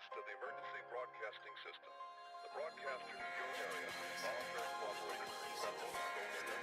BANLIST of the emergency broadcasting system. The broadcasters in your area volunteer cooperation level no later than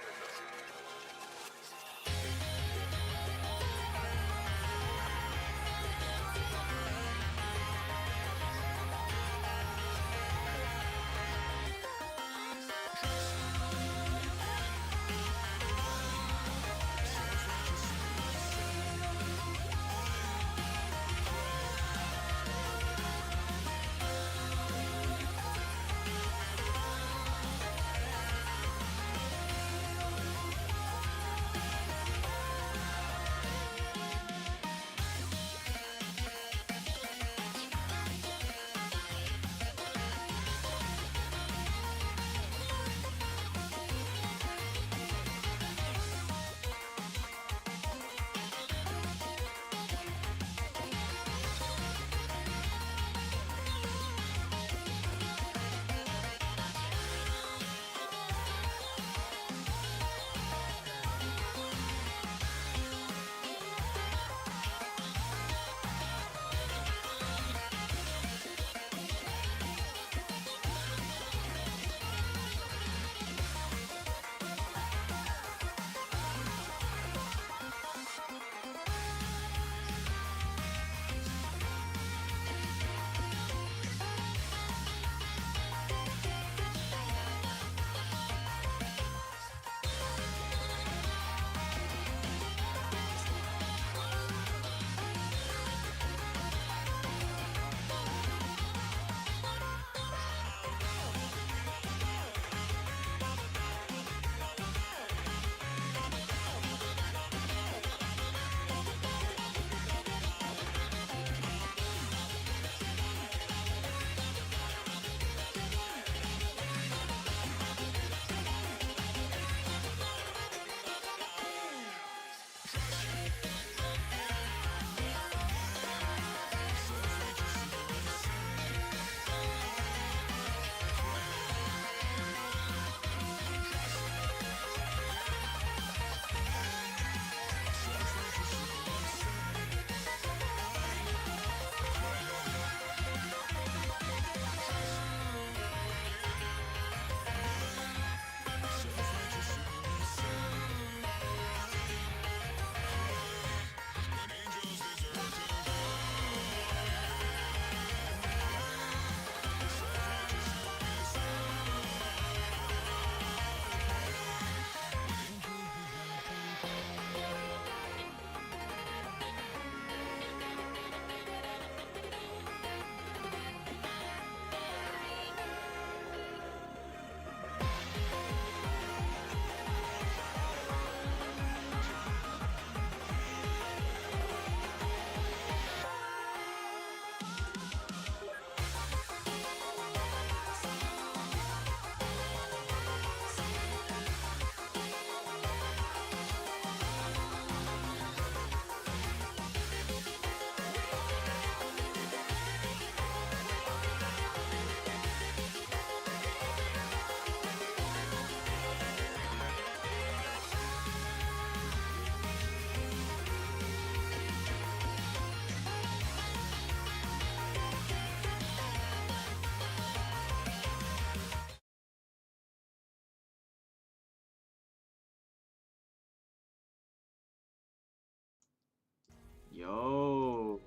Yo,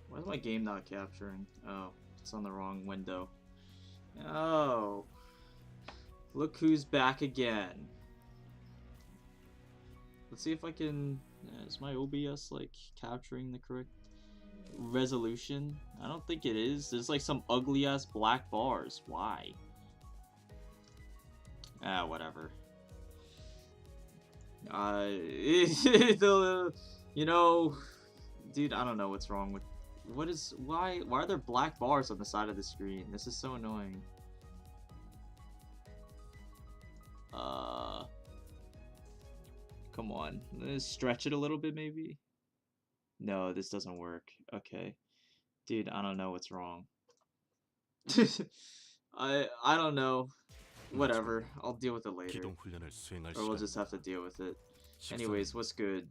why is my game not capturing? Oh, it's on the wrong window. Oh, look who's back again. Let's see if I can. Is my OBS like capturing the correct resolution? I don't think it is. There's like some ugly ass black bars. Why? Ah, whatever. You know, dude, I don't know what's wrong with. Why are there black bars on the side of the screen? This is so annoying. Come on, let's stretch it a little bit maybe. No, this doesn't work. Okay, dude, I don't know what's wrong. I don't know. Whatever, I'll deal with it later. Or we'll just have to deal with it. Anyways, what's good?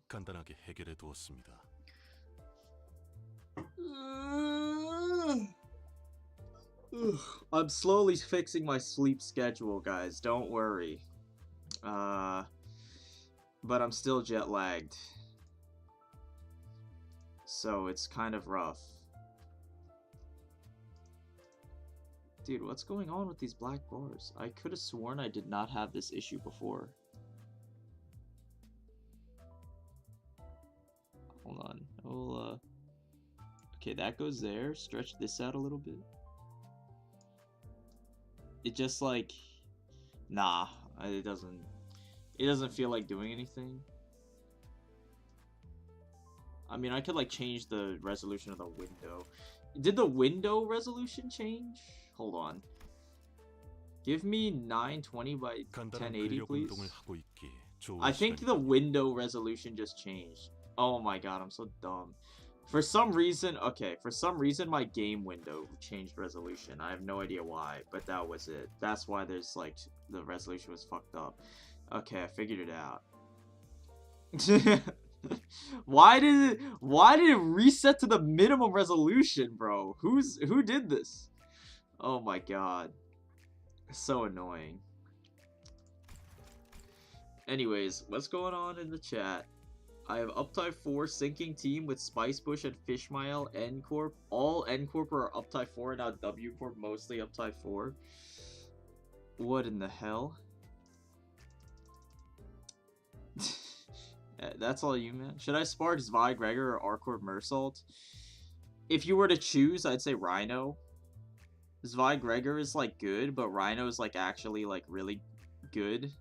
I'm slowly fixing my sleep schedule, guys. Don't worry. But I'm still jet lagged. So it's kind of rough. Dude, what's going on with these black bars? I could have sworn I did not have this issue before. Hold on. We'll, okay, that goes there. Stretch this out a little bit. It just like... Nah, it doesn't feel like doing anything. I mean, I could like change the resolution of the window. Did the window resolution change? Hold on. Give me 920 by 1080, please. I think the window resolution just changed. Oh my god, I'm so dumb. For some reason, okay, for some reason my game window changed resolution. I have no idea why, but that was it. That's why there's like, the resolution was fucked up. Okay, I figured it out. Why did it reset to the minimum resolution, bro? Who did this? Oh my god. So annoying. Anyways, what's going on in the chat? I have Uptype 4 sinking team with Spice Bush and Fishmile, N Corp. All N Corp are Uptype 4 and now W Corp mostly Uptype 4. What in the hell? That's all you, man. Should I spark Zvi Gregor or R-Corp Mersault? If you were to choose, I'd say Rhino. Zvi Gregor is like good, but Rhino is like actually like really good.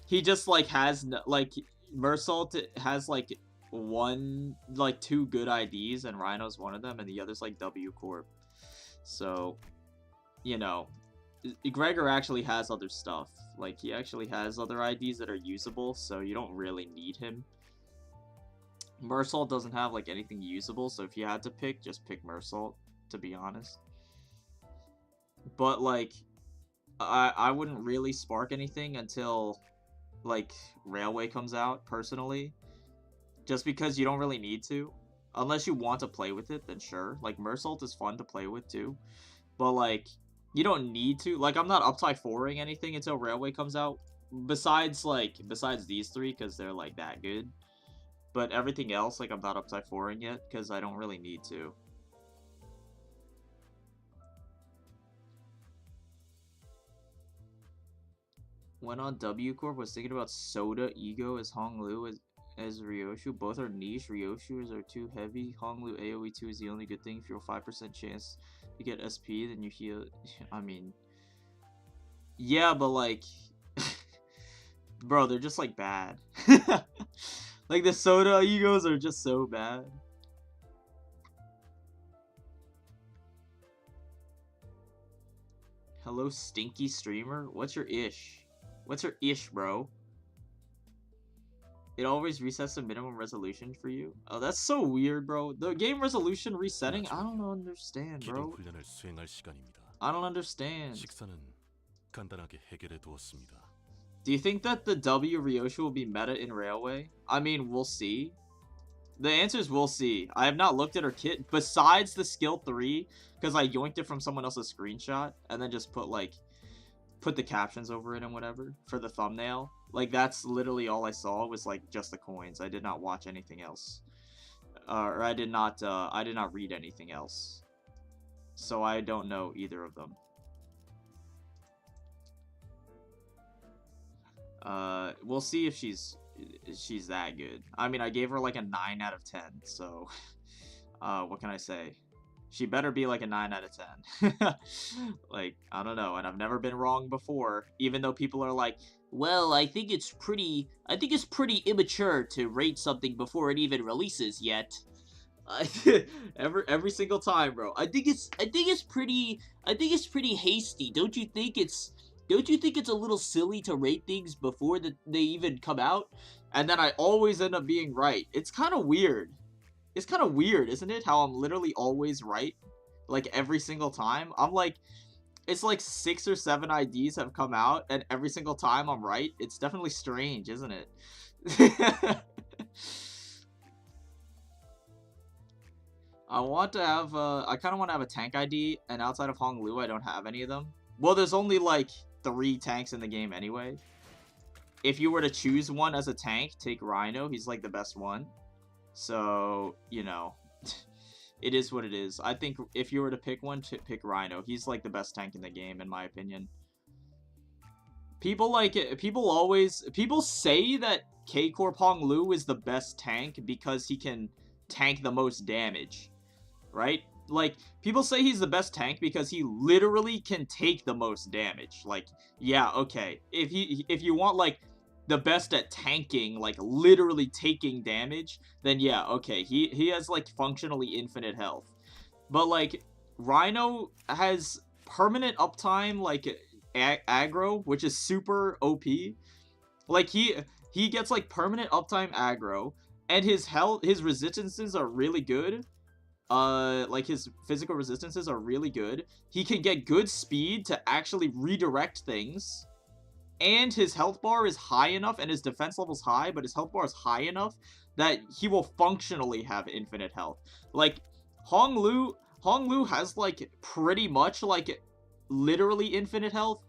He just like has like Mersault has like two good IDs, and Rhino's one of them, and the other's like W Corp. So, you know, Gregor actually has other stuff. Like, he actually has other IDs that are usable, so you don't really need him. Mersault doesn't have, like, anything usable, so if you had to pick, just pick Mersault, to be honest. But, like, I wouldn't really spark anything until, like, Railway comes out, personally. Just because you don't really need to. Unless you want to play with it, then sure. Like, Mersault is fun to play with, too. But, like, you don't need to. Like, I'm not Uptype 4ing anything until Railway comes out. Besides these three, because they're, like, that good. But everything else, like, I'm not Uptype 4ing yet, because I don't really need to. Went on W Corp, was thinking about Soda, Ego as Hong Lou as Ryoshu. Both are niche. Ryoshu are too heavy. Hong Lou AoE 2 is the only good thing. If you're a 5% chance to get SP, then you heal. I mean, yeah, but like, bro, they're just like bad. Like, the Soda Egos are just so bad. Hello, stinky streamer. What's your ish? What's your ish, bro? It always resets the minimum resolution for you. Oh, that's so weird, bro. The game resolution resetting? I don't understand, bro. I don't understand. Do you think that the W Ryoshu will be meta in Railway? I mean, we'll see. The answer is we'll see. I have not looked at her kit besides the skill 3, because I yoinked it from someone else's screenshot and then just put the captions over it and whatever for the thumbnail. Like, that's literally all I saw was like just the coins. I did not watch anything else, or I did not read anything else. So I don't know either of them. We'll see if she's that good. I mean, I gave her like a 9 out of 10, so what can I say? She better be like a 9 out of 10. Like, I don't know, and I've never been wrong before, even though people are like, well, I think it's pretty immature to rate something before it even releases yet. Every single time, bro. I think it's pretty hasty. Don't you think it's a little silly to rate things before they even come out? And then I always end up being right. It's kind of weird. It's kind of weird, isn't it? How I'm literally always right, like, every single time. I'm like, it's like 6 or 7 IDs have come out, and every single time I'm right. It's definitely strange, isn't it? I want to have, I kind of want to have a tank ID, and outside of Hong Lou, I don't have any of them. Well, there's only, like, 3 tanks in the game anyway. If you were to choose one as a tank, take Rhino. He's, like, the best one. So, you know, it is what it is. I think if you were to pick one, pick Rhino. He's, like, the best tank in the game, in my opinion. People say that Corp Hong Lou is the best tank because he can tank the most damage, right? Like, people say he's the best tank because he literally can take the most damage. Like, yeah, okay. If you want, like, the best at tanking, like, literally taking damage, then yeah, okay. He has, like, functionally infinite health. But, like, Rhino has permanent uptime, like, aggro, which is super OP. Like, he gets, like, permanent uptime aggro, and his resistances are really good. Like, his physical resistances are really good. He can get good speed to actually redirect things. And his health bar is high enough, and his defense level's high, but his health bar is high enough that he will functionally have infinite health. Like, Hong Lou has, like, pretty much, like, literally infinite health,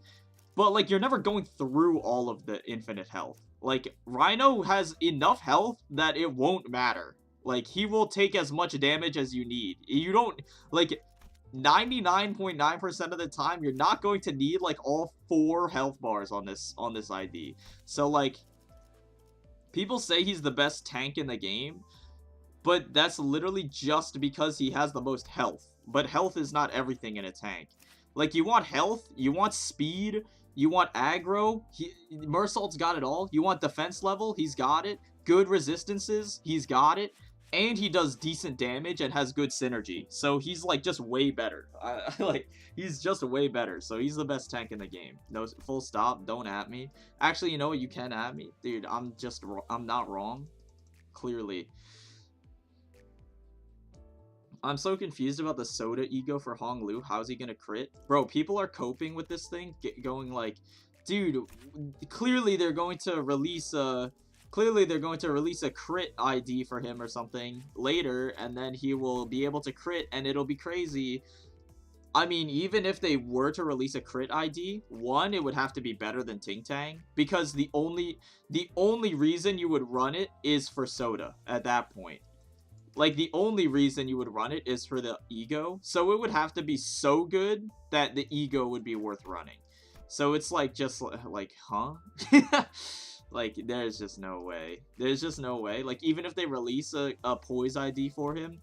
but, like, you're never going through all of the infinite health. Like, Rhino has enough health that it won't matter. Like, he will take as much damage as you need. You don't, like, 99.9% of the time, you're not going to need, like, all 4 health bars on this ID. So, like, people say he's the best tank in the game, but that's literally just because he has the most health. But health is not everything in a tank. Like, you want health, you want speed, you want aggro, Mersault's got it all. You want defense level, he's got it. Good resistances, he's got it. And he does decent damage and has good synergy. So he's, like, just way better. Like, he's just way better. So he's the best tank in the game. No, full stop. Don't at me. Actually, you know what? You can at me. Dude, I'm not wrong. Clearly. I'm so confused about the soda ego for Hong Lou. How's he gonna crit? Bro, people are coping with this thing. Going like, dude, clearly they're going to release a... Clearly, they're going to release a crit ID for him or something later, and then he will be able to crit, and it'll be crazy. I mean, even if they were to release a crit ID, one, it would have to be better than Ting Tang, because the only reason you would run it is for soda at that point. Like, the only reason you would run it is for the ego, so it would have to be so good that the ego would be worth running. So it's like, just like, huh? Like, there's just no way. There's just no way. Like, even if they release a Poise ID for him,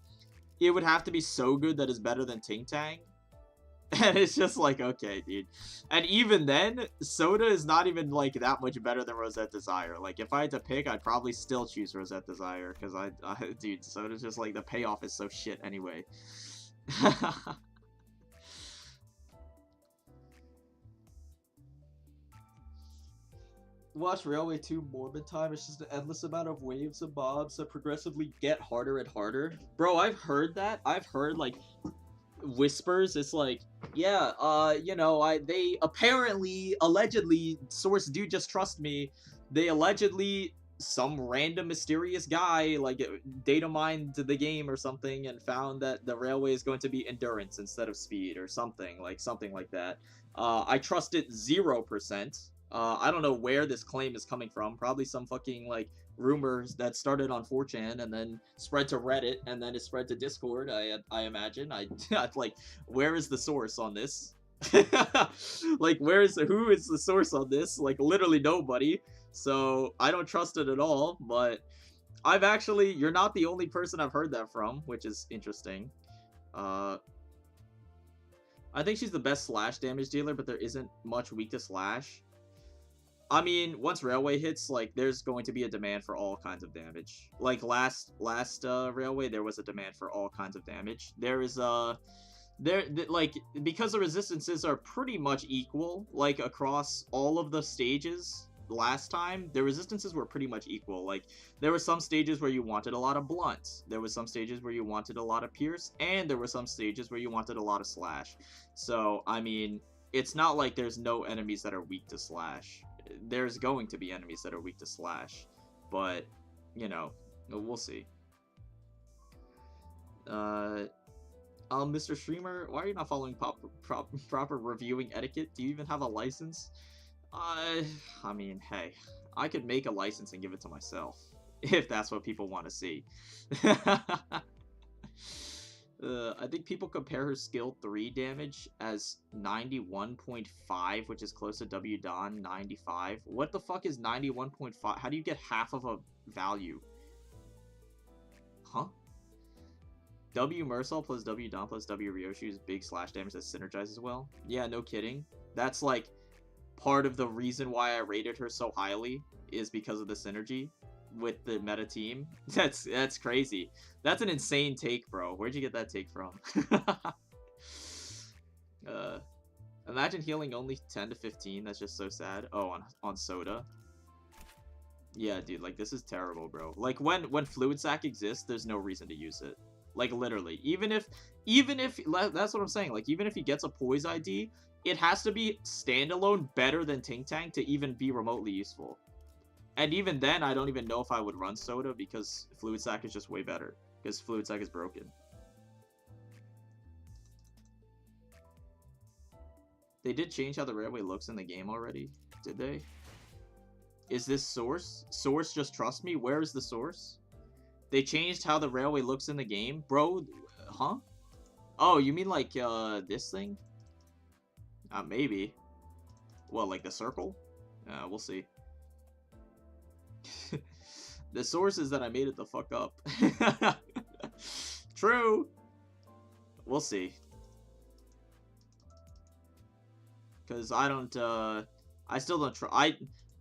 it would have to be so good that it's better than Ting Tang. And it's just like, okay, dude. And even then, Soda is not even, like, that much better than Rosette Desire. Like, if I had to pick, I'd probably still choose Rosette Desire. Because dude, Soda's just, like, the payoff is so shit anyway. Watch Railway 2 Morbid Time. It's just an endless amount of waves of mobs that progressively get harder and harder. Bro, I've heard that. I've heard, like, whispers. It's like, yeah, you know, they apparently, allegedly, source dude, just trust me, they allegedly, some random mysterious guy, like, data mined the game or something and found that the railway is going to be endurance instead of speed or something like that. I trust it 0%. I don't know where this claim is coming from. Probably some fucking, like, rumors that started on 4chan and then spread to Reddit and then it spread to Discord, I imagine. Like, where is the source on this? Like, who is the source on this? Like, literally nobody. So, I don't trust it at all, but you're not the only person I've heard that from, which is interesting. I think she's the best slash damage dealer, but there isn't much weak to slash. I mean, once Railway hits, like, there's going to be a demand for all kinds of damage. Like, last Railway, there was a demand for all kinds of damage. There is, like, because the resistances are pretty much equal, like, across all of the stages last time, the resistances were pretty much equal. Like, there were some stages where you wanted a lot of blunt, there was some stages where you wanted a lot of pierce, and there were some stages where you wanted a lot of slash. So, I mean, it's not like there's no enemies that are weak to slash. There's going to be enemies that are weak to slash, but, you know, we'll see. Mr. Streamer, why are you not following proper reviewing etiquette? Do you even have a license? I mean, hey, I could make a license and give it to myself, if that's what people want to see. I think people compare her skill 3 damage as 91.5, which is close to W Don 95. What the fuck is 91.5? How do you get half of a value? Huh? W Mersal plus W Don plus W Ryoshu is big slash damage that synergizes well. Yeah, no kidding. That's like part of the reason why I rated her so highly is because of the synergy with the meta team. That's crazy. That's an insane take, bro. Where'd you get that take from? Imagine healing only 10 to 15. That's just so sad. Oh, on Soda. Yeah, dude, like this is terrible, bro. Like when Fluid Sac exists, there's no reason to use it. Like literally, even if that's what I'm saying. Like even if he gets a Poise ID, it has to be standalone better than Ting Tang to even be remotely useful. And even then, I don't even know if I would run Soda because Fluid Sac is just way better. Because Fluid Sac is broken. They did change how the railway looks in the game already. Did they? Is this source? Source just trust me? Where is the source? They changed how the railway looks in the game? Bro, huh? Oh, you mean like this thing? Maybe. Well, like the circle? We'll see. The source is that I made it the fuck up. True. We'll see. Because I don't, I still don't try.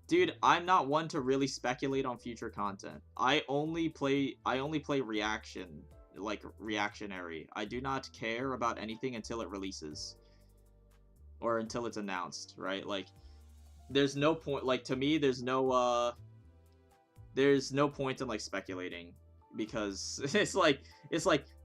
Dude, I'm not one to really speculate on future content. I only play reaction, like reactionary. I do not care about anything until it releases. Or until it's announced, right? Like, there's no point, like, to me, there's no point in, like, speculating. Because it's like,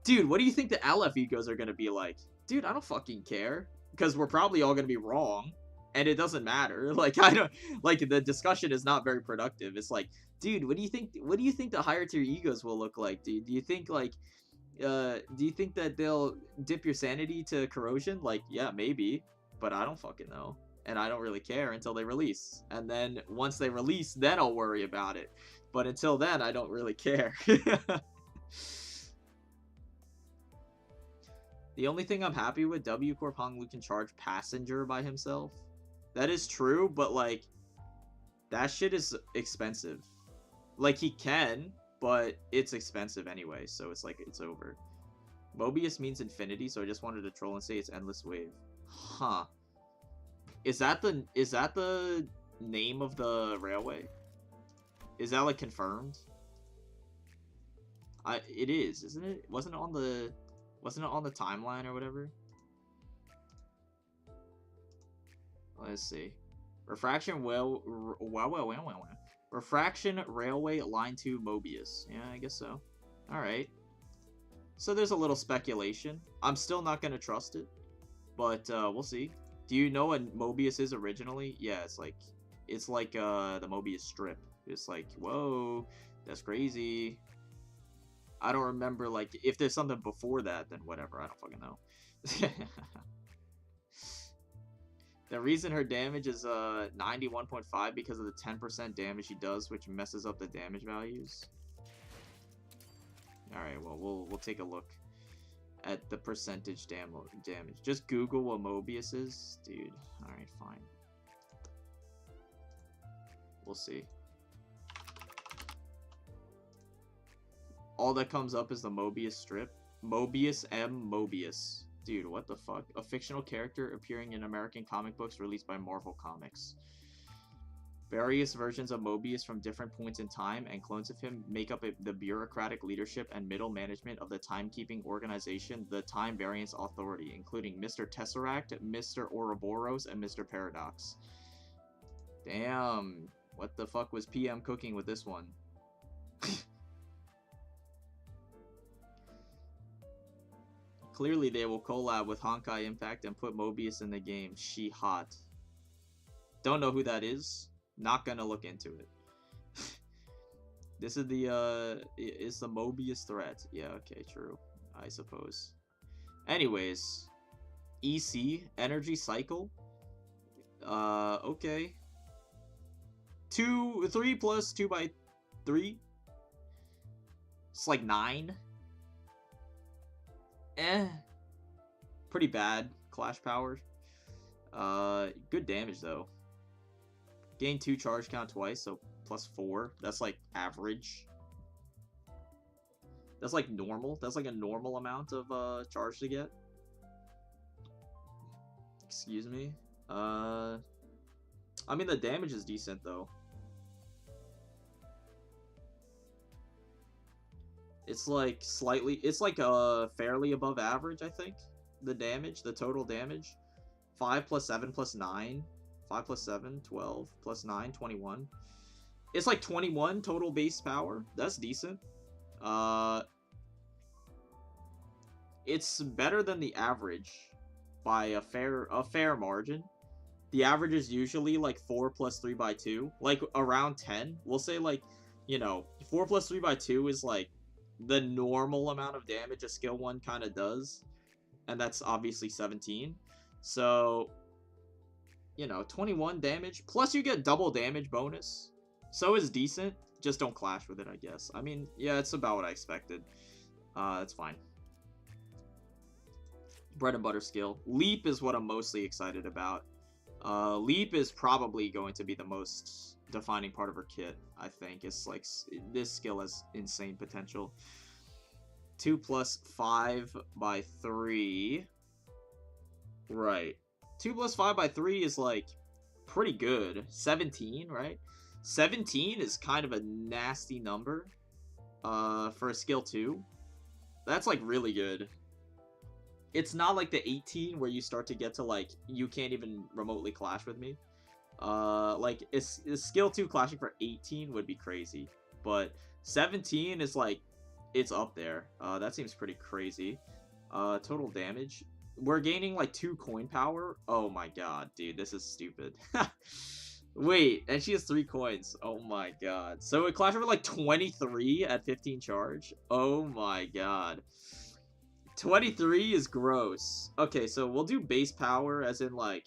dude, what do you think the LF egos are gonna be like? Dude, I don't fucking care. Because we're probably all gonna be wrong. And it doesn't matter. Like, I don't, like, the discussion is not very productive. It's like, dude, what do you think the higher tier egos will look like, dude? Do you think, like, do you think that they'll dip your sanity to corrosion? Like, yeah, maybe. But I don't fucking know. And I don't really care until they release. And then, once they release, then I'll worry about it. But until then, I don't really care. The only thing I'm happy with, W Corp Hong Lou can charge Passenger by himself. That is true, but, like, that shit is expensive. Like, he can, but it's expensive anyway, so it's like, it's over. Mobius means infinity, so I just wanted to troll and say it's endless wave. Huh. Is that the name of the railway? Is that, like, confirmed? It is, isn't it? Wasn't it on the timeline or whatever? Let's see. Refraction Refraction Railway Line 2 Mobius. Yeah, I guess so. Alright. So there's a little speculation. I'm still not gonna trust it. But we'll see. Do you know what Mobius is originally? Yeah, it's like the Mobius strip. It's like, whoa, that's crazy. I don't remember, like, if there's something before that, then whatever, I don't fucking know. The reason her damage is 91.5 because of the 10% damage she does, which messes up the damage values. Alright, well, we'll take a look at the percentage damage. Just Google what Mobius is. Dude, alright, fine. We'll see. All that comes up is the Mobius strip. Mobius M. Mobius. Dude, what the fuck? A fictional character appearing in American comic books released by Marvel Comics. Various versions of Mobius from different points in time and clones of him make up the bureaucratic leadership and middle management of the timekeeping organization, the Time Variance Authority, including Mr. Tesseract, Mr. Ouroboros, and Mr. Paradox. Damn. What the fuck was PM cooking with this one? Clearly, they will collab with Honkai Impact and put Mobius in the game. She hot. Don't know who that is. Not gonna look into it. This is the Mobius threat. Yeah, okay, true. I suppose. Anyways, EC, Energy Cycle. Okay. 3 plus 2 by 3. It's like 9. Pretty bad. Clash power. Good damage though. Gain 2 charge count twice, so plus 4. That's like average. That's like normal. That's like a normal amount of charge to get. Excuse me. I mean the damage is decent though. It's like slightly, it's like fairly above average, I think. The damage, the total damage. 5 plus 7 plus 9. 5 plus 7, 12 plus 9, 21. It's like 21 total base power. That's decent. It's better than the average by a fair margin. The average is usually like 4 plus 3 by 2, like around 10. We'll say like, you know, 4 plus 3 by 2 is like the normal amount of damage a skill 1 kind of does, and that's obviously 17. So, you know, 21 damage, plus you get double damage bonus, so it's decent. Just don't clash with it, I guess. I mean, yeah, it's about what I expected. That's fine. Bread and butter skill. Leap is what I'm mostly excited about. Leap is probably going to be the most defining part of her kit, I think. It's like, this skill has insane potential. 2 plus 5 by 3. Right. 2 plus 5 by 3 is like pretty good. 17, right? 17 is kind of a nasty number for a skill 2. That's like really good. It's not like the 18 where you start to get to like, you can't even remotely clash with me. Like, is skill 2 clashing for 18 would be crazy. But 17 is like, it's up there. That seems pretty crazy. Total damage. We're gaining like 2 coin power. Oh my god, dude, this is stupid. Wait, and she has 3 coins. Oh my god. So it clashed for like 23 at 15 charge. Oh my god. 23 is gross. Okay, so we'll do base power as in like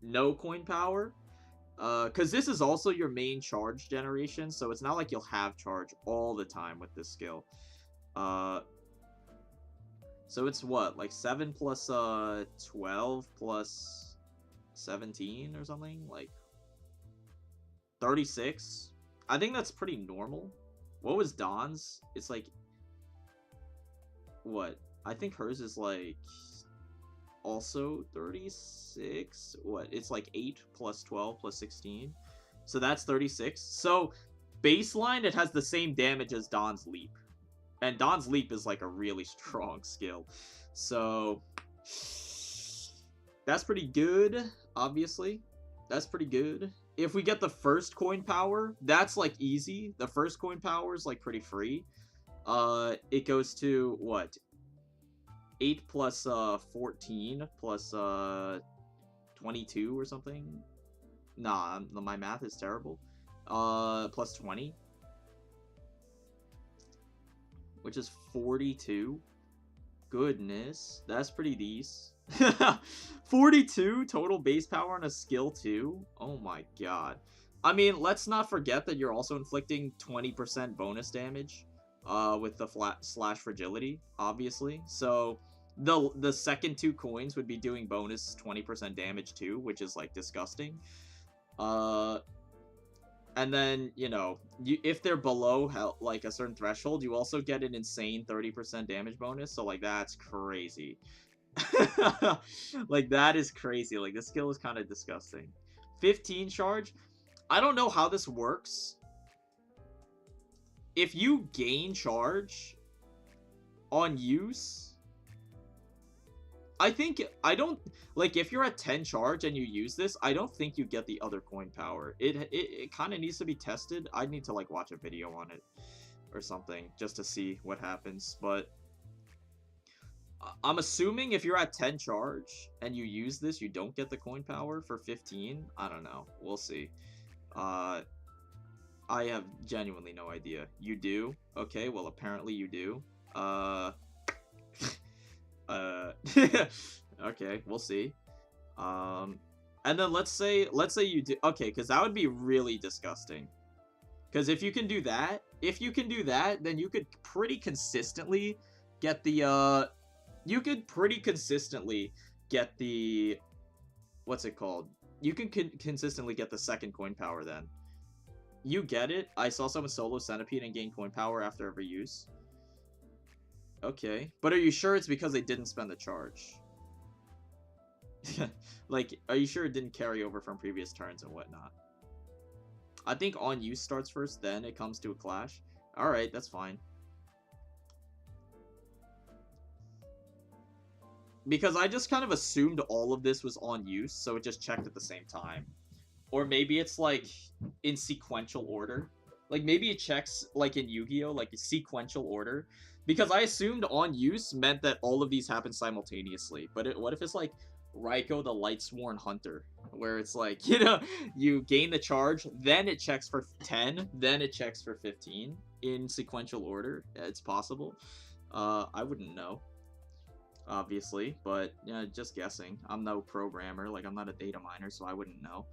no coin power. Because this is also your main charge generation, so it's not like you'll have charge all the time with this skill. So it's what, like 7 plus 12 plus 17 or something? Like 36? I think that's pretty normal. What was Dawn's? It's like, what? I think hers is like also 36. What? It's like 8 plus 12 plus 16. So that's 36. So baseline, it has the same damage as Dawn's Leap. And Dawn's Leap is like a really strong skill. So that's pretty good, obviously. That's pretty good. If we get the first coin power, that's like easy. The first coin power is like pretty free. It goes to what? 8 plus 14 plus 22 or something. Nah, my math is terrible. Plus 20. Which is 42. Goodness, that's pretty decent. 42 total base power on a skill 2. Oh my god. I mean, let's not forget that you're also inflicting 20% bonus damage with the slash fragility, obviously. So the second 2 coins would be doing bonus 20% damage too, which is like disgusting. And then, you know, if they're below like a certain threshold, you also get an insane 30% damage bonus. So like, that's crazy. Like, that is crazy. Like, this skill is kind of disgusting. 15 charge. I don't know how this works. If you gain charge on use, I don't, like, if you're at 10 charge and you use this, I don't think you get the other coin power. It kind of needs to be tested. I need to, like, watch a video on it or something just to see what happens. But I'm assuming if you're at 10 charge and you use this, you don't get the coin power for 15. I don't know. We'll see. I have genuinely no idea. You do? Okay, well, apparently you do. Okay, we'll see. And then let's say you do, okay, because that would be really disgusting. Because if you can do that, then you could pretty consistently get the, what's it called? You can consistently get the second coin power then. You get it. I saw someone solo Centipede and gain coin power after every use. Okay. But are you sure it's because they didn't spend the charge? Like, are you sure it didn't carry over from previous turns and whatnot? I think on use starts first, then it comes to a clash. Alright, that's fine. Because I just kind of assumed all of this was on use, so it just checked at the same time. Or maybe it's like in sequential order. Like maybe it checks like in Yu-Gi-Oh! Like sequential order. Because I assumed on use meant that all of these happen simultaneously. But what if it's like Raiko the Lightsworn Hunter? Where it's like, you know, you gain the charge, then it checks for 10, then it checks for 15 in sequential order. It's possible. I wouldn't know, obviously, but yeah, just guessing. I'm no programmer, like I'm not a data miner, so I wouldn't know.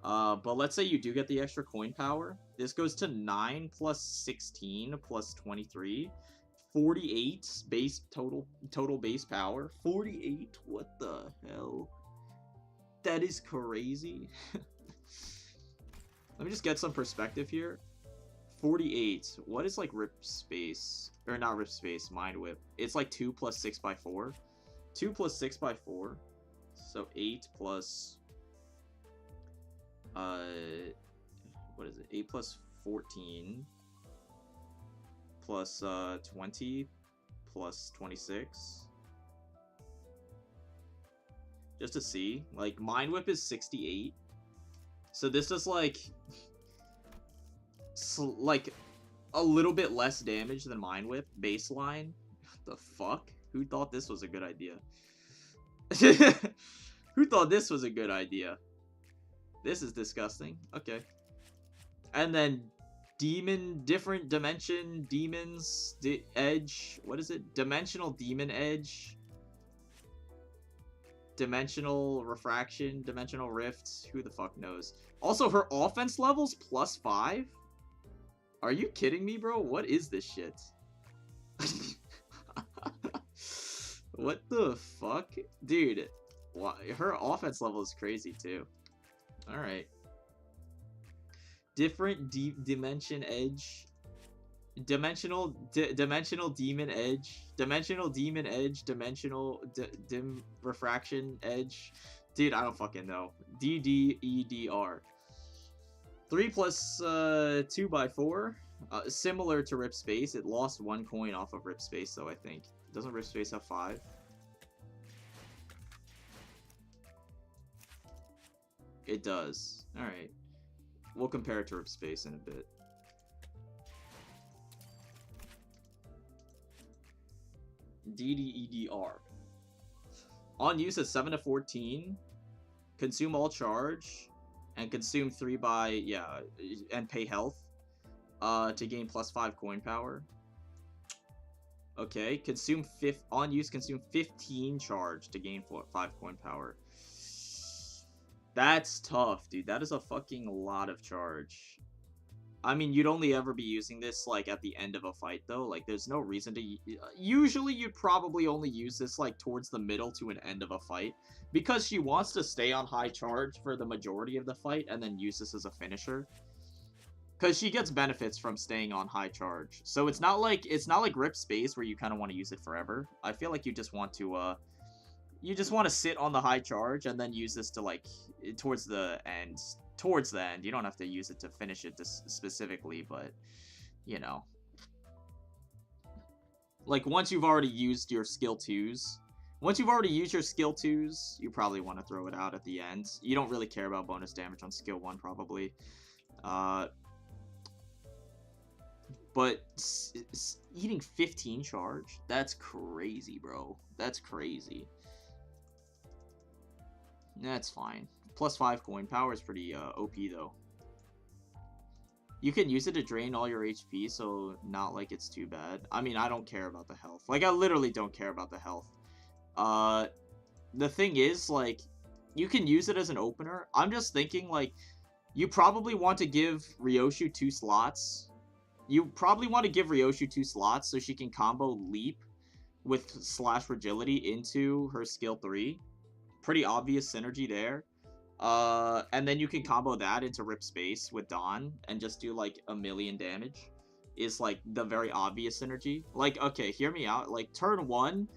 But let's say you do get the extra coin power. This goes to 9 plus 16 plus 23. 48 base total base power. 48? What the hell? That is crazy. Let me just get some perspective here. 48. What is like rip space? Or not rip space, mind whip. It's like 2 plus 6 by 4. 2 plus 6 by 4. So 8 plus what is it? 8 plus 14 plus 20 plus 26. Just to see, like Mind Whip is 68. So this is like a little bit less damage than Mind Whip baseline. What the fuck? Who thought this was a good idea? Who thought this was a good idea? This is disgusting. Okay. And then different dimension, demons, edge. What is it? Dimensional demon edge. Dimensional refraction, dimensional rift. Who the fuck knows? Also, her offense level's +5? Are you kidding me, bro? What is this shit? What the fuck? Dude, her offense level is crazy, too. Alright. Different dimension edge. Dimensional demon edge. Dimensional demon edge. Dimensional dim refraction edge. Dude, I don't fucking know. DDEDR. 3 plus 2 by 4. Similar to Rip Space. It lost 1 coin off of Rip Space, though, I think. Doesn't Rip Space have 5? It does. Alright. We'll compare it to Rip Space in a bit. DDEDR. On use at 7 to 14. Consume all charge. And consume 3 by, yeah, and pay health. To gain +5 coin power. Okay, on use, consume 15 charge to gain 5 coin power. That's tough, dude. That is a fucking lot of charge. I mean, you'd only ever be using this, like, at the end of a fight, though. Like, there's no reason to... Usually, you'd probably only use this, like, towards the middle to an end of a fight. Because she wants to stay on high charge for the majority of the fight, and then use this as a finisher. Because she gets benefits from staying on high charge. So it's not like Rip Space, where you kind of want to use it forever. I feel like you just want to, sit on the high charge and then use this to, like, towards the end. You don't have to use it to finish it specifically, but, you know. Like, once you've already used your skill 2s, you probably want to throw it out at the end. You don't really care about bonus damage on skill 1, probably. But eating 15 charge? That's crazy, bro. That's crazy. That's fine. +5 coin power is pretty OP, though. You can use it to drain all your HP, so not like it's too bad. I mean, I don't care about the health. Like, I literally don't care about the health. The thing is, like, you can use it as an opener. I'm just thinking, like, you probably want to give Ryoshu 2 slots. You probably want to give Ryoshu 2 slots so she can combo Leap with Slash Fragility into her skill 3. Pretty obvious synergy there. And then you can combo that into Rip Space with Dawn and just do, like, a million damage. Is, like, the very obvious synergy. Like, okay, hear me out. Like, turn one,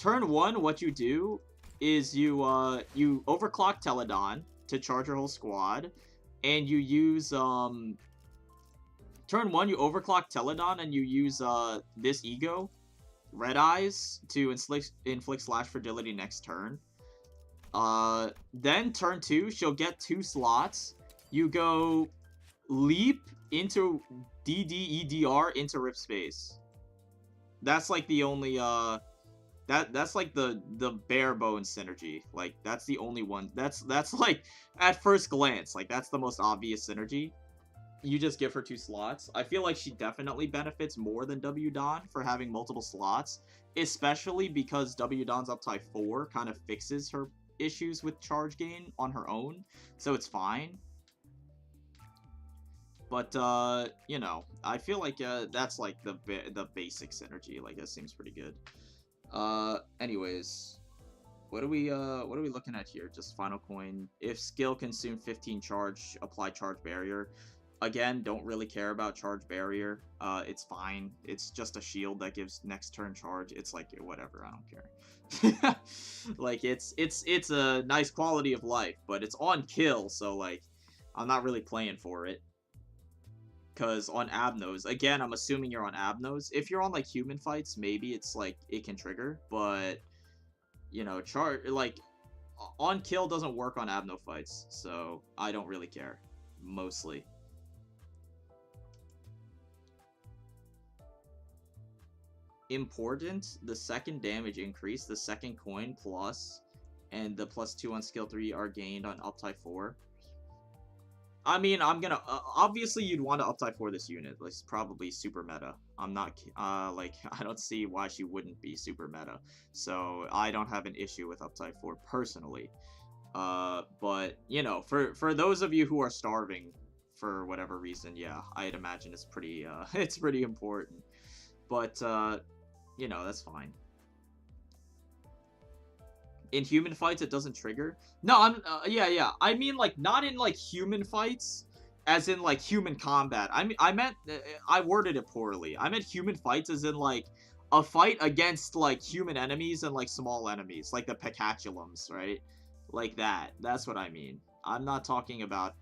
what you do is you overclock Teledon to charge your whole squad, and you use, turn one, you overclock Teledon, and you use, this Ego, Red Eyes, to inflict Slash Fragility next turn. Then turn 2, she'll get 2 slots. You go Leap into DDEDR into Rip Space. That's like the only that's like the bare bones synergy. Like, that's the only one. That's like, at first glance, like, that's the most obvious synergy. You just give her 2 slots. I feel like she definitely benefits more than W Dawn for having multiple slots, especially because W Dawn's Uptie 4 kind of fixes her issues with charge gain on her own, so it's fine. But, you know, I feel like, that's, like, the basic synergy. Like, that seems pretty good. Anyways, what are we looking at here? Just final coin. If skill consume 15 charge, apply charge barrier. Again, don't really care about charge barrier. It's fine. It's just a shield that gives next turn charge. It's like, whatever, I don't care. Like, it's a nice quality of life, but it's on kill, so, like, I'm not really playing for it. Because on Abnos, again, I'm assuming you're on Abnos. If you're on, like, human fights, maybe it's, like, it can trigger. But, you know, like, on kill doesn't work on Abno fights. So, I don't really care. Mostly. Important, the second damage increase, the second coin plus, and the +2 on skill 3 are gained on Uptie 4. I mean, I'm gonna, obviously you'd want to Uptie 4 this unit. It's probably super meta. I'm not, like, I don't see why she wouldn't be super meta. So, I don't have an issue with Uptie 4 personally. But, you know, for those of you who are starving for whatever reason, yeah, I'd imagine it's pretty, it's pretty important. But, you know, that's fine. In human fights, it doesn't trigger. No, yeah. I mean, like, not in, like, human fights, as in, like, human combat. I meant, I worded it poorly. I meant human fights as in, like, a fight against, like, human enemies and, like, small enemies, like the Pecatulums, right? Like that. That's what I mean. I'm not talking about,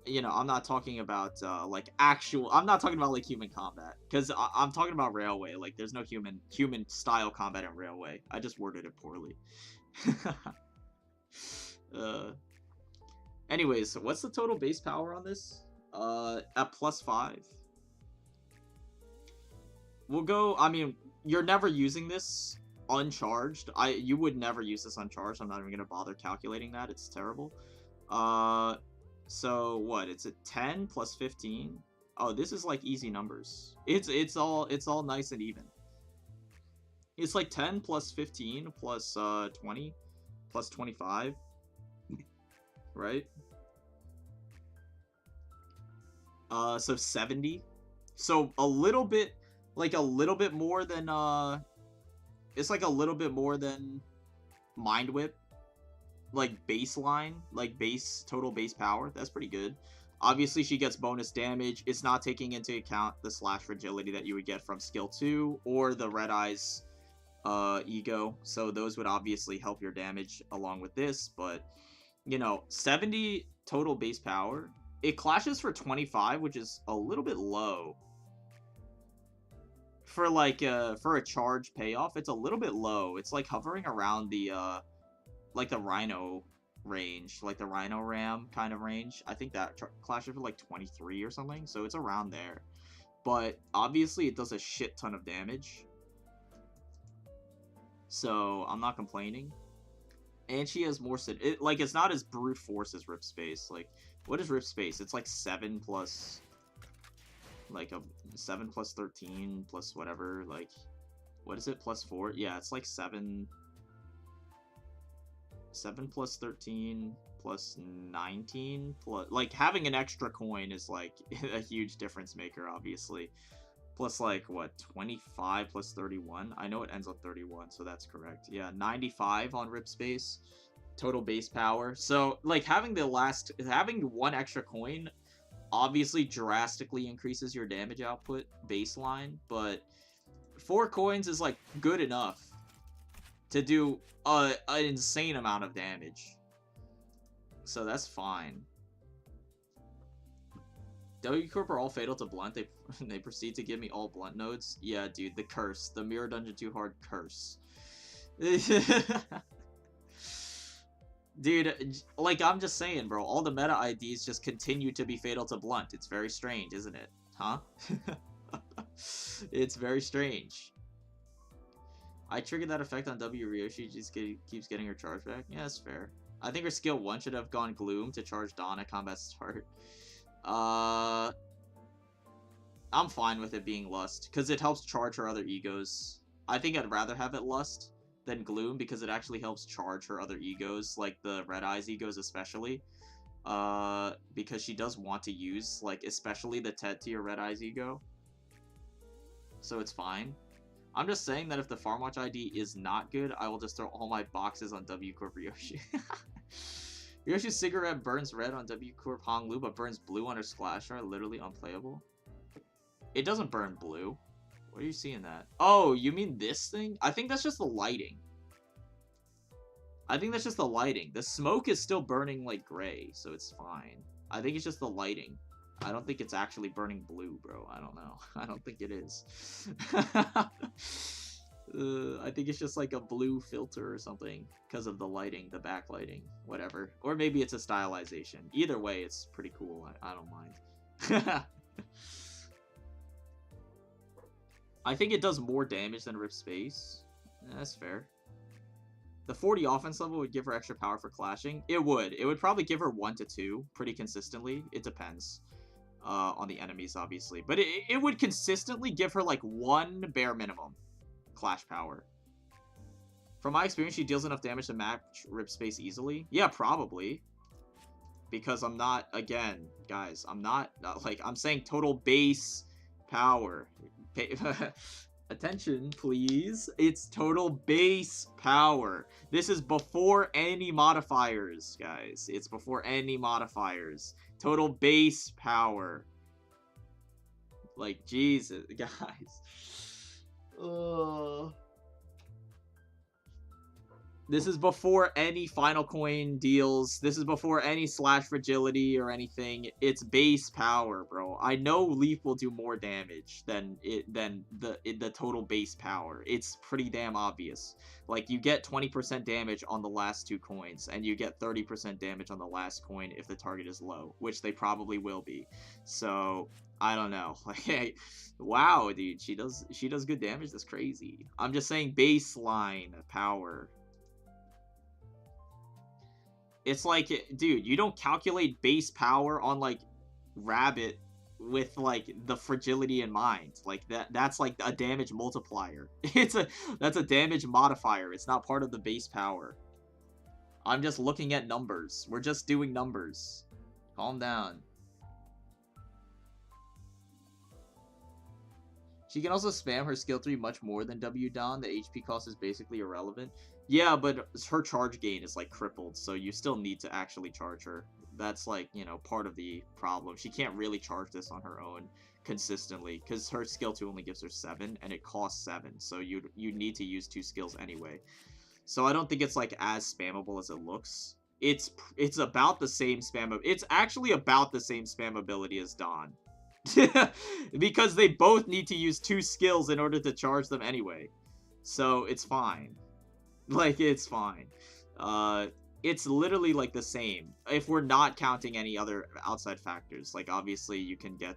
you know, I'm not talking about, like, actual... I'm not talking about, like, human combat. Because I'm talking about Railway. Like, there's no human-style combat in Railway. I just worded it poorly. Anyways, so what's the total base power on this? At +5. We'll go... I mean, you're never using this uncharged. You would never use this uncharged. I'm not even going to bother calculating that. It's terrible. So what? It's a 10 plus 15. Oh, this is like easy numbers. It's all nice and even. It's like 10 plus 15 plus 20 plus 25, right? So 70. So a little bit more than it's like a little bit more than Mind Whip. Like, baseline, like, total base power. That's pretty good. Obviously, she gets bonus damage. It's not taking into account the Slash Fragility that you would get from skill 2 or the Red Eyes Ego. So those would obviously help your damage along with this. But, you know, 70 total base power. It clashes for 25, which is a little bit low. For, like, for a charge payoff, it's a little bit low. It's, like, hovering around the, like the Rhino range, like the Rhino Ram kind of range. I think that clashes for like 23 or something, so it's around there. But obviously it does a shit ton of damage. So I'm not complaining. And she has more like, it's not as brute force as Rip Space. Like, what is Rip Space? It's like 7 plus, like, a 7 plus 13 plus whatever. Like, What is it? +4? Yeah, it's like 7. 7 plus 13 plus 19 plus, like, having an extra coin is like a huge difference maker, obviously. Plus, like, what, 25 plus 31? I know it ends on 31, so that's correct. Yeah, 95 on rip space total base power. So, like, having one extra coin obviously drastically increases your damage output baseline, but 4 coins is like good enough to do an insane amount of damage. So that's fine. W Corp are all fatal to blunt. They proceed to give me all blunt nodes. Yeah, dude, the curse. The Mirror Dungeon 2 hard curse. Dude, like, I'm just saying, bro, all the meta IDs just continue to be fatal to blunt. It's very strange, isn't it? Huh? It's very strange. I triggered that effect on W Ryoshu. She just keeps getting her charge back. Yeah, that's fair. I think her skill 1 should have gone Gloom to charge Dawn at combat start. I'm fine with it being Lust, because it helps charge her other egos. I think I'd rather have it Lust than Gloom, because it actually helps charge her other egos, like the Red Eyes egos especially. Because she does want to use, like, especially the Ted tier Red Eyes ego. So it's fine. I'm just saying that if the Farmwatch ID is not good, I will just throw all my boxes on W Corp Ryoshu. Ryoshu's cigarette burns red on W Corp Hong Lou, but burns blue on her splash art. Literally unplayable. It doesn't burn blue. What are you seeing that? Oh, you mean this thing? I think that's just the lighting. I think that's just the lighting. The smoke is still burning like gray, so it's fine. I think it's just the lighting. I don't think it's actually burning blue, bro. I don't know. I don't think it is. I think it's just like a blue filter or something because of the lighting, the backlighting, whatever. Or maybe it's a stylization. Either way, it's pretty cool. I don't mind. I think it does more damage than Rip Space. That's fair. The 40 offense level would give her extra power for clashing. It would. It would probably give her 1 to 2 pretty consistently. It depends. On the enemies, obviously. But it would consistently give her, like, 1 bare minimum clash power. From my experience, she deals enough damage to match Rip Space easily. Yeah, probably. Because I'm not, again, guys, I'm not, like, I'm saying total base power. Attention, please. It's total base power. This is before any modifiers, guys. It's before any modifiers. Total base power. Like, Jesus, guys. This is before any final coin deals. This is before any slash fragility or anything. It's base power, bro. I know Leaf will do more damage than the total base power. It's pretty damn obvious. Like, you get 20% damage on the last 2 coins, and you get 30% damage on the last coin if the target is low, which they probably will be. So, I don't know. Like, hey, wow, dude, she does good damage. That's crazy. I'm just saying baseline power. It's like, dude, you don't calculate base power on, like, Rabbit with, like, the fragility in mind. Like, that's like a damage multiplier. That's a damage modifier. It's not part of the base power. I'm just looking at numbers. We're just doing numbers. Calm down. She can also spam her skill 3 much more than W Dawn. The HP cost is basically irrelevant. Yeah, but her charge gain is, like, crippled, so you still need to actually charge her. That's, like, you know, part of the problem. She can't really charge this on her own consistently, because her skill 2 only gives her 7, and it costs 7, so you need to use 2 skills anyway. So I don't think it's, like, as spammable as it looks. It's about the same spam. It's actually about the same spammability as Dawn. Because they both need to use 2 skills in order to charge them anyway. So it's fine. Like, it's fine. It's literally, like, the same. If we're not counting any other outside factors. Like, obviously, you can get,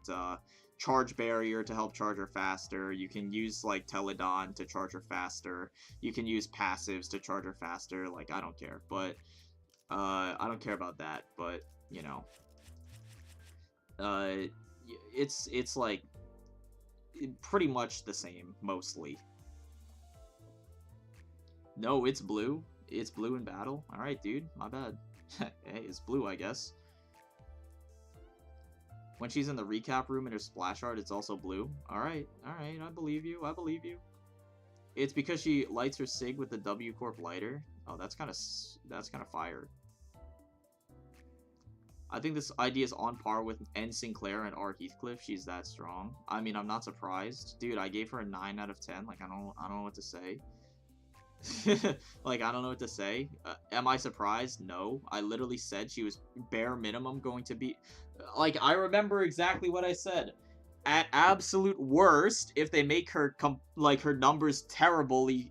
Charge Barrier to help charge her faster. You can use, like, Teledon to charge her faster. You can use passives to charge her faster. Like, I don't care. But, I don't care about that. But, you know. It's like, pretty much the same, mostly. No, it's blue. It's blue in battle. Alright, dude. My bad. Hey, it's blue, I guess. When she's in the recap room in her splash art, it's also blue. Alright, alright. I believe you. I believe you. It's because she lights her sig with the W Corp lighter. Oh, that's kind of fire. I think this idea is on par with N. Sinclair and R. Heathcliff. She's that strong. I mean, I'm not surprised. Dude, I gave her a 9 out of 10. Like, I don't know what to say. Like, I don't know what to say. Am I surprised? No. I literally said she was bare minimum going to be... Like, I remember exactly what I said. At absolute worst, if they make her, her numbers terribly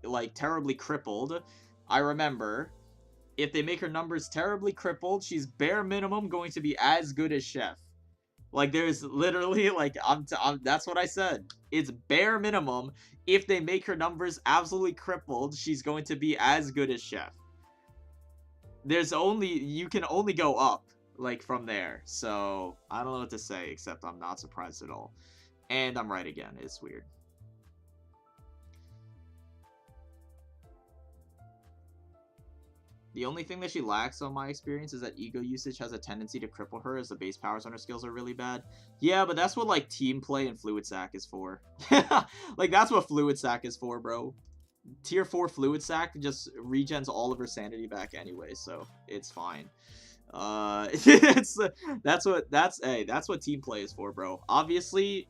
crippled, I remember... If they make her numbers terribly crippled, she's bare minimum going to be as good as Chef. Like, there's literally, like, that's what I said. It's bare minimum. If they make her numbers absolutely crippled, she's going to be as good as Chef. You can only go up, like, from there. So, I don't know what to say, except I'm not surprised at all. And I'm right again. It's weird. The only thing that she lacks on my experience is that ego usage has a tendency to cripple her as the base powers on her skills are really bad. Yeah, but that's what, like, team play and Fluid Sac is for. Like, that's what Fluid Sac is for, bro. Tier 4 Fluid Sac just regens all of her sanity back anyway, so it's fine. That's what team play is for, bro. Obviously,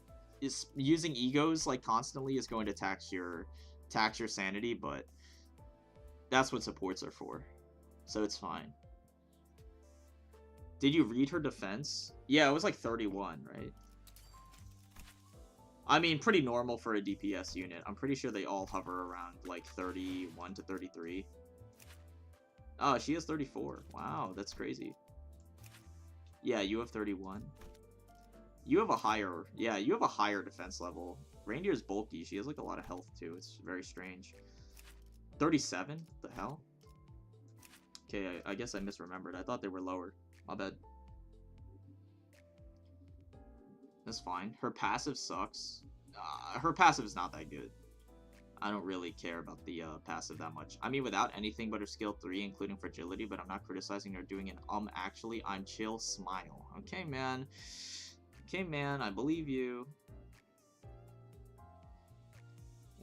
using egos, like, constantly is going to tax your sanity, but that's what supports are for. So it's fine. Did you read her defense? Yeah, it was like 31, right? I mean, pretty normal for a DPS unit. I'm pretty sure they all hover around like 31 to 33. Oh, she has 34. Wow, that's crazy. Yeah, you have 31. You have a higher... Yeah, you have a higher defense level. Reindeer's bulky. She has like a lot of health too. It's very strange. 37? The hell? Okay, I guess I misremembered. I thought they were lower. My bad. That's fine. Her passive sucks. Her passive is not that good. I don't really care about the passive that much. I mean, without anything but her skill 3, including fragility, but I'm not criticizing her doing an actually, I'm chill smile. Okay, man. Okay, man, I believe you.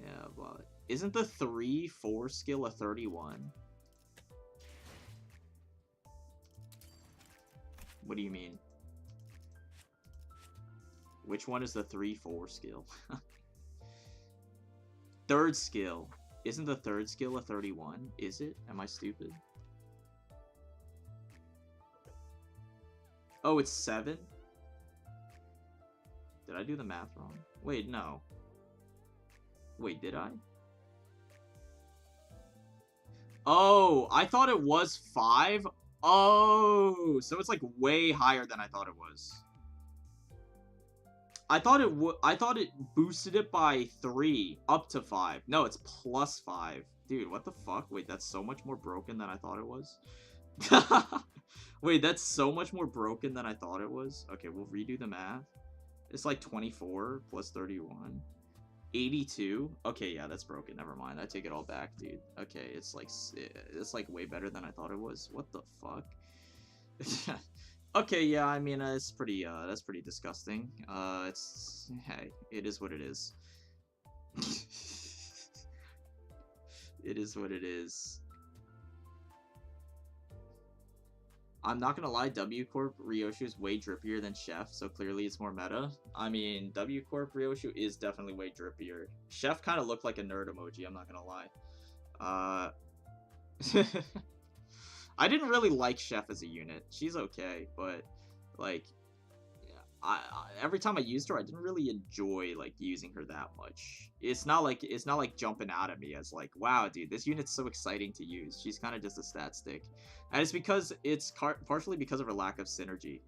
Yeah, but isn't the 3-4 skill a 31? What do you mean? Which one is the 3-4 skill? Third skill. Isn't the third skill a 31? Is it? Am I stupid? Oh, it's 7? Did I do the math wrong? Wait, no. Wait, did I? Oh, I thought it was 5? Oh, so it's like way higher than I thought it was. I thought it boosted it by 3 up to 5. No, it's plus 5. Dude, what the fuck? Wait, that's so much more broken than I thought it was. Wait, that's so much more broken than I thought it was. Okay, we'll redo the math. It's like 24 plus 31. 82? Okay, yeah, that's broken. Never mind. I take it all back, dude. Okay, it's like way better than I thought it was. What the fuck? Okay, yeah, I mean, it's pretty, that's pretty disgusting. Hey, it is what it is. It is what it is. I'm not gonna lie, W Corp Ryoshu is way drippier than Chef, so clearly it's more meta. I mean, W Corp Ryoshu is definitely way drippier. Chef kind of looked like a nerd emoji, I'm not gonna lie. I didn't really like Chef as a unit. She's okay, but, like, every time I used her, I didn't really enjoy, like, using her that much. It's not like jumping out at me as, like, wow, dude, this unit's so exciting to use. She's kind of just a stat stick. And it's because, partially because of her lack of synergy,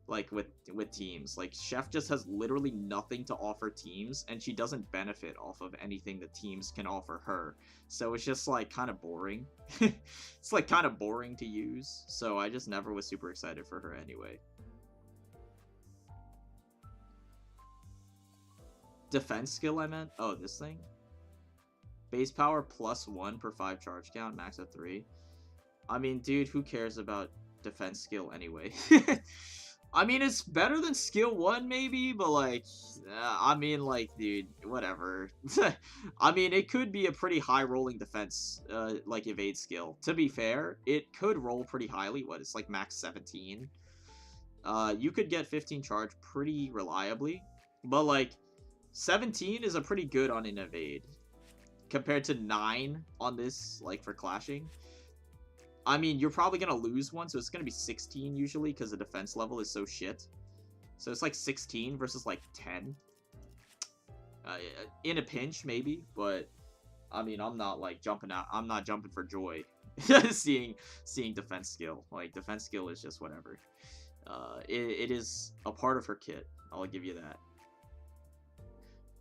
like, with teams. Like, Chef just has literally nothing to offer teams, and she doesn't benefit off of anything that teams can offer her. So it's just, like, kind of boring. It's, like, kind of boring to use. So I just never was super excited for her anyway. Defense skill, I meant? Oh, this thing? Base power +1 per 5 charge count, max at 3. I mean, dude, who cares about defense skill anyway? I mean, it's better than skill 1 maybe, but like, I mean, like, dude, whatever. I mean, it could be a pretty high rolling defense, like evade skill. To be fair, it could roll pretty highly. What, it's like max 17. You could get 15 charge pretty reliably, but like 17 is a pretty good on an evade compared to 9 on this, like, for clashing. I mean, you're probably going to lose one, so it's going to be 16 usually because the defense level is so shit. So it's like 16 versus like 10. In a pinch, maybe, but I mean, I'm not like jumping out. I'm not jumping for joy seeing defense skill. Like, defense skill is just whatever. It is a part of her kit. I'll give you that.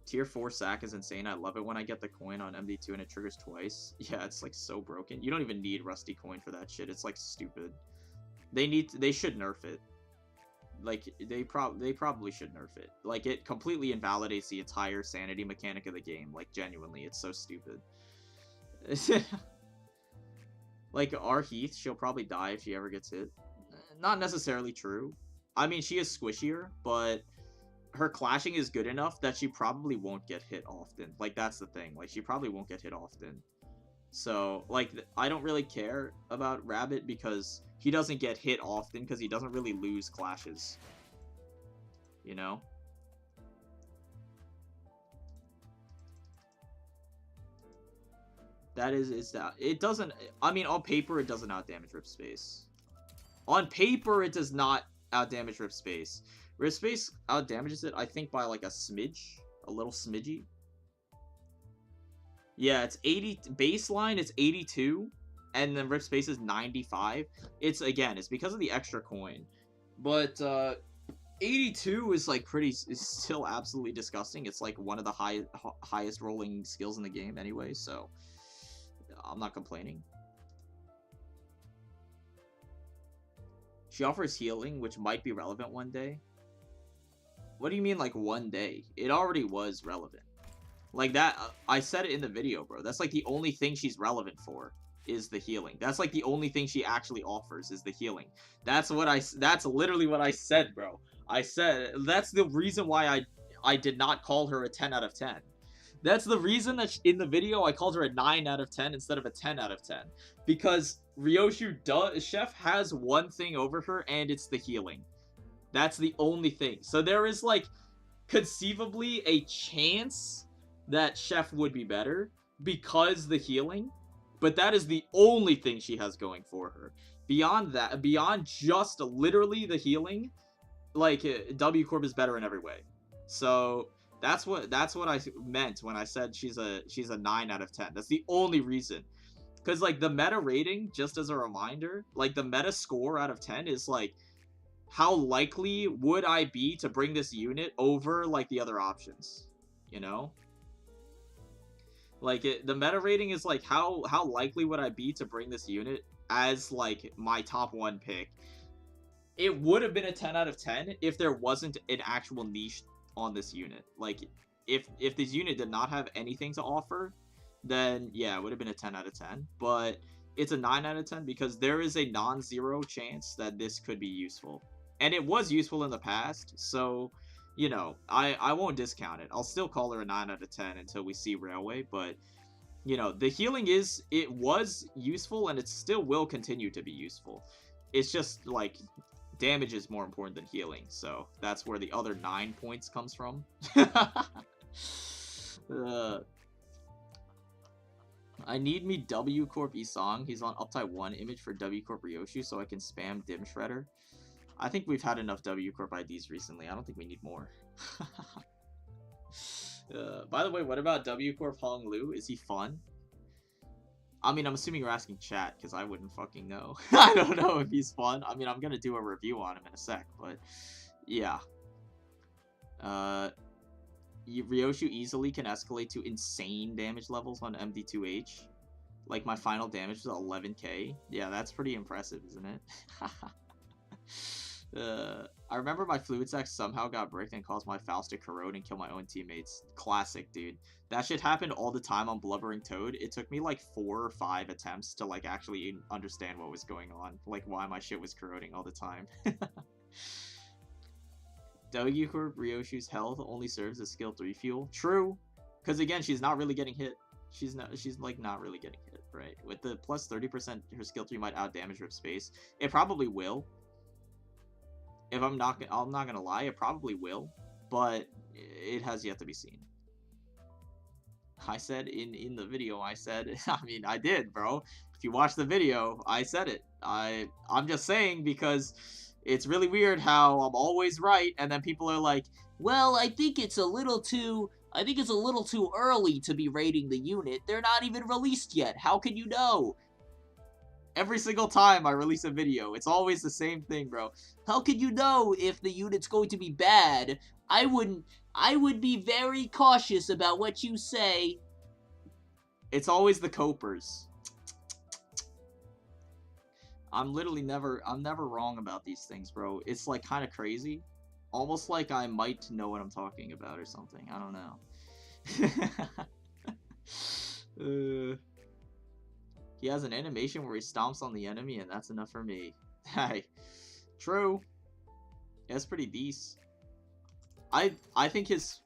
Tier 4 sack is insane. I love it when I get the coin on MD2 and it triggers twice. Yeah, it's like so broken. You don't even need Rusty coin for that shit. It's like stupid. They should nerf it. Like, they probably should nerf it. Like, it completely invalidates the entire sanity mechanic of the game. Like, genuinely, it's so stupid. Like, our Heath, she'll probably die if she ever gets hit. Not necessarily true. I mean, she is squishier, but her clashing is good enough that she probably won't get hit often. Like, that's the thing. Like, she probably won't get hit often. So, like, I don't really care about Rabbit because he doesn't get hit often because he doesn't really lose clashes. You know? That is that. It doesn't... I mean, on paper, it doesn't outdamage Rip Space. On paper, it does not outdamage Rip Space. Rip Space outdamages it, I think, by like a smidge. A little smidgy. Yeah, it's 80... Baseline, it's 82. And then Rip Space is 95. It's, again, it's because of the extra coin. But, 82 is, like, is still absolutely disgusting. It's, like, one of the highest rolling skills in the game anyway, so I'm not complaining. She offers healing, which might be relevant one day. What do you mean, like, one day? It already was relevant. Like, that, I said it in the video, bro. That's, like, the only thing she's relevant for is the healing. That's, like, the only thing she actually offers is the healing. That's literally what I said, bro. I said, that's the reason why I did not call her a 10 out of 10. That's the reason that in the video I called her a 9 out of 10 instead of a 10 out of 10. Because Chef has one thing over her, and it's the healing. That's the only thing. So there is, like, conceivably a chance that Chef would be better because the healing, but that is the only thing she has going for her. Beyond that, beyond just literally the healing, like, W Corp is better in every way. So that's what I meant when I said she's a 9 out of 10. That's the only reason. Because, like, the meta rating, just as a reminder, like, the meta score out of 10 is, like, how likely would I be to bring this unit over, like, the other options, you know? Like, the meta rating is, like, how likely would I be to bring this unit as, like, my top 1 pick? It would have been a 10 out of 10 if there wasn't an actual niche on this unit. Like, if this unit did not have anything to offer, then, yeah, it would have been a 10 out of 10. But it's a 9 out of 10 because there is a non-zero chance that this could be useful. And it was useful in the past, so, you know, I won't discount it. I'll still call her a 9 out of 10 until we see Railway, but, you know, the healing it was useful, and it still will continue to be useful. It's just, like, damage is more important than healing, so that's where the other 9 points comes from. I need me W Corp Isong. He's on uptime 1 image for W Corp Ryoshu so I can spam Dim Shredder. I think we've had enough W Corp IDs recently. I don't think we need more. By the way, what about W Corp Hong Lou? Is he fun? I mean, I'm assuming you're asking chat, because I wouldn't fucking know. I don't know if he's fun. I mean, I'm gonna do a review on him in a sec, but yeah. Ryoshu easily can escalate to insane damage levels on MD2H. Like, my final damage was 11k. Yeah, that's pretty impressive, isn't it? I remember my fluid sac somehow got bricked and caused my Faust to corrode and kill my own teammates. Classic, dude. That shit happened all the time on Blubbering Toad. It took me like 4 or 5 attempts to like actually understand what was going on. Like why my shit was corroding all the time. W Corp Ryoshu's health only serves as skill 3 fuel. True. Because again, she's not really getting hit. She's like not really getting hit, right? With the plus 30%, her skill 3 might outdamage Rip Space. It probably will. If I'm not gonna lie, it probably will, but it has yet to be seen. I said in the video, I said, I mean, I did, bro. If you watch the video, I said it. I'm just saying because it's really weird how I'm always right, and then people are like, well, I think it's a little too early to be rating the unit. They're not even released yet. How can you know? Every single time I release a video, it's always the same thing, bro. How can you know if the unit's going to be bad? I would be very cautious about what you say. It's always the copers. I'm never wrong about these things, bro. It's like kind of crazy. Almost like I might know what I'm talking about or something. I don't know. He has an animation where he stomps on the enemy, and that's enough for me. Hey, true. That's pretty decent. I think his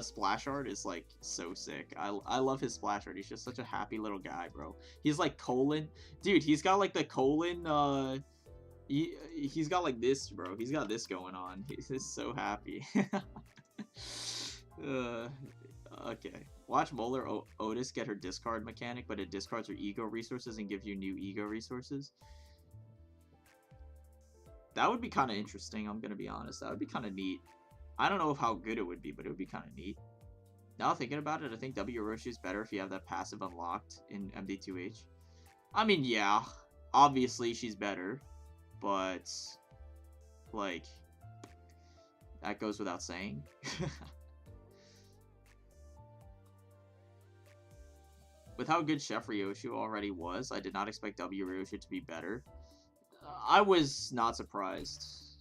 splash art is like so sick. I love his splash art. He's just such a happy little guy, bro. He's like colon, dude. He's got like the colon. He's got like this, bro. He's got this going on. He's just so happy. Okay. Watch Molar Otis get her discard mechanic, but it discards her ego resources and gives you new ego resources. That would be kind of interesting, I'm gonna be honest. That would be kind of neat. I don't know how good it would be, but it would be kind of neat. Now thinking about it, I think W Ryoshu is better if you have that passive unlocked in MD2H. I mean, yeah. Obviously, she's better. But, like, that goes without saying. With how good Chef Ryoshu already was, I did not expect W Ryoshu to be better. I was not surprised.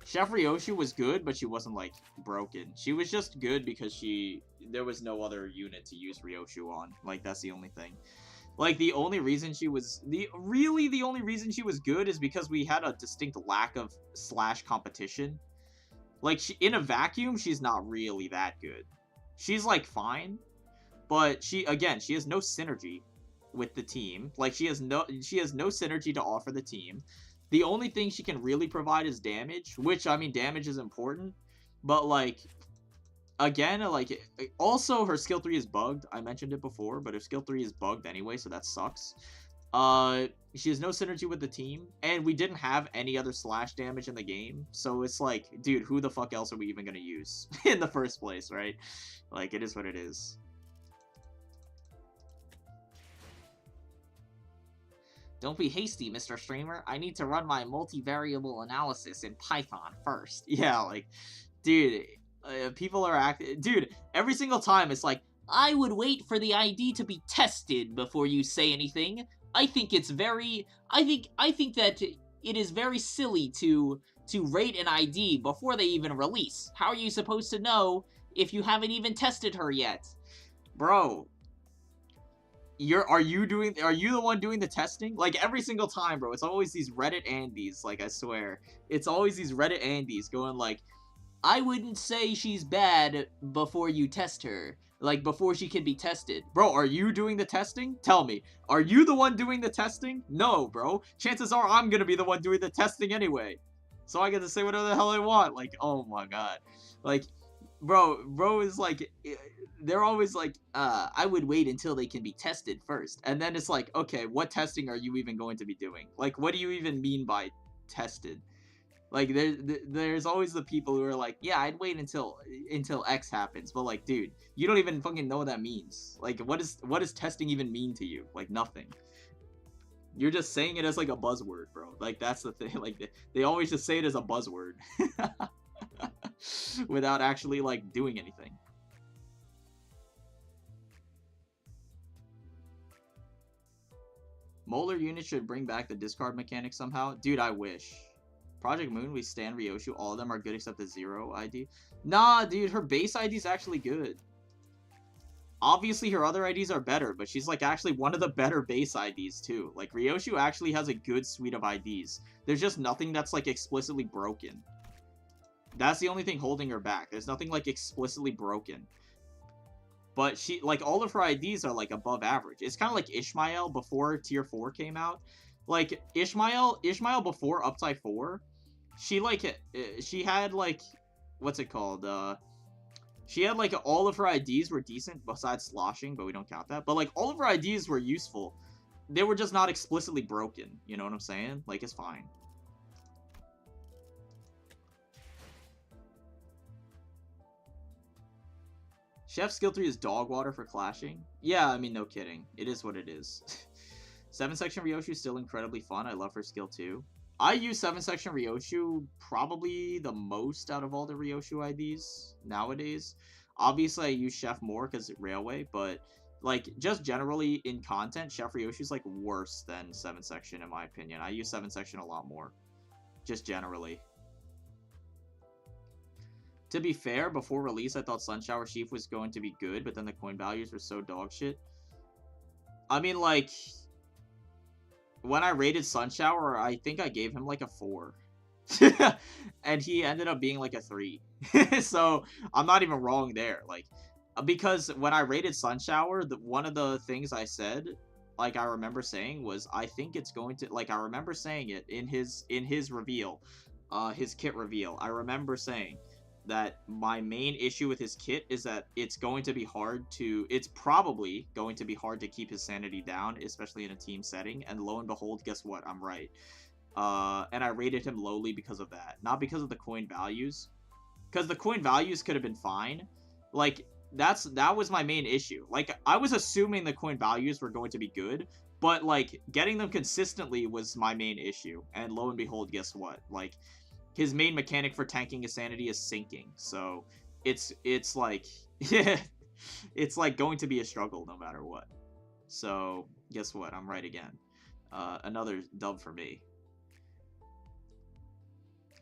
Chef Ryoshu was good, but she wasn't, like, broken. She was just good because there was no other unit to use Ryoshu on. Like, that's the only thing. Like, the only reason she was... the only reason she was good is because we had a distinct lack of / competition. Like, in a vacuum, she's not really that good. She's, like, fine. But she has no synergy with the team. Like, she has no synergy to offer the team. The only thing she can really provide is damage, which, I mean, damage is important. But, like, again, like, also her skill 3 is bugged. I mentioned it before, but her skill 3 is bugged anyway, so that sucks. She has no synergy with the team, and we didn't have any other / damage in the game, so it's like, dude, who the fuck else are we even gonna use in the first place, right? Like, it is what it is. Don't be hasty, Mr. Streamer. I need to run my multivariable analysis in Python first. Yeah, like, dude, people are acting... Dude, every single time it's like, I would wait for the ID to be tested before you say anything. I think it's very... I think that it is very silly to rate an ID before they even release. How are you supposed to know if you haven't even tested her yet? Bro... Are you the one doing the testing? Like, every single time, bro, it's always these Reddit Andes, like, I swear. It's always these Reddit Andes going like, I wouldn't say she's bad before you test her. Like, before she can be tested. Bro, are you doing the testing? Tell me. Are you the one doing the testing? No, bro. Chances are I'm gonna be the one doing the testing anyway. So I get to say whatever the hell I want. Like, oh my god. Like, bro is like... They're always like, I would wait until they can be tested first. And then it's like, okay, what testing are you even going to be doing? Like, what do you even mean by tested? Like, there's always the people who are like, yeah, I'd wait until X happens. But, like, dude, you don't even fucking know what that means. Like, what does testing even mean to you? Like, nothing. You're just saying it as, like, a buzzword, bro. Like, that's the thing. Like, they always just say it as a buzzword. Without actually, like, doing anything. Molar unit should bring back the discard mechanic somehow. Dude, I wish. Project Moon, we stand Ryoshu. All of them are good except the 0 ID. Nah, dude, her base ID is actually good. Obviously, her other IDs are better, but she's, like, actually one of the better base IDs, too. Like, Ryoshu actually has a good suite of IDs. There's just nothing that's, like, explicitly broken. That's the only thing holding her back. There's nothing, like, explicitly broken. But she, like, all of her IDs are, like, above average. It's kind of like Ishmael before Tier 4 came out. Like, Ishmael before Upside 4, she, like, she had, like, what's it called? She had, like, all of her IDs were decent, besides sloshing, but we don't count that. But, like, all of her IDs were useful. They were just not explicitly broken. You know what I'm saying? Like, it's fine. Chef skill 3 is dog water for clashing. Yeah, I mean, no kidding. It is what it is. 7 section Ryoshu is still incredibly fun. I love her skill 2. I use 7 section Ryoshu probably the most out of all the Ryoshu IDs nowadays. Obviously, I use Chef more because it's Railway, but like just generally in content, Chef Ryoshu is like worse than 7 section in my opinion. I use 7 section a lot more, just generally. To be fair, before release, I thought Sunshower Sheaf was going to be good, but then the coin values were so dog shit. I mean, like, when I rated Sunshower, I think I gave him like a 4. And he ended up being like a 3. So, I'm not even wrong there. Like, because when I rated Sunshower, one of the things I said, like, I remember saying was, I think it's going to, like, I remember saying it in his reveal, his kit reveal. I remember saying that my main issue with his kit is that it's probably going to be hard to keep his sanity down, especially in a team setting, and lo and behold, guess what? I'm right. And I rated him lowly because of that. Not because of the coin values. Because the coin values could have been fine. Like, that was my main issue. Like, I was assuming the coin values were going to be good, but, like, getting them consistently was my main issue. And lo and behold, guess what? Like, his main mechanic for tanking his sanity is sinking, so it's like it's like going to be a struggle no matter what. So guess what? I'm right again. Another dub for me.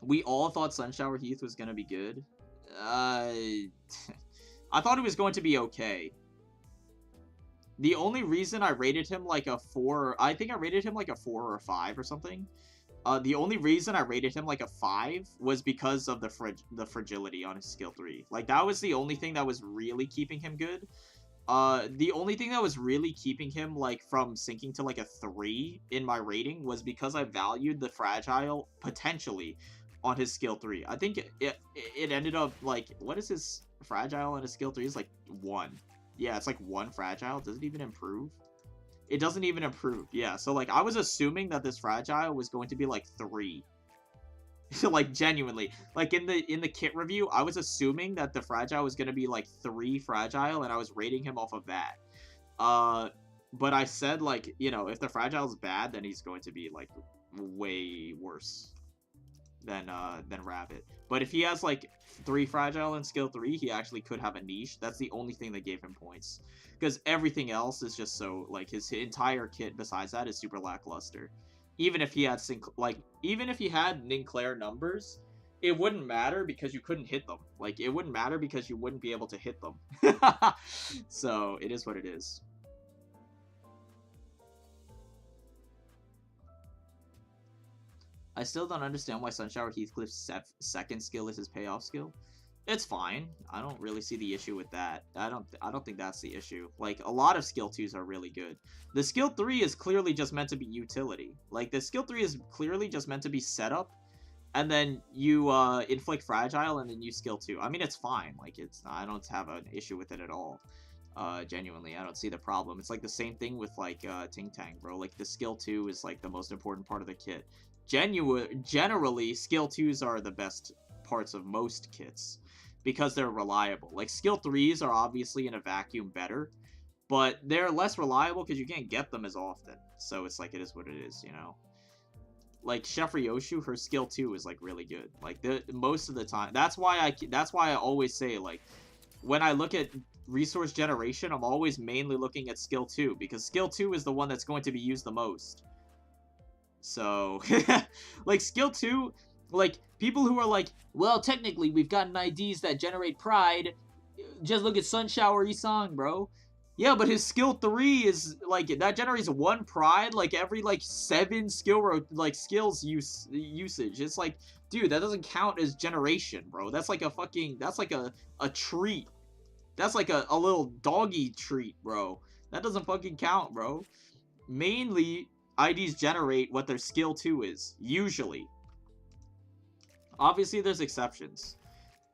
We all thought Sunshower Heath was gonna be good. I thought it was going to be okay. The only reason I rated him like a 4, I think I rated him like a 4 or a 5 or something. The only reason I rated him like a 5 was because of the fragility on his skill 3. Like, that was the only thing that was really keeping him good. The only thing that was really keeping him, like, from sinking to, like, a 3 in my rating was because I valued the fragile, potentially, on his skill 3. I think it ended up, like, what is his fragile on his skill 3? It's, like, 1. Yeah, it's, like, 1 fragile. Does it even improve? It doesn't even improve. Yeah, so, like, I was assuming that this fragile was going to be, like, 3. Like, genuinely. Like, in the kit review, I was assuming that the fragile was going to be, like, 3 fragile, and I was rating him off of that. But I said, like, you know, if the fragile's bad, then he's going to be, like, way worse than Rabbit. But if he has, like, 3 fragile and skill 3, he actually could have a niche. That's the only thing that gave him points. Because everything else is just so, like, his entire kit besides that is super lackluster. Even if he had, even if he had Ninclair numbers, it wouldn't matter because you couldn't hit them. Like, it wouldn't matter because you wouldn't be able to hit them. So, it is what it is. I still don't understand why Sunshower Heathcliff's second skill is his payoff skill. It's fine. I don't really see the issue with that. I don't think that's the issue. Like, a lot of skill 2s are really good. The skill 3 is clearly just meant to be utility. Like, the skill 3 is clearly just meant to be setup, and then you inflict fragile, and then you skill 2. I mean, it's fine. Like, I don't have an issue with it at all. Genuinely, I don't see the problem. It's like the same thing with, like, Ting Tang, bro. Like, the skill 2 is, like, the most important part of the kit. Generally, skill 2s are the best parts of most kits because they're reliable. Like, skill 3s are obviously in a vacuum better, but they're less reliable because you can't get them as often. So it's like, it is what it is, you know? Like, Chef Ryoshu, her skill 2 is, like, really good. Like, most of the time. That's why I always say, like, when I look at resource generation, I'm always mainly looking at skill 2, because skill 2 is the one that's going to be used the most. So, like, skill 2, like, people who are like, well, technically, we've gotten IDs that generate pride. Just look at Sunshower Isang, bro. Yeah, but his skill 3 is, like, that generates 1 pride, like, every, like, 7 skills usage. It's like, dude, that doesn't count as generation, bro. That's like a fucking, that's like a treat. That's like a little doggy treat, bro. That doesn't fucking count, bro. Mainly, IDs generate what their skill 2 is, usually. Obviously, there's exceptions.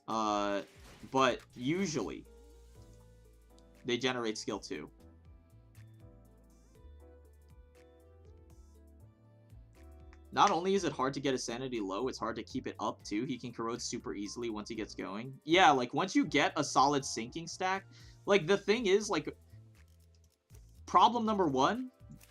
But usually, they generate skill 2. Not only is it hard to get his sanity low, it's hard to keep it up, too. He can corrode super easily once he gets going. Yeah, like, once you get a solid sinking stack, like, the thing is, like, problem number 1,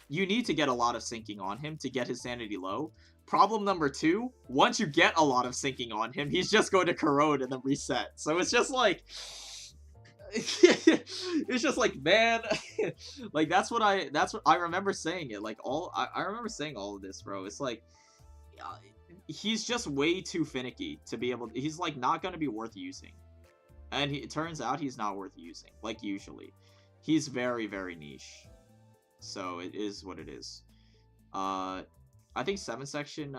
you need to get a lot of sinking on him to get his sanity low. Problem number 2, once you get a lot of sinking on him, he's just going to corrode and then reset. So it's just like... it's just like, man, like, that's what I remember saying it, like, I remember saying all of this, bro. It's like, he's just way too finicky to be able to, he's like not gonna be worth using, and it turns out he's not worth using, like, usually. He's very, very niche, so it is what it is. I think 7th section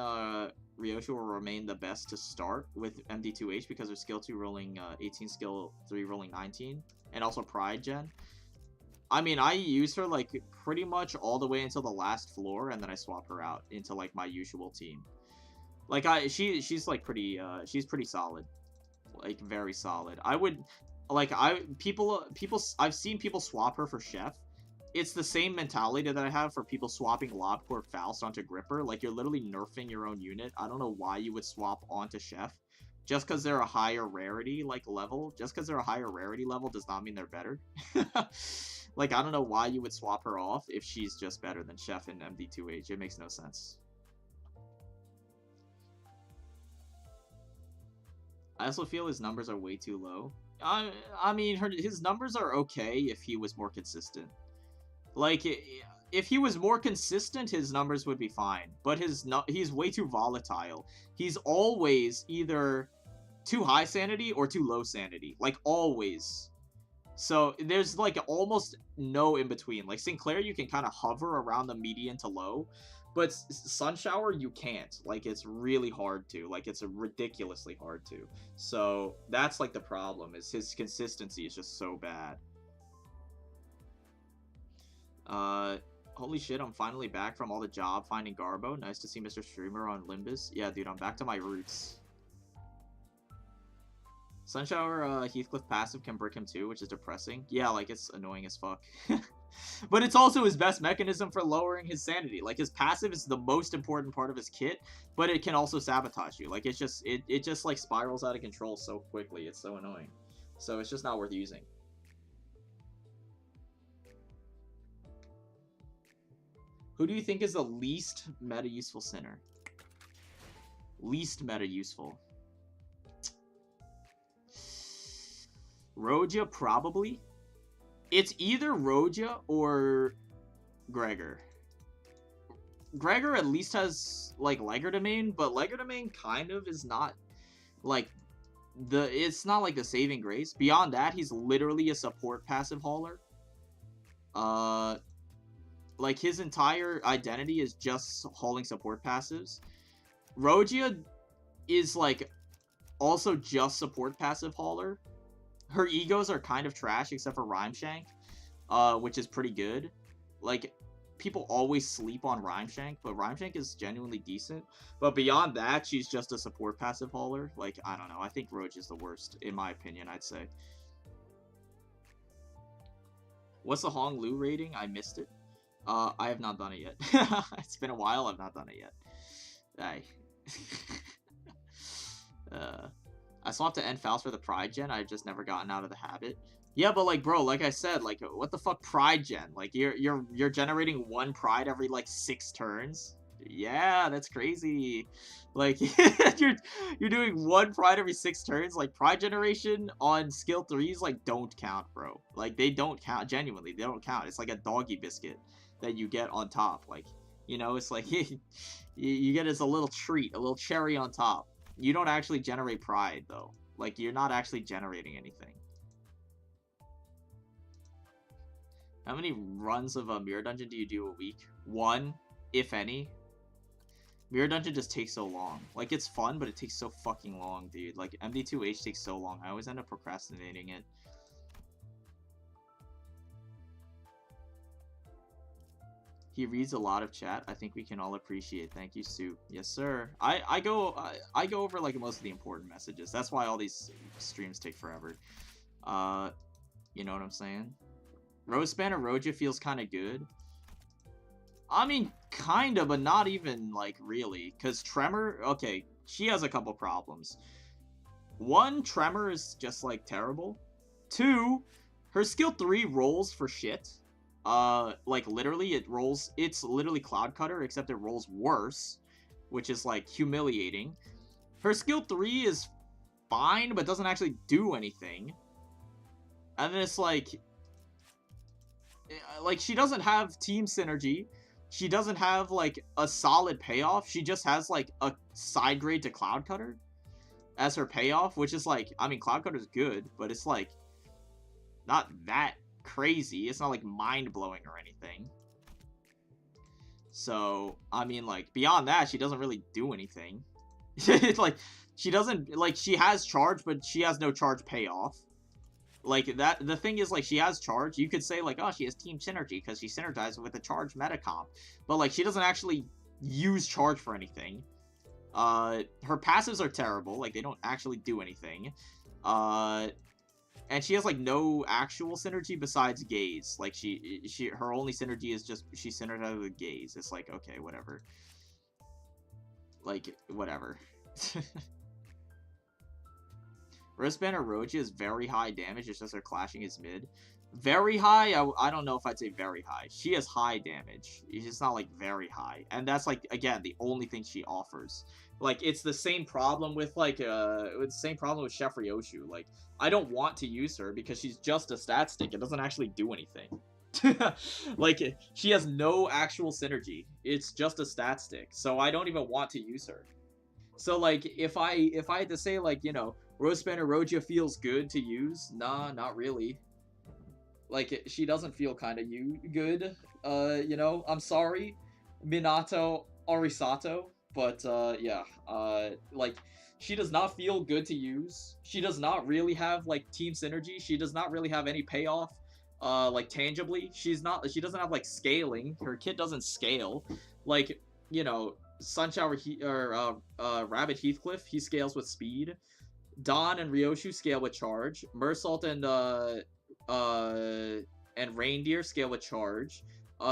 Ryoshu will remain the best to start with MD2H because of skill 2 rolling 18, skill 3 rolling 19, and also pride gen. I mean, I use her, like, pretty much all the way until the last floor, and then I swap her out into, like, my usual team. Like, she's like pretty she's pretty solid, like, very solid. I would, like, I've seen people swap her for Chef. It's the same mentality that I have for people swapping Lobcorp Faust onto Gripper. Like, you're literally nerfing your own unit. I don't know why you would swap onto Chef. Just because they're a higher rarity, like, level. Just because they're a higher rarity level does not mean they're better. Like, I don't know why you would swap her off if she's just better than Chef in MD2H. It makes no sense. I also feel his numbers are way too low. I mean, his numbers are okay if he was more consistent. Like, if he was more consistent, his numbers would be fine. But he's way too volatile. He's always either too high sanity or too low sanity. Like, always. So, there's, like, almost no in-between. Like, Sinclair, you can kind of hover around the median to low. But Sunshower, you can't. Like, it's really hard to. Like, it's ridiculously hard to. So, that's, like, the problem, is his consistency is just so bad. Holy shit, I'm finally back from all the job finding Garbo. Nice to see Mr. Streamer on Limbus. Yeah, dude, I'm back to my roots. Sunshower, Heathcliff passive can brick him too, which is depressing. Yeah, like, it's annoying as fuck. But it's also his best mechanism for lowering his sanity. Like, his passive is the most important part of his kit, but it can also sabotage you. Like, it's just, it just, like, spirals out of control so quickly. It's so annoying. So it's just not worth using. Who do you think is the least meta-useful Sinner? Least meta-useful. Roja, probably. It's either Roja or Gregor. Gregor at least has, like, Legerdemain, but Legerdemain kind of is not, like, it's not, like, the saving grace. Beyond that, he's literally a support passive hauler. Like, his entire identity is just hauling support passives. Roja is, like, also just support passive hauler. Her egos are kind of trash, except for Rhymeshank, which is pretty good. Like, people always sleep on Rhymeshank, but Rhymeshank is genuinely decent. But beyond that, she's just a support passive hauler. Like, I don't know. I think Roja is the worst, in my opinion, I'd say. What's the Hong Lou rating? I missed it. I have not done it yet. It's been a while, I've not done it yet. I swapped to end Faust for the Pride gen, I've just never gotten out of the habit. Yeah, but, like, bro, like I said, like, what the fuck Pride gen? Like, you're generating 1 Pride every, like, 6 turns? Yeah, that's crazy. Like you're doing one pride every 6 turns. Like pride generation on skill 3s like don't count, bro. Like they don't count. Genuinely, they don't count. It's like a doggy biscuit that you get on top. Like, you know, it's like you get as a little treat, a little cherry on top. You don't actually generate pride though. Like you're not actually generating anything. How many runs of a mirror dungeon do you do a week? 1, if any. Mirror dungeon just takes so long. Like it's fun, but it takes so fucking long, dude. Like MD2H takes so long. I always end up procrastinating it. He reads a lot of chat. I think we can all appreciate. Thank you, Soup. Yes, sir. I go over like most of the important messages. That's why all these streams take forever. You know what I'm saying? Rose Banner Roja feels kind of good. I mean, kind of, but not even like really. Cause Tremor, okay, she has a couple problems. 1, Tremor is just like terrible. 2, her skill 3 rolls for shit. Like literally it's literally Cloud Cutter, except it rolls worse, which is like humiliating. Her skill 3 is fine, but doesn't actually do anything. And then it's like she doesn't have team synergy. She doesn't have like a solid payoff. She just has like a side grade to Cloud Cutter as her payoff, which is like, I mean, Cloud Cutter is good, but it's like not that crazy. It's not like mind-blowing or anything. So, I mean, like, beyond that, she doesn't really do anything. It's like, she doesn't, like, she has charge, but she has no charge payoff. Like, that, the thing is, like, she has charge. You could say, like, oh, she has team synergy because she synergized with the charge meta comp. But, like, she doesn't actually use charge for anything. Her passives are terrible. Like, they don't actually do anything. And she has, like, no actual synergy besides gaze. Like, her only synergy is just, she synergizes with gaze. It's like, okay, whatever. Like, whatever. Wristbanner Roja is very high damage. It's just her clashing is mid. Very high? I don't know if I'd say very high. She has high damage. It's just not, like, very high. And that's, like, again, the only thing she offers. Like, it's the same problem with, like, it's the same problem with Chef Ryoshu. Like, I don't want to use her because she's just a stat stick. It doesn't actually do anything. Like, she has no actual synergy. It's just a stat stick. So I don't even want to use her. So, like, if I had to say, like, you know, Rosebanner Roja feels good to use, nah, not really. Like, she doesn't feel kind of good. You know, I'm sorry, Minato Arisato, but yeah, like, she does not feel good to use. She does not really have, like, team synergy. She does not really have any payoff, like, tangibly. She doesn't have, like, scaling. Her kit doesn't scale. Like, you know, Rabbit Heathcliff, he scales with speed. Dawn and Ryoshu scale with charge. Mersault and Reindeer scale with charge.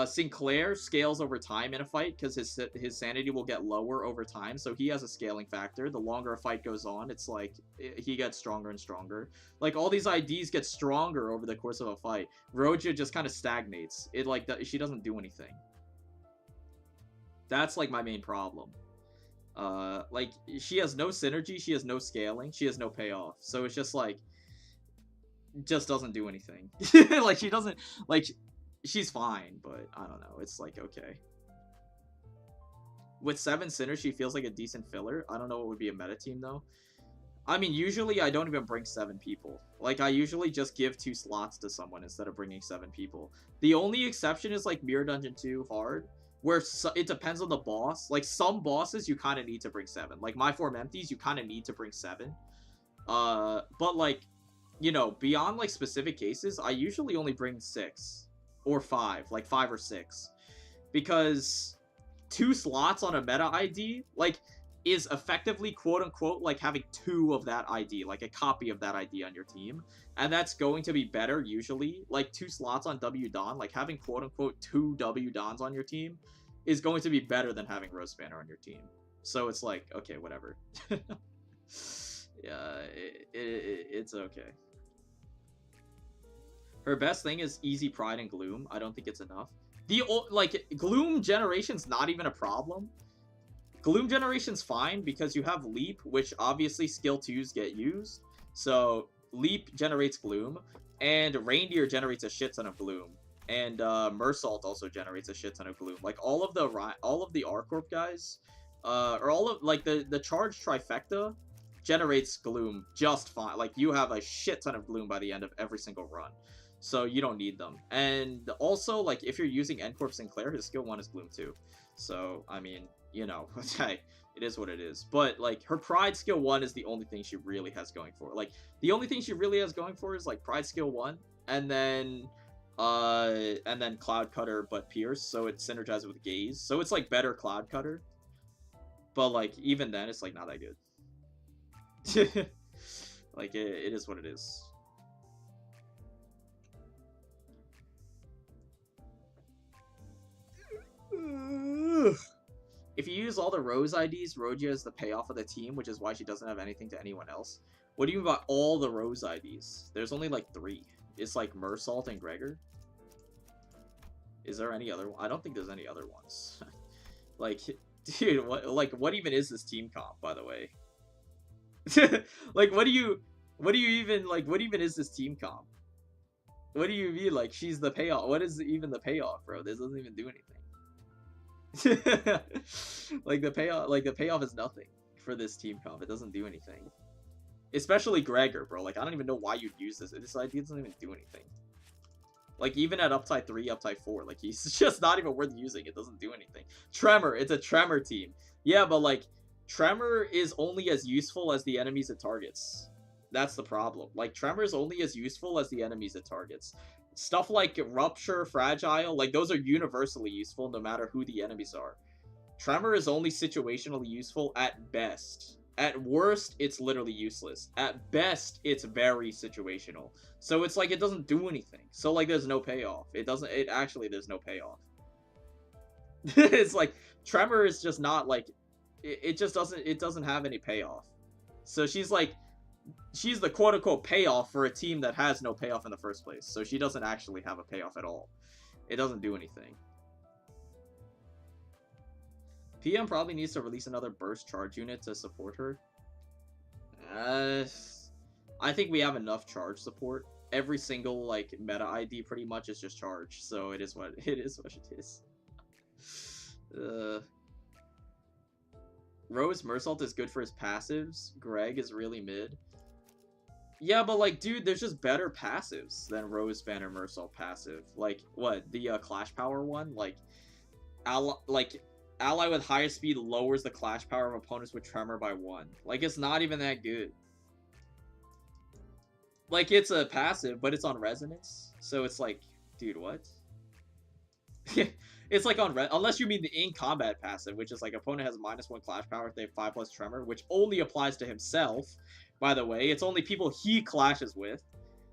Sinclair scales over time in a fight because his sanity will get lower over time, so he has a scaling factor. The longer a fight goes on, it's like he gets stronger and stronger. Like, all these IDs get stronger over the course of a fight. Roja just kind of stagnates. She doesn't do anything. That's, like, my main problem. Like, she has no synergy, she has no scaling, she has no payoff. So it's just, like, just doesn't do anything. Like, she doesn't, like, she's fine, but I don't know. It's, like, okay. With 7 Sinners, she feels like a decent filler. I don't know what would be a meta team, though. I mean, usually I don't even bring 7 people. Like, I usually just give 2 slots to someone instead of bringing 7 people. The only exception is, like, Mirror Dungeon 2 Hard, where it depends on the boss. Like, some bosses, you kind of need to bring 7. Like, My Form Empties, you kind of need to bring 7. But, like, you know, beyond, like, specific cases, I usually only bring 6. Or 5. Like, 5 or 6. Because 2 slots on a meta ID, like, is effectively, quote-unquote, like, having 2 of that ID. Like, a copy of that ID on your team. And that's going to be better, usually. Like, 2 slots on W Dawn, like, having, quote-unquote, 2 W Dawns on your team is going to be better than having Rose Banner on your team. So it's like, okay, whatever. Yeah, it's okay. Her best thing is easy pride and gloom. I don't think it's enough. like, Gloom Generation's not even a problem. Gloom Generation's fine because you have Leap, which obviously skill 2s get used. So Leap generates Gloom, and Reindeer generates a shit ton of Gloom, and Mersault also generates a shit ton of Gloom. Like all of the R-Corp guys, or all of like the charge trifecta generates Gloom just fine. Like you have a shit ton of Gloom by the end of every single run. So you don't need them. And also, like, if you're using N-Corp Sinclair, his skill 1 is Gloom too. So, I mean, you know, hey, it is what it is. But, like, her Pride skill 1 is the only thing she really has going for her. Like, the only thing she really has going for her is, like, Pride skill 1, and then Cloud Cutter, but Pierce, so it synergizes with Gaze. So it's, like, better Cloud Cutter. But, like, even then, it's, like, not that good. Like, it is what it is. If you use all the Rose IDs, Rogia is the payoff of the team, which is why she doesn't have anything to anyone else. What do you mean by all the Rose IDs? There's only like 3. It's like Mersault and Gregor. Is there any other one? I don't think there's any other ones. Like, dude, what even is this team comp, by the way? Like, what even is this team comp? What do you mean, like, she's the payoff? What is even the payoff, bro? This doesn't even do anything. Like the payoff is nothing for this team comp. It doesn't do anything. Especially Gregor, bro. Like, I don't even know why you'd use this. This idea doesn't even do anything. Like, even at upside 3, upside 4, like, he's just not even worth using. It doesn't do anything. Tremor, it's a Tremor team. Yeah, but, like, Tremor is only as useful as the enemies it targets. That's the problem. Like, Tremor is only as useful as the enemies it targets. Stuff like Rupture, Fragile, like, those are universally useful no matter who the enemies are. Tremor is only situationally useful at best. At worst, it's literally useless. At best, it's very situational. So it's like, it doesn't do anything. So, like, there's no payoff. There's no payoff. It's like, Tremor is just not, like, it doesn't have any payoff. So she's like, she's the quote-unquote payoff for a team that has no payoff in the first place. So she doesn't actually have a payoff at all. It doesn't do anything. PM probably needs to release another burst charge unit to support her. I think we have enough charge support. Every single, like, meta ID pretty much is just charge. So it is what it is. Rose Mersault is good for his passives. Greg is really mid. Yeah, but, like, dude, there's just better passives than Rose Banner Mersault passive. Like, what? The Clash Power one? Like, ally with higher speed lowers the Clash Power of opponents with Tremor by 1. Like, it's not even that good. Like, it's a passive, but it's on Resonance. So it's like, dude, what? It's like on unless you mean the in-combat passive, which is like opponent has -1 Clash Power if they have 5+ Tremor, which only applies to himself, by the way. It's only people he clashes with.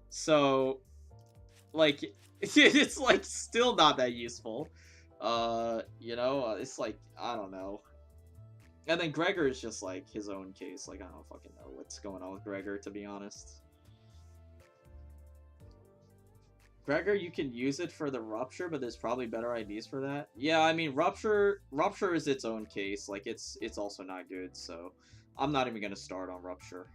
So, like, it's like still not that useful. You know, it's like, I don't know. And then Gregor is just like his own case. Like, I don't fucking know what's going on with Gregor, to be honest. Gregor, you can use it for the Rupture, but there's probably better IDs for that. Yeah, I mean, Rupture is its own case. Like, it's also not good, so I'm not even gonna start on Rupture.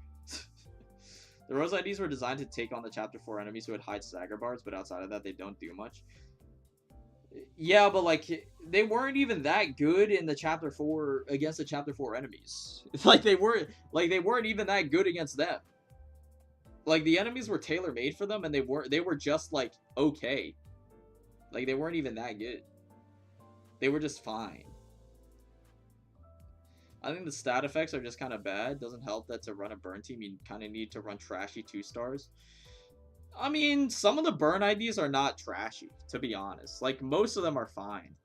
The Rose IDs were designed to take on the Chapter 4 enemies who had high stagger bars, but outside of that, they don't do much. Yeah, but, like, they weren't even that good in the Chapter 4 against the Chapter 4 enemies. They weren't even that good against them. Like, the enemies were tailor-made for them, and they were just, like, okay. Like, they weren't even that good. They were just fine. I think the stat effects are just kind of bad. Doesn't help that to run a burn team, you kind of need to run trashy 2-stars. I mean, some of the burn IDs are not trashy, to be honest. Like, most of them are fine.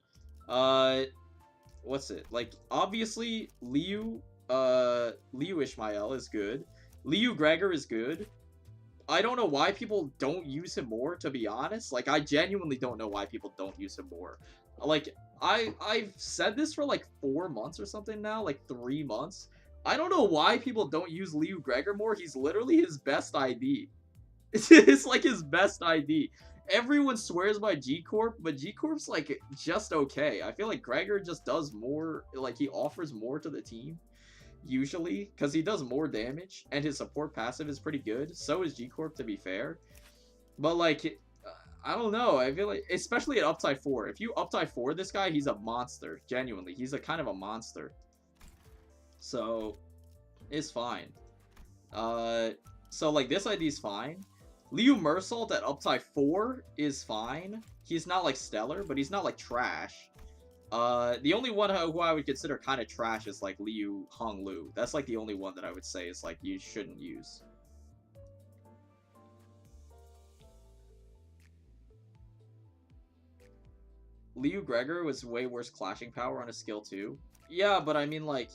What's it? Like, obviously, Liu Ishmael is good. Liu Gregor is good. I don't know why people don't use him more, to be honest. Like, I genuinely don't know why people don't use him more. Like, I've said this for, like, 4 months or something now. Like, 3 months. I don't know why people don't use Liu Gregor more. He's literally his best ID. It's like his best ID. everyone swears by G Corp, but G Corp's like just okay. I feel like Gregor just does more, like he offers more to the team usually because he does more damage and his support passive is pretty good. So is G Corp, to be fair. But like I don't know, I feel like especially at uptime 4, if you uptime 4 this guy, he's a monster. Genuinely, he's a kind of a monster. So it's fine. So like this ID is fine. Liu Mersault at uptime 4 is fine. He's not like stellar, but he's not like trash. The only one who I would consider kind of trash is like Liu Hong Lou. That's like the only one that I would say is like you shouldn't use. Liu Gregor was way worse clashing power on his skill too. Yeah, but I mean like,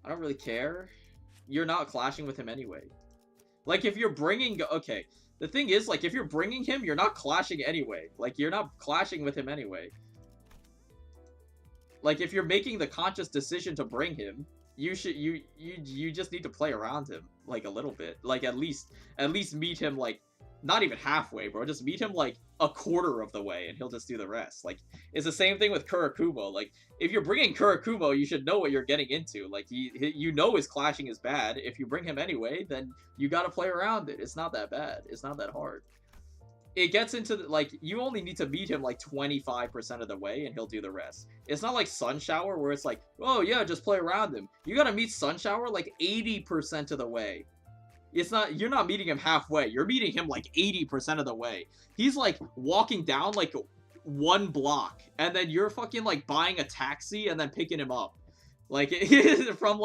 I don't really care. You're not clashing with him anyway. Like if you're bringing, okay, the thing is like if you're bringing him, you're not clashing anyway. Like you're not clashing with him anyway. Like if you're making the conscious decision to bring him, you just need to play around him like a little bit. Like at least meet him like not even halfway, bro. Just meet him like a quarter of the way and he'll just do the rest. Like it's the same thing with Kurakumo. Like if you're bringing Kurakumo, you should know what you're getting into. Like you know his clashing is bad. If you bring him anyway, then you got to play around it. It's not that bad. It's not that hard. It gets into the, like you only need to meet him like 25% of the way and he'll do the rest. It's not like Sun Shower where it's like, oh yeah, just play around him. You got to meet Sun Shower like 80% of the way. It's not, you're not meeting him halfway. You're meeting him like 80% of the way. He's like walking down like one block and then you're fucking like buying a taxi and then picking him up. Like from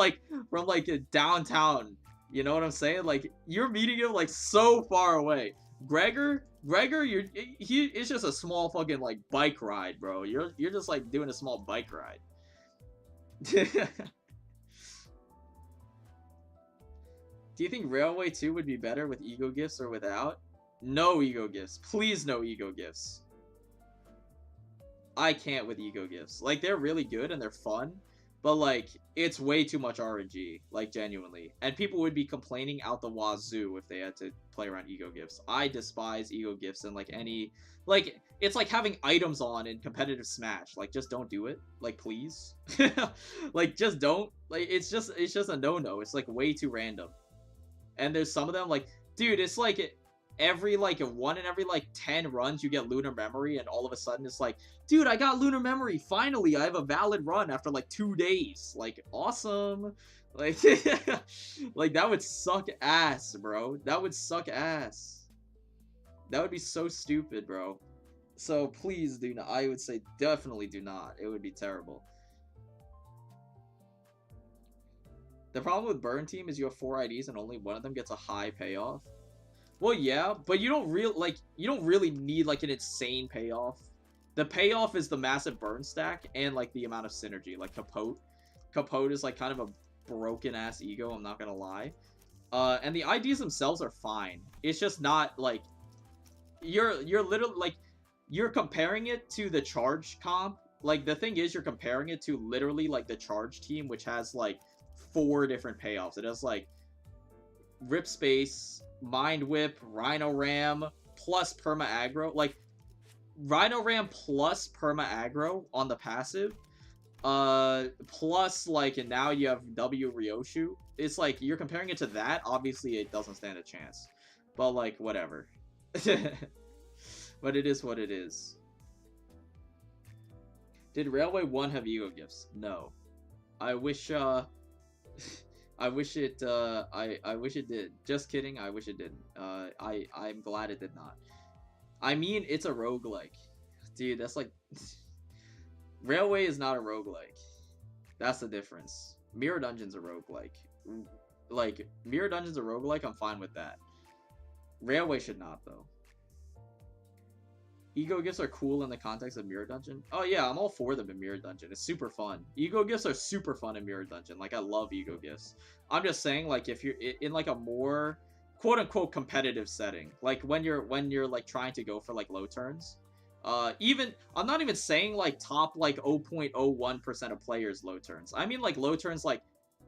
downtown. You know what I'm saying? Like you're meeting him like so far away. Gregor, it's just a small fucking like bike ride, bro. You're just like doing a small bike ride. Do you think Railway 2 would be better with ego gifts or without? No ego gifts. Please no ego gifts. I can't with ego gifts. Like, they're really good and they're fun, but, like, it's way too much RNG. Like, genuinely. And people would be complaining out the wazoo if they had to play around ego gifts. I despise ego gifts and, like, any... Like, it's like having items on in competitive Smash. Like, just don't do it. Like, please. Like, just don't. Like, it's just a no-no. It's, like, way too random. And there's some of them, like, dude, it's like every, like, 1 in every, like, 10 runs you get Lunar Memory, and all of a sudden it's like, dude, I got Lunar Memory, finally, I have a valid run after, like, 2 days. Like, awesome. Like, like, that would suck ass, bro. That would suck ass. That would be so stupid, bro. So, please do not, I would say definitely do not. It would be terrible. The problem with Burn Team is you have 4 IDs and only one of them gets a high payoff. Well, yeah, but you don't really need like an insane payoff. The payoff is the massive burn stack and like the amount of synergy. Like Capote. Capote is like kind of a broken ass ego, I'm not gonna lie. And the IDs themselves are fine. It's just not like you're literally like you're comparing it to the charge comp. Like the thing is you're comparing it to literally like the charge team, which has like 4 different payoffs. It has like Rip Space, Mind Whip, Rhino Ram, plus Perma Aggro. Like Rhino Ram plus Perma Aggro on the passive. Plus like, and now you have W Ryoshu. It's like you're comparing it to that. Obviously it doesn't stand a chance. But like whatever. But it is what it is. Did Railway 1 have ego gifts? No. I wish I wish it did. Just kidding, I wish it didn't. I'm glad it did not. I mean, it's a roguelike. Dude, that's like Railway is not a roguelike. That's the difference. Mirror Dungeon's a roguelike. Like Mirror Dungeon's a roguelike, I'm fine with that. Railway should not though. Ego gifts are cool in the context of Mirror Dungeon. Oh yeah, I'm all for them in Mirror Dungeon. It's super fun. Ego gifts are super fun in Mirror Dungeon. Like I love ego gifts. I'm just saying, like if you're in like a more quote unquote competitive setting, like when you're like trying to go for like low turns, even I'm not even saying like top like 0.01% of players low turns. I mean like low turns like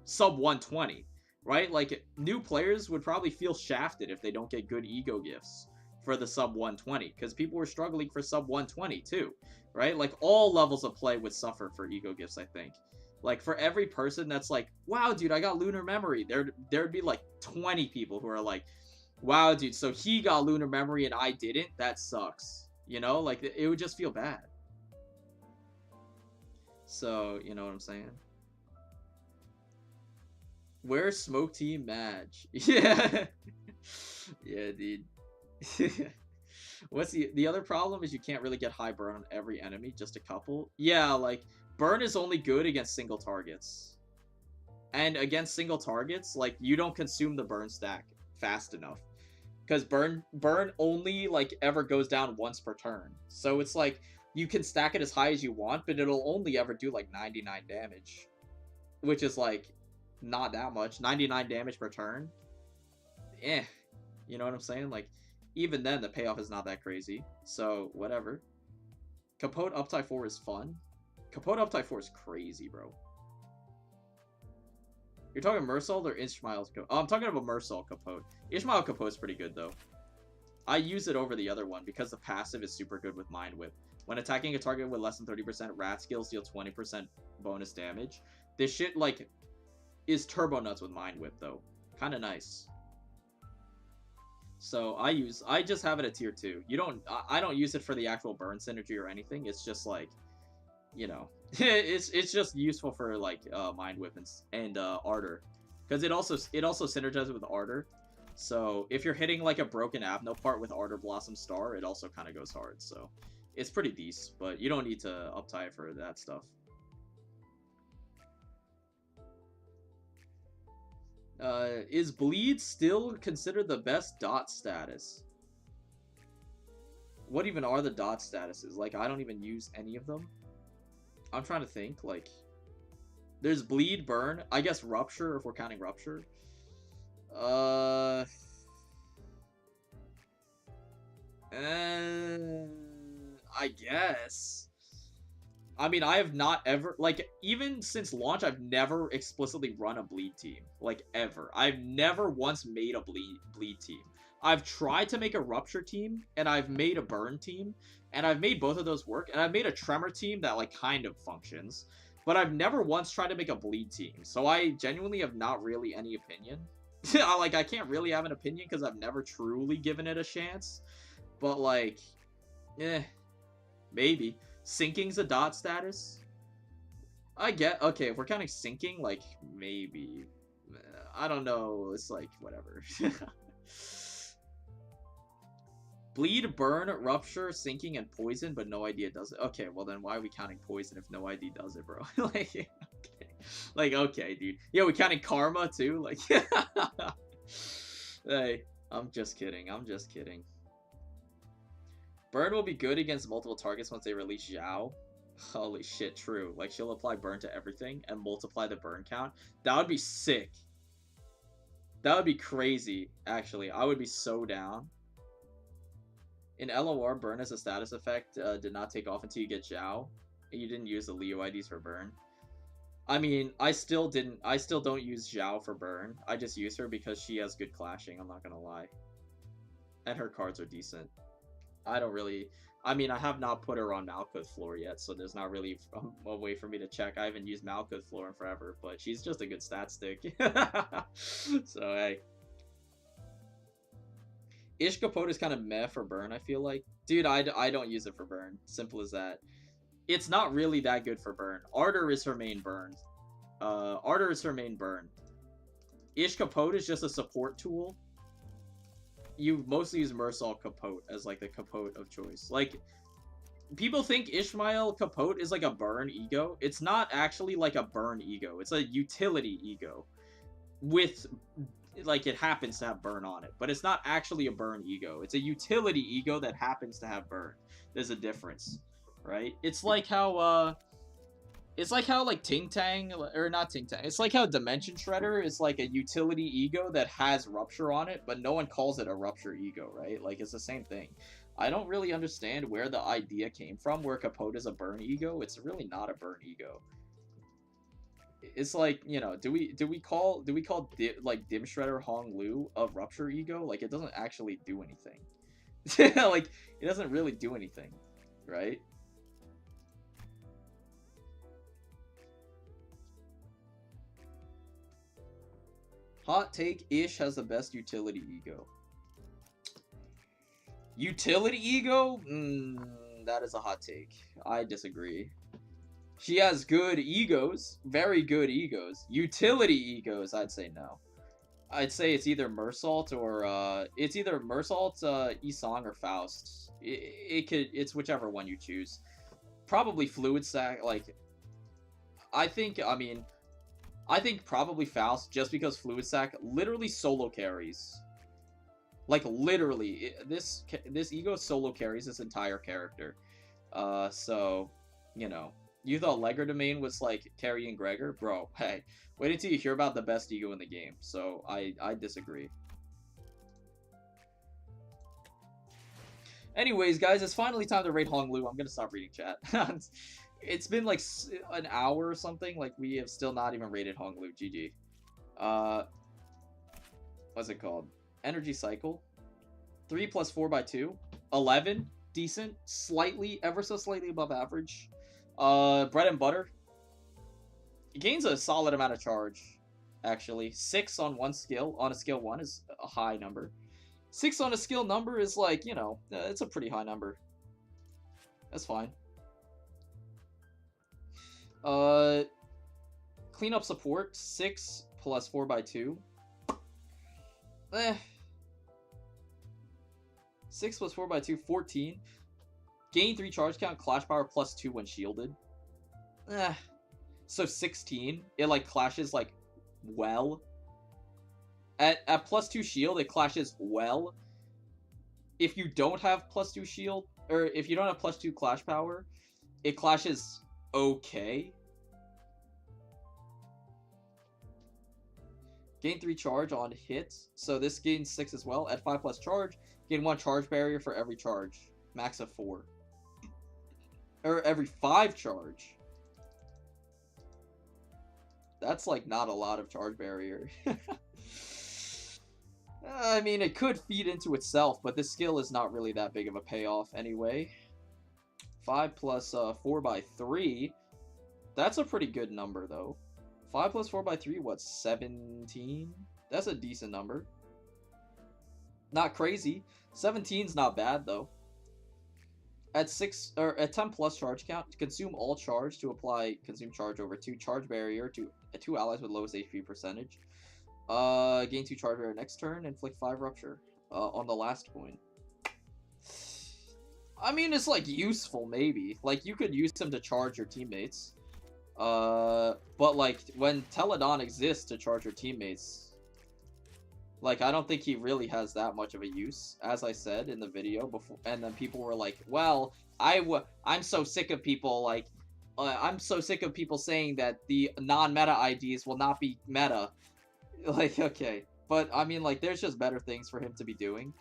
sub 120, right? Like new players would probably feel shafted if they don't get good ego gifts for the sub 120, because people were struggling for sub 120 too, right? Like all levels of play would suffer for ego gifts, I think. Like for every person that's like, wow, dude, I got lunar memory, there'd be like 20 people who are like, wow, dude, so he got lunar memory and I didn't. That sucks. You know, like it would just feel bad. So, you know what I'm saying? Where's Smoke Team Madge? Yeah. Yeah, dude. What's the other problem is you can't really get high burn on every enemy, just a couple. Yeah, like burn is only good against single targets. And against single targets, like you don't consume the burn stack fast enough. Because burn only like ever goes down once per turn. So it's like you can stack it as high as you want, but it'll only ever do like 99 damage. Which is like not that much. 99 damage per turn. Eh. You know what I'm saying? Like, even then, the payoff is not that crazy. So, whatever. Capote Uptie 4 is fun. Capote Uptie 4 is crazy, bro. You're talking Mersault or Ishmael's Capote? Oh, I'm talking about Mersault Capote. Ishmael Capote's pretty good, though. I use it over the other one because the passive is super good with Mind Whip. When attacking a target with less than 30% rat skills, deal 20% bonus damage. This shit, like, is turbo nuts with Mind Whip, though. Kind of nice. So I just have it at tier 2. I don't use it for the actual burn synergy or anything. It's just like, you know, it's just useful for like Mind Whip and Ardor, because it also synergizes with Ardor. So if you're hitting like a broken Avno part with Ardor Blossom Star, it also kind of goes hard. So it's pretty decent, but you don't need to uptie for that stuff. Is Bleed still considered the best dot status? What even are the dot statuses? Like, I don't even use any of them. I'm trying to think, like... There's Bleed, Burn, I guess Rupture, if we're counting Rupture. I guess. I mean, I have not ever, like, even since launch, I've never explicitly run a Bleed team. Like, ever. I've never once made a Bleed team. I've tried to make a Rupture team, and I've made a Burn team, and I've made both of those work, and I've made a Tremor team that, like, kind of functions. But I've never once tried to make a Bleed team, so I genuinely have not really any opinion. Like, I can't really have an opinion, because I've never truly given it a chance. But, like, maybe. Sinking's a dot status? I get, okay, if we're counting sinking, like, maybe. I don't know, it's like, whatever. Bleed, Burn, Rupture, Sinking, and Poison, but no idea does it. Okay, well then why are we counting Poison if no ID does it, bro? Like, okay. Like, okay, dude. Yeah, we counting Karma, too? Like, hey, I'm just kidding, I'm just kidding. Burn will be good against multiple targets once they release Zhao. Holy shit, true. Like, she'll apply Burn to everything and multiply the burn count. That would be sick. That would be crazy, actually. I would be so down. In LOR, Burn as a status effect did not take off until you get Zhao. You didn't use the Leo IDs for Burn. I mean, I still don't use Zhao for Burn. I just use her because she has good clashing, I'm not gonna lie. And her cards are decent. I don't really... I mean, I have not put her on Malkuth floor yet, so there's not really a way for me to check. I haven't used Malkuth floor in forever, but she's just a good stat stick. So, hey. Ish Capote is kind of meh for Burn, I feel like. Dude, I don't use it for Burn. Simple as that. It's not really that good for Burn. Ardor is her main Burn. Ardor is her main Burn. Ish Capote is just a support tool. You mostly use Mersault Capote as, like, the Capote of choice. Like, people think Ishmael Capote is, like, a burn ego. It's not actually, like, a burn ego. It's a utility ego. With, like, it happens to have burn on it. But it's not actually a burn ego. It's a utility ego that happens to have burn. There's a difference, right? It's like how, like, Ting Tang, or not Ting Tang, it's like how Dimension Shredder is, like, a utility ego that has Rupture on it, but no one calls it a Rupture ego, right? Like, it's the same thing. I don't really understand where the idea came from, where Capote is a burn ego. It's really not a burn ego. It's like, you know, do we call like, Dim Shredder Hong Lou a Rupture ego? Like, it doesn't actually do anything. Like, it doesn't really do anything, right? Hot take, Ish has the best utility ego. Utility ego? That is a hot take. I disagree. She has good egos, very good egos. Utility egos, I'd say no. I'd say it's either Mersault or it's either Mersault, Isong, or Faust. It's whichever one you choose. Probably Fluid Sac. Like, I think probably Faust, just because Fluid Sac literally solo carries. Like, literally, this ego solo carries this entire character. So, you know. You thought Legerdemain was, like, carrying Gregor? Bro, hey, wait until you hear about the best ego in the game. So, I disagree. Anyways, guys, it's finally time to rate Hong Lou. I'm gonna stop reading chat. It's been, like, an hour or something. Like, we have still not even rated Hong Lou. GG. What's it called? Energy Cycle. 3 plus 4x2. 11. Decent. Slightly, ever so slightly above average. Bread and Butter. It gains a solid amount of charge, actually. 6 on one skill, on a skill 1 is a high number. 6 on a skill number is like, you know, it's a pretty high number. That's fine. Cleanup Support, 6 plus 4x2. 6 plus 4x2, 14. Gain 3 charge count, clash power plus 2 when shielded. So 16. It, like, clashes, like, well. At plus 2 shield, it clashes well. If you don't have plus 2 shield, or if you don't have plus 2 clash power, it clashes okay. Gain 3 charge on hit. So this gains 6 as well. At 5 plus charge, gain 1 charge barrier for every charge. Max of 4. Or every 5 charge. That's, like, not a lot of charge barrier. I mean, it could feed into itself, but this skill is not really that big of a payoff anyway. 5 plus 4x3. That's a pretty good number, though. 5 plus 4x3, what, 17? That's a decent number. Not crazy. 17's not bad, though. At 10 plus charge count, consume all charge to apply consume charge over 2 charge barrier to 2 allies with lowest HP percentage. Gain 2 charge barrier next turn, inflict 5 rupture on the last coin. I mean, it's, like, useful, maybe. Like, you could use him to charge your teammates. But, like, when Teledon exists to charge your teammates, like, I don't think he really has that much of a use, as I said in the video before. And then people were like, well, I'm so sick of people, like, I'm so sick of people saying that the non-meta IDs will not be meta. Like, okay. But, I mean, like, there's just better things for him to be doing.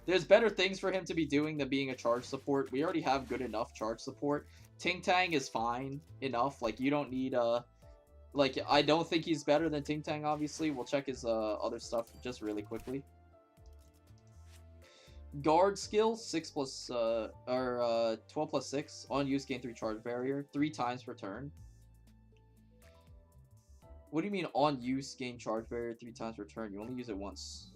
There's better things for him to be doing than being a charge support. We already have good enough charge support. Ting Tang is fine enough. Like, you don't need, like, I don't think he's better than Ting Tang, obviously. We'll check his, other stuff just really quickly. Guard skill, 6 plus, 12 plus 6. On use, gain 3 charge barrier. 3 times per turn. What do you mean, on use, gain charge barrier 3 times per turn? You only use it once.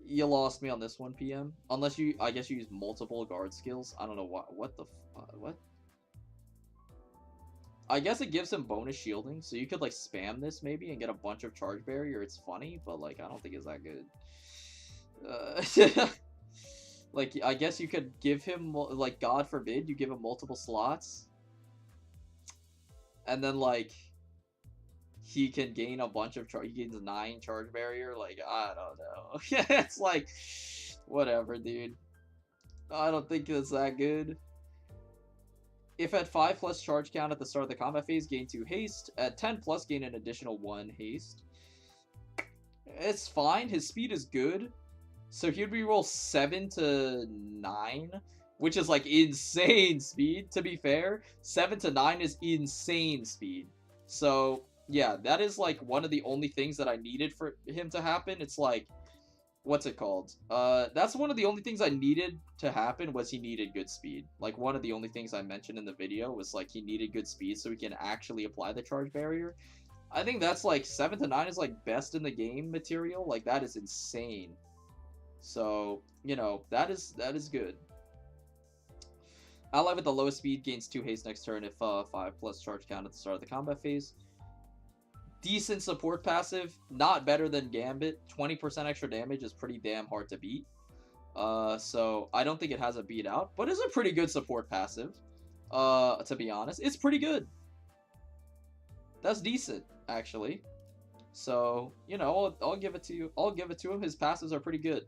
You lost me on this one, PM. Unless you, I guess you use multiple guard skills. I don't know what the, what? I guess it gives him bonus shielding, so you could, like, spam this, maybe, and get a bunch of charge barrier. It's funny, but, like, I don't think it's that good. Like, I guess you could give him, like, God forbid, you give him multiple slots. And then, like, he can gain a bunch of charge. He gains 9 charge barrier. Like, I don't know. It's like, whatever, dude. I don't think it's that good. If at 5 plus charge count at the start of the combat phase, gain 2 haste. At 10 plus, gain an additional 1 haste. It's fine. His speed is good. So he'd reroll 7 to 9, which is, like, insane speed, to be fair. 7 to 9 is insane speed. So yeah, that is like one of the only things that I needed for him to happen. It's like, what's it called? That's one of the only things I needed to happen was he needed good speed. Like, one of the only things I mentioned in the video was like he needed good speed so he can actually apply the charge barrier. I think that's like 7 to 9 is like best in the game material. Like, that is insane. So, you know, that is good. Ally with the lowest speed gains 2 haste next turn if 5 plus charge count at the start of the combat phase. Decent support passive, not better than Gambit. 20% extra damage is pretty damn hard to beat. So I don't think it has a beat out, but it's a pretty good support passive. To be honest, it's pretty good. That's decent, actually. So, you know, I'll give it to you. I'll give it to him. His passives are pretty good.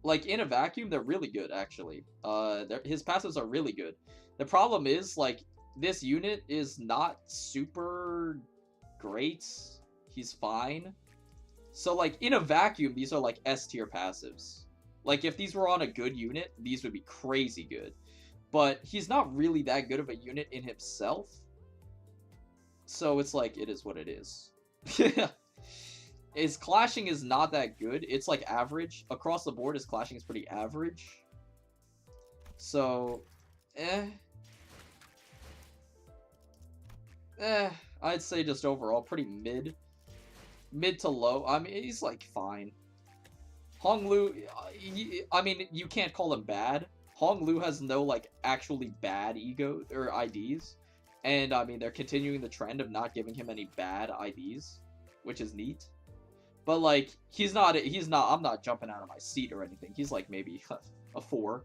Like, in a vacuum, they're really good, actually. His passives are really good. The problem is, like, this unit is not super great. He's fine. So, like, in a vacuum, these are, like, S-tier passives. Like, if these were on a good unit, these would be crazy good. But he's not really that good of a unit in himself. So, it's like, it is what it is. His clashing is not that good. It's, like, average. Across the board, his clashing is pretty average. So, I'd say just overall pretty mid to low. I mean, he's like fine. Hong Lou, I mean, you can't call him bad. Hong Lou has no like actually bad ego or IDs, and I mean they're continuing the trend of not giving him any bad IDs, which is neat. But like he's not. I'm not jumping out of my seat or anything. He's like maybe a 4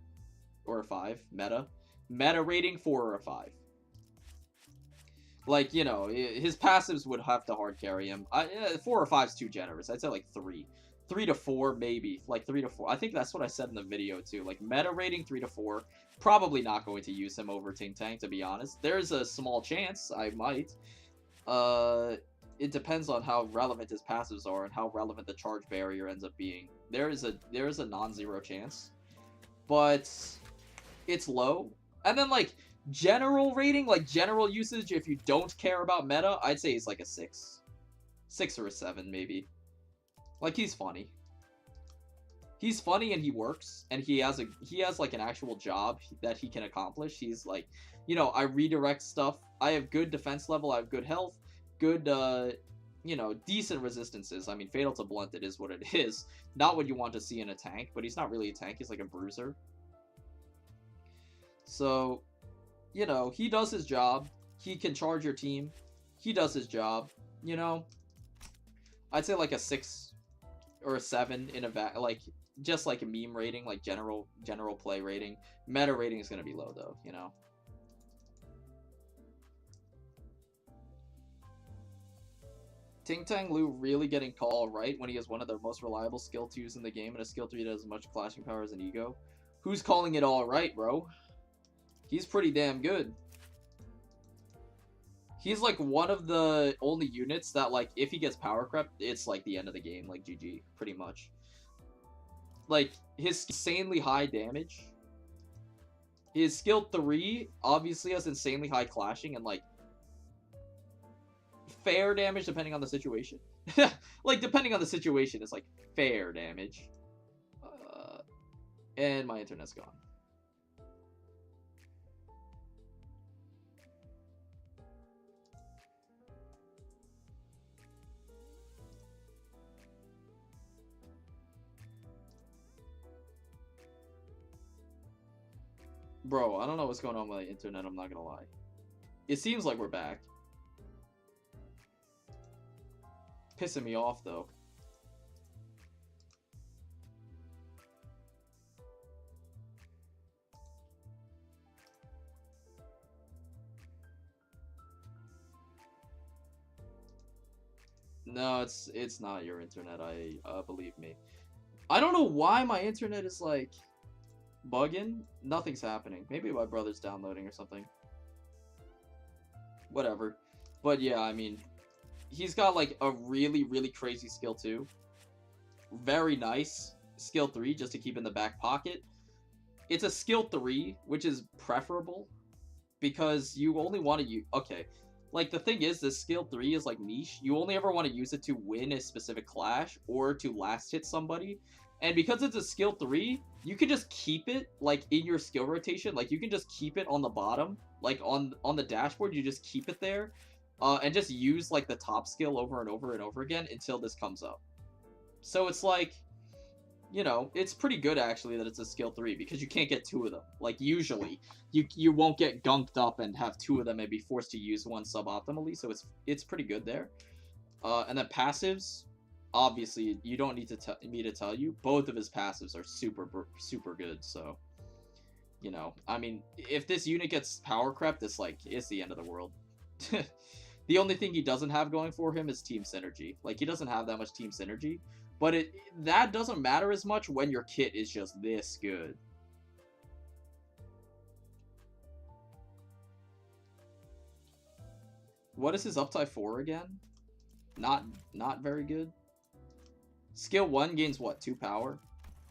or a 5 meta rating 4 or a 5. Like, you know, his passives would have to hard carry him. 4 or 5 is too generous. I'd say like 3. 3 to 4, maybe. Like 3 to 4. I think that's what I said in the video too. Like meta rating 3 to 4. Probably not going to use him over Ting Tang, to be honest. There's a small chance I might. It depends on how relevant his passives are and how relevant the charge barrier ends up being. There is a non-zero chance. But it's low. And then like general rating, like general usage, if you don't care about meta, I'd say he's like a 6. 6 or a 7, maybe. Like, he's funny. He's funny and he works, and he has like an actual job that he can accomplish. He's like, you know, I redirect stuff. I have good defense level, I have good health, good you know, decent resistances. I mean, fatal to blunt, it is what it is. Not what you want to see in a tank, but he's not really a tank, he's like a bruiser. So, you know, he does his job. He can charge your team. He does his job, you know. I'd say like a 6 or a 7 in a like just like a meme rating, like general play rating. Meta rating is going to be low though, you know. Ting Tang Lu really getting called right when he has one of the most reliable skill 2s in the game and a skill 3 that has as much clashing power as an ego. Who's calling it all right, bro? He's pretty damn good. He's like one of the only units that like if he gets power crept, it's like the end of the game, like GG, pretty much. Like his insanely high damage. His skill 3 obviously has insanely high clashing and like fair damage depending on the situation. Like depending on the situation, it's like fair damage. And my internet's gone. Bro, I don't know what's going on with the internet, I'm not gonna lie. It seems like we're back. Pissing me off, though. No, it's not your internet, believe me. I don't know why my internet is, like, bugging. Nothing's happening. Maybe my brother's downloading or something. Whatever. But yeah, I mean, he's got like a really, really crazy skill 2. Very nice. Skill 3 just to keep in the back pocket. It's a skill 3, which is preferable. Because you only want to use... Okay. like, the thing is, this skill 3 is, like, niche. You only ever want to use it to win a specific clash or to last hit somebody. And because it's a skill 3, you can just keep it, like, in your skill rotation. Like, you can just keep it on the bottom, like, on the dashboard. You just keep it there, and just use, like, the top skill over and over and over again until this comes up. So it's like, you know, it's pretty good, actually, that it's a skill 3, because you can't get 2 of them. Like, usually, you won't get gunked up and have 2 of them and be forced to use one suboptimally, so it's pretty good there. And then passives, obviously, you don't need me to tell you, both of his passives are super good, so, you know, I mean, if this unit gets power crept, it's like, it's the end of the world. The only thing he doesn't have going for him is team synergy. Like, he doesn't have that much team synergy, but that doesn't matter as much when your kit is just this good. What is his uptie 4 again? Not very good. Skill 1 gains what, 2 power?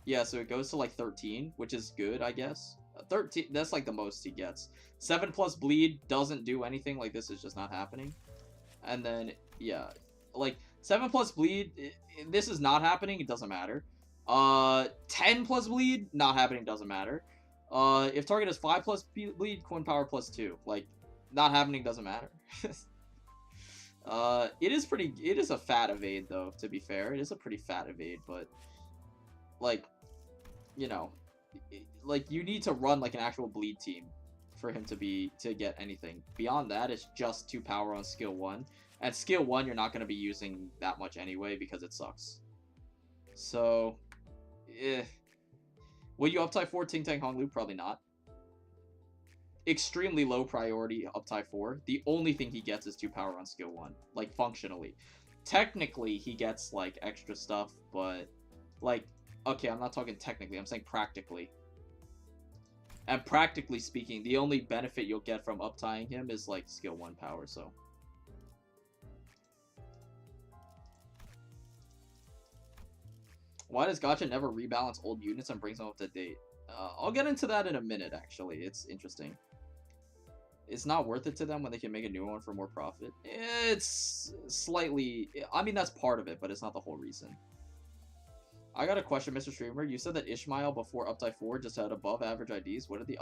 Yeah, so it goes to like 13, which is good, I guess. 13, that's like the most he gets. 7 plus bleed doesn't do anything, like this is just not happening. And then, yeah, like 7 plus bleed, this is not happening, it doesn't matter. 10 plus bleed, not happening, doesn't matter. If target has 5 plus bleed, coin power plus 2, like, not happening, doesn't matter. It is a fat evade, though, to be fair. It is a pretty fat evade, but, like, you know, like, you need to run, like, an actual bleed team for him to get anything. Beyond that, it's just 2 power on skill 1. And skill 1, you're not going to be using that much anyway, because it sucks. So, will you uptie 4 Ting Tang Hong Lou? Probably not. Extremely low priority uptie 4. The only thing he gets is 2 power on skill 1. Like, functionally. Technically, he gets, like, extra stuff, but, like, okay, I'm not talking technically, I'm saying practically. And practically speaking, the only benefit you'll get from uptying him is, like, skill 1 power, so. Why does Gacha never rebalance old units and brings them up to date? I'll get into that in a minute, actually. It's interesting. It's not worth it to them when they can make a new one for more profit. It's slightly... I mean, that's part of it, but it's not the whole reason. I got a question, Mr. Streamer. You said that Ishmael before uptie 4 just had above average IDs. What did the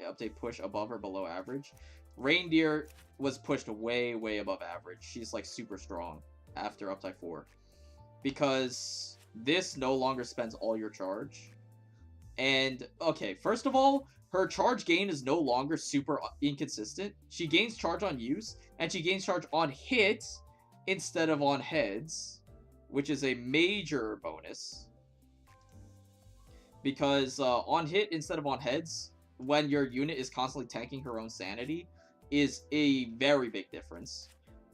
update push above or below average? Reindeer was pushed way, way above average. She's, like, super strong after uptie 4. Because this no longer spends all your charge. And, okay, first of all, her charge gain is no longer super inconsistent. She gains charge on use, and she gains charge on hit instead of on heads, which is a major bonus. Because on hit instead of on heads, when your unit is constantly tanking her own sanity, is a very big difference.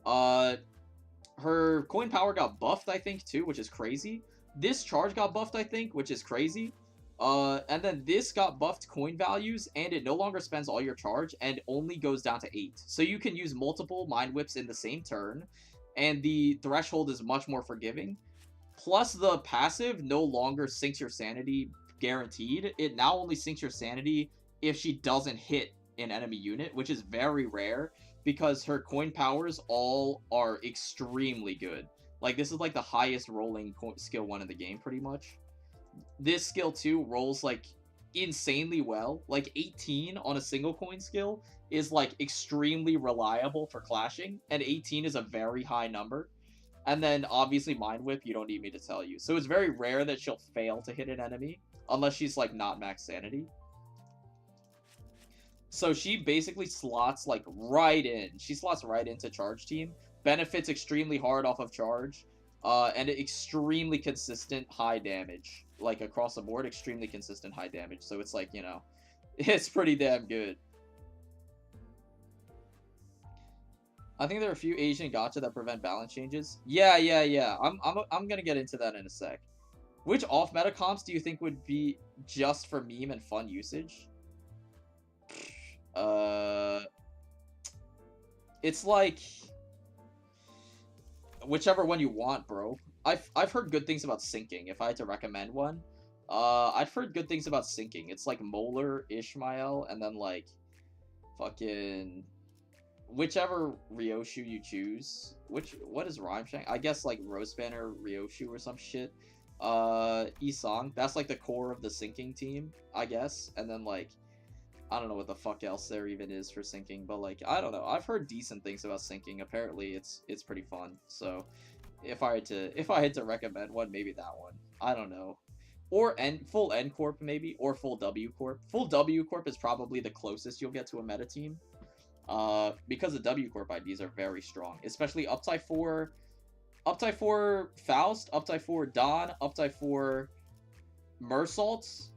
Her coin power got buffed, I think, too, which is crazy. This charge got buffed, I think, which is crazy. And then this got buffed coin values, and it no longer spends all your charge, and only goes down to 8. So you can use multiple Mind Whips in the same turn, and the threshold is much more forgiving. Plus, the passive no longer sinks your sanity guaranteed. It now only sinks your sanity if she doesn't hit an enemy unit, which is very rare, because her coin powers all are extremely good. Like, this is like the highest rolling skill 1 in the game, pretty much. This skill 2 rolls, like, insanely well. Like, 18 on a single coin skill is, like, extremely reliable for clashing, and 18 is a very high number. And then, obviously, Mind Whip, you don't need me to tell you. So it's very rare that she'll fail to hit an enemy, unless she's, like, not max sanity. So she basically slots, like, right in. She slots right into charge team. Benefits extremely hard off of charge. And extremely consistent high damage. Like, across the board, extremely consistent high damage. So it's like, you know, it's pretty damn good. I think there are a few Asian gacha that prevent balance changes. Yeah. I'm gonna get into that in a sec. Which off-meta comps do you think would be just for meme and fun usage? It's like... whichever one you want, bro. I've heard good things about syncing, if I had to recommend one. I've heard good things about syncing. It's like Molar, Ishmael, and then, like, fucking... whichever Ryoshu you choose, what is Rhyme Shank? I guess like Rose Banner Ryoshu or some shit. Isong, that's like the core of the sinking team, I guess. And then like I don't know what the fuck else there even is for sinking, but like I don't know. I've heard decent things about sinking. Apparently it's pretty fun. So if I had to recommend one, maybe that one. I don't know. Or full N Corp maybe, or full W Corp. Full W Corp is probably the closest you'll get to a meta team. Because the W Corp IDs are very strong, especially Uptype 4 Faust, Uptype 4 Don, Uptype 4 Mersault,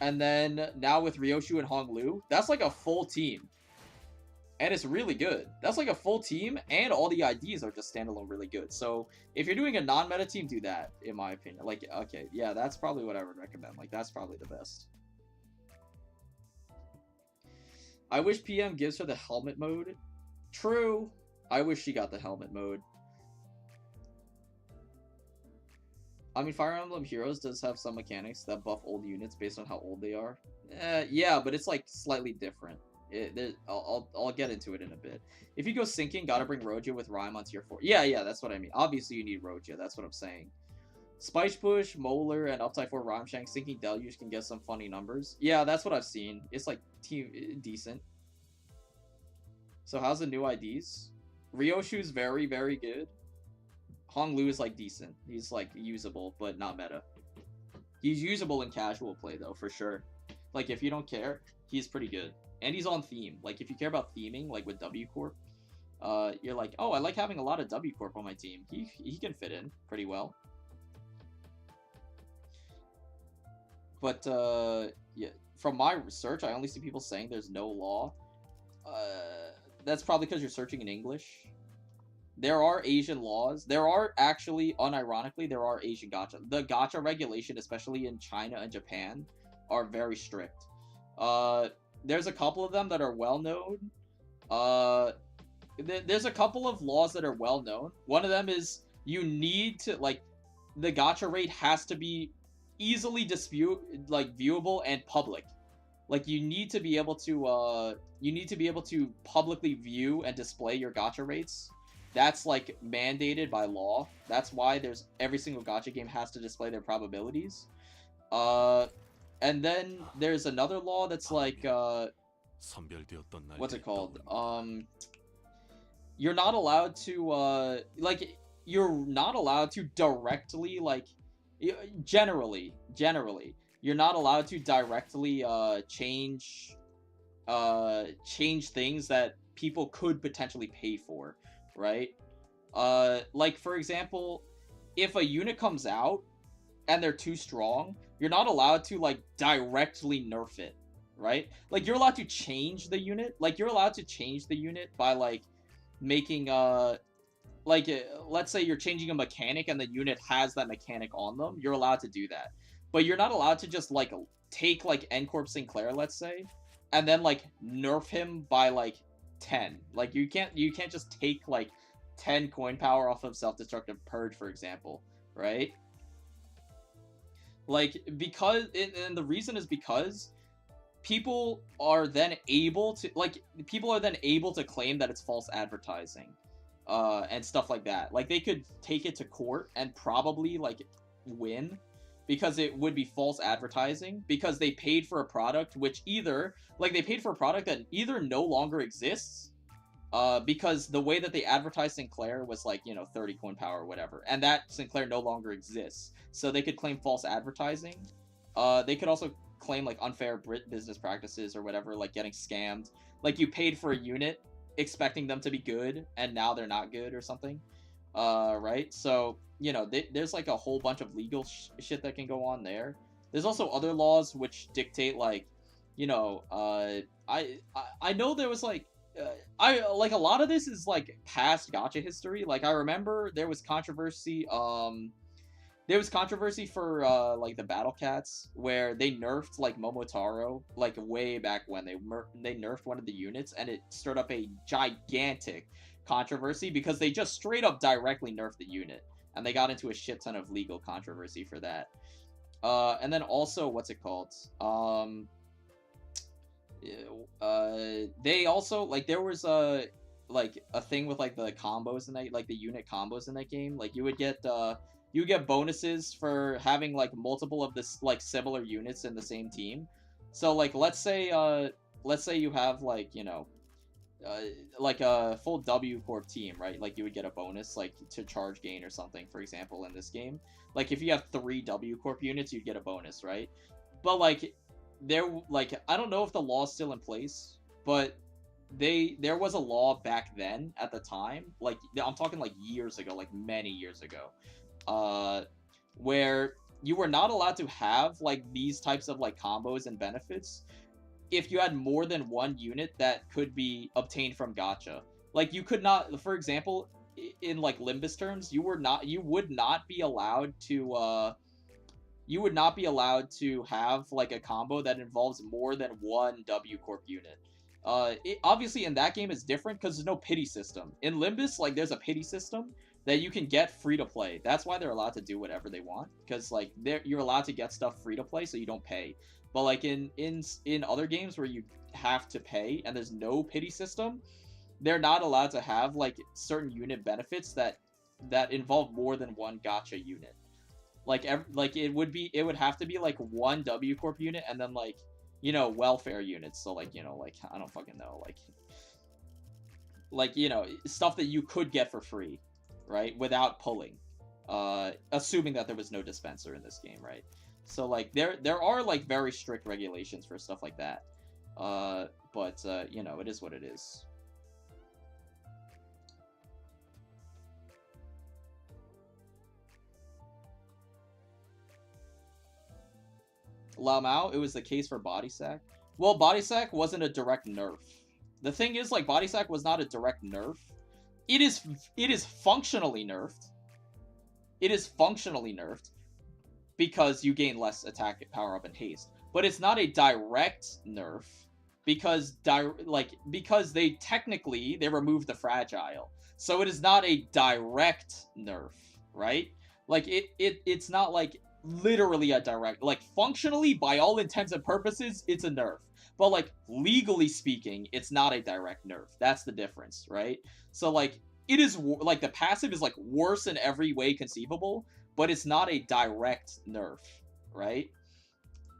and then now with Ryoshu and Hong Lou, that's like a full team. And it's really good. That's like a full team, and all the IDs are just standalone really good. So if you're doing a non-meta team, do that, in my opinion. Like, okay, yeah, that's probably what I would recommend. Like, that's probably the best. I wish PM gives her the helmet mode. True. I wish she got the helmet mode. I mean, Fire Emblem Heroes does have some mechanics that buff old units based on how old they are. Yeah, but it's like slightly different. I'll get into it in a bit. If you go sinking, gotta bring Roja with Rhyme on tier 4. Yeah, that's what I mean. Obviously, you need Roja. That's what I'm saying. Spice Push, Molar, and Uptype 4 Rhyme Shank sinking Deluge can get some funny numbers. Yeah, that's what I've seen. It's like decent. So how's the new IDs? Ryoshu's very, very good. Hong Lou is like decent. He's like usable, but not meta. He's usable in casual play though, for sure. Like if you don't care, he's pretty good. And he's on theme. Like if you care about theming, like with W Corp, you're like, oh, I like having a lot of W Corp on my team. He can fit in pretty well. But yeah, from my research, I only see people saying there's no law. That's probably because you're searching in English. There are Asian laws. There are actually, unironically, there are Asian gacha. The gacha regulation, especially in China and Japan, are very strict. There's a couple of them that are well known. There's a couple of laws that are well known. One of them is you need to, like, the gacha rate has to be easily viewable and public. Like you need to be able to publicly view and display your gacha rates. That's like mandated by law. That's why every single gacha game has to display their probabilities. And then there's another law that's like what's it called? You're not allowed to you're not allowed to directly generally you're not allowed to directly change things that people could potentially pay for, right? Like for example, if a unit comes out and they're too strong, you're not allowed to like directly nerf it, right? Like you're allowed to change the unit. Like you're allowed to change the unit by like making let's say you're changing a mechanic and the unit has that mechanic on them. You're allowed to do that. But you're not allowed to just like take like N-Corp Sinclair, let's say, and then like nerf him by like 10. Like you can't just take like 10 coin power off of Self-Destructive Purge, for example, right? Like and the reason is because people are then able to claim that it's false advertising, and stuff like that. Like they could take it to court and probably like win, because it would be false advertising, because they paid for a product that either no longer exists, because the way that they advertised Sinclair was like, 30 coin power or whatever, and that Sinclair no longer exists, so they could claim false advertising. They could also claim like unfair business practices or whatever, like getting scammed, like you paid for a unit expecting them to be good and now they're not good or something, right? So there's like a whole bunch of legal shit that can go on there. There's also other laws which dictate like, I know there was like, a lot of this is like past gacha history. Like I remember there was controversy for like the Battle Cats, where they nerfed like Momotaro like way back when they nerfed one of the units, and it stirred up a gigantic controversy because they just straight up directly nerfed the unit. And they got into a shit ton of legal controversy for that. And then also, what's it called? They also like there was like a thing with like the combos in that, like the unit combos in that game. Like you would get bonuses for having like multiple of this like similar units in the same team. So like let's say you have like, you know, like a full W Corp team, right? Like you would get a bonus like to charge gain or something, for example, in this game. Like if you have 3 W Corp units, you'd get a bonus, right? But like like I don't know if the law's still in place, but there was a law back then at the time, like I'm talking like years ago, like many years ago, where you were not allowed to have like these types of like combos and benefits if you had more than one unit that could be obtained from gacha. Like you could not, for example, in like Limbus terms, you would not be allowed to have like a combo that involves more than one W Corp unit. Obviously in that game is different because there's no pity system. In Limbus, like there's a pity system that you can get free to play. That's why they're allowed to do whatever they want, because like you're allowed to get stuff free to play, so you don't pay. But like in other games where you have to pay and there's no pity system, they're not allowed to have like certain unit benefits that involve more than one gacha unit. Like it would have to be like one W Corp unit and then like, you know, welfare units. So like, you know, like I don't fucking know, like you know, stuff that you could get for free, right, without pulling, assuming that there was no dispenser in this game, right? So like there are like very strict regulations for stuff like that, but you know, it is what it is. Lao Mao, it was the case for Body Sack. Well, Body Sack wasn't a direct nerf. The thing is, like, Body Sack was not a direct nerf. It is functionally nerfed. It is functionally nerfed because you gain less attack, power up, and haste. But it's not a direct nerf because they technically they removed the fragile. So it is not a direct nerf, right? Like it's not like literally a direct, like functionally by all intents and purposes it's a nerf, but like legally speaking it's not a direct nerf. That's the difference, right? So like it is like the passive is like worse in every way conceivable, but it's not a direct nerf, right?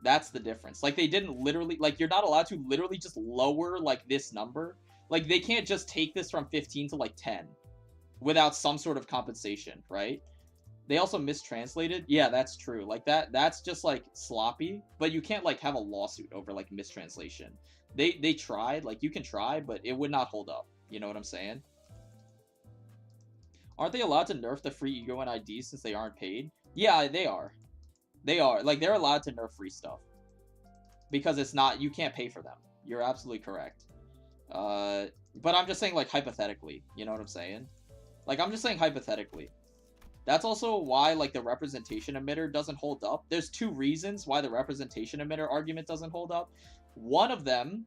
That's the difference. Like they didn't literally, like you're not allowed to literally just lower like this number. Like they can't just take this from 15 to like 10 without some sort of compensation, right? They also mistranslated. Yeah, that's true. Like that's just like sloppy, but you can't like have a lawsuit over like mistranslation. They tried, like you can try, but it would not hold up. You know what I'm saying? Aren't they allowed to nerf the free ego and IDs since they aren't paid? Yeah, they are. They are. Like they're allowed to nerf free stuff because it's not, you can't pay for them. You're absolutely correct. But I'm just saying like hypothetically, you know what I'm saying? Like I'm just saying hypothetically. That's also why, like, the representation emitter doesn't hold up. There's 2 reasons why the representation emitter argument doesn't hold up. One of them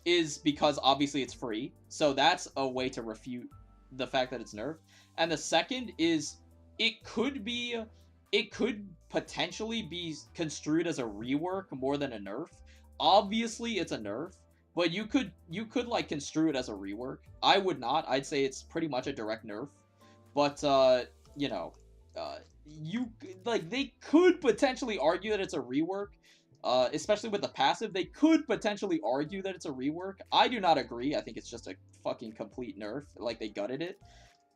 is because, obviously, it's free. So that's a way to refute the fact that it's nerfed. And the second is it could potentially be construed as a rework more than a nerf. Obviously, it's a nerf. But you could, like, construe it as a rework. I would not. I'd say it's pretty much a direct nerf. But, you know, they could potentially argue that it's a rework, especially with the passive. They could potentially argue that it's a rework. I do not agree. I think it's just a fucking complete nerf. Like, they gutted it.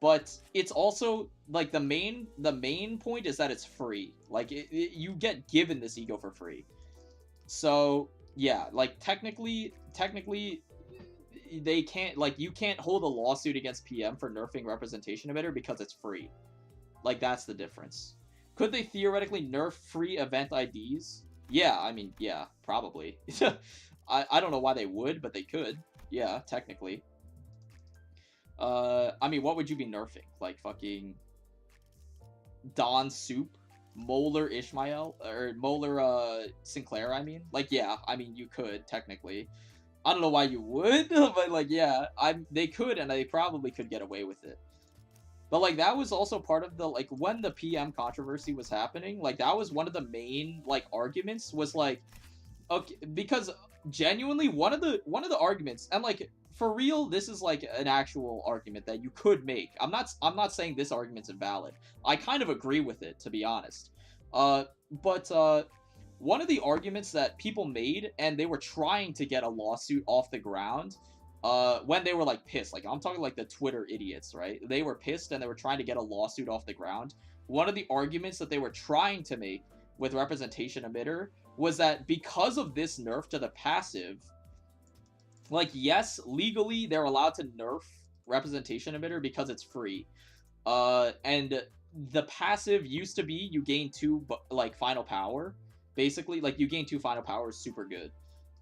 But it's also, like, the main point is that it's free. Like, you get given this ego for free. So, yeah, like, technically, they can't, like, you can't hold a lawsuit against PM for nerfing representation emitter because it's free. Like, that's the difference. Could they theoretically nerf free event IDs? Yeah, I mean, yeah, probably. I don't know why they would, but they could. Yeah, technically. I mean, what would you be nerfing? Like, fucking Don Soup? Molar Ishmael? Or Molar, Sinclair, I mean? Like, yeah, I mean, you could, technically. I don't know why you would, but, like, yeah, they could, and they probably could get away with it. But, like, that was also part of the, like, when the PM controversy was happening, like, that was one of the main, like, arguments was, like, okay, because genuinely one of the arguments, and like for real, this is like an actual argument that you could make. I'm not saying this argument's invalid. I kind of agree with it, to be honest. But one of the arguments that people made, and they were trying to get a lawsuit off the ground, when they were like pissed, like I'm talking like the Twitter idiots, right? They were pissed and they were trying to get a lawsuit off the ground. One of the arguments that they were trying to make with representation emitter was that because of this nerf to the passive, like, yes, legally they're allowed to nerf representation emitter because it's free. And the passive used to be you gain 2 like final power. Basically, like you gain 2 final power is super good.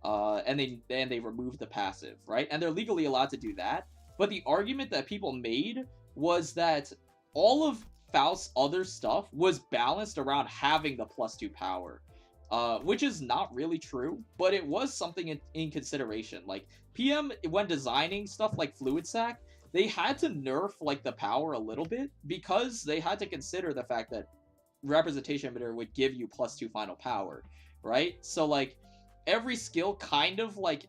And they removed the passive, right? And they're legally allowed to do that. But the argument that people made was that all of Faust's other stuff was balanced around having the +2 power. Which is not really true, but it was something in consideration. Like, PM, when designing stuff like Fluid Sac, they had to nerf, like, the power a little bit, because they had to consider the fact that representation emitter would give you +2 final power, right? So, like, every skill kind of, like,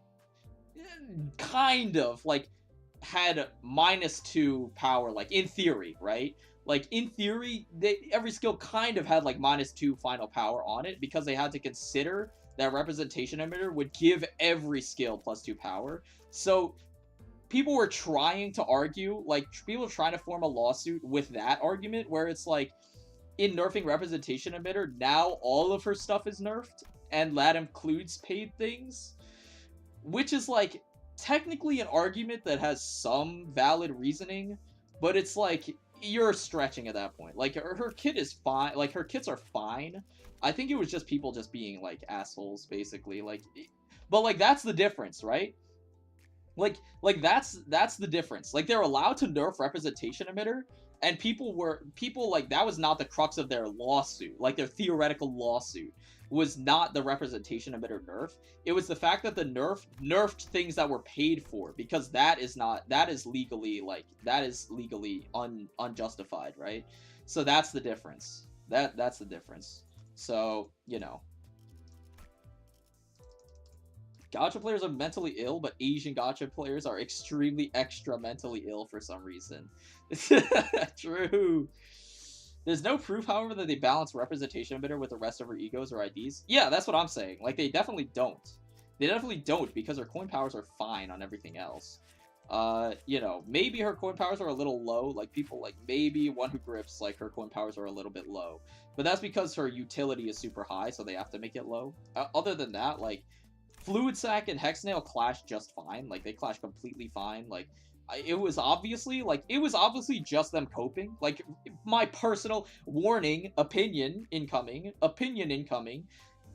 had -2 power, like, in theory, right? Like, in theory, every skill kind of had, like, -2 final power on it, because they had to consider that representation emitter would give every skill +2 power. So, people were trying to argue, like, people were trying to form a lawsuit with that argument, where it's like, in nerfing representation emitter, now all of her stuff is nerfed, and that includes paid things, which is, like, technically an argument that has some valid reasoning, but it's like, you're stretching at that point. Like, her kit is fine. Like, her kits are fine. I think it was just people just being, like, assholes, basically. Like, but, like, that's the difference, right? Like, that's the difference. Like, they're allowed to nerf representation emitter, and people, like, that was not the crux of their lawsuit. Like, their theoretical lawsuit was not the representation emitter nerf. It was the fact that the nerfed things that were paid for, because that is legally unjustified, right? So that's the difference. That's the difference. So, you know. Gacha players are mentally ill, but Asian gacha players are extremely extra mentally ill for some reason. True. There's no proof, however, that they balance representation emitter with the rest of her egos or IDs. Yeah, that's what I'm saying. Like, they definitely don't. They definitely don't, because her coin powers are fine on everything else. You know, maybe her coin powers are a little low. Like, people, like, maybe One Who Grips, like, her coin powers are a little bit low. But that's because her utility is super high, so they have to make it low. Other than that, like, Fluid Sac and Hexnail clash just fine. Like, they clash completely fine. Like, it was obviously just them coping. Like, my personal warning, opinion incoming.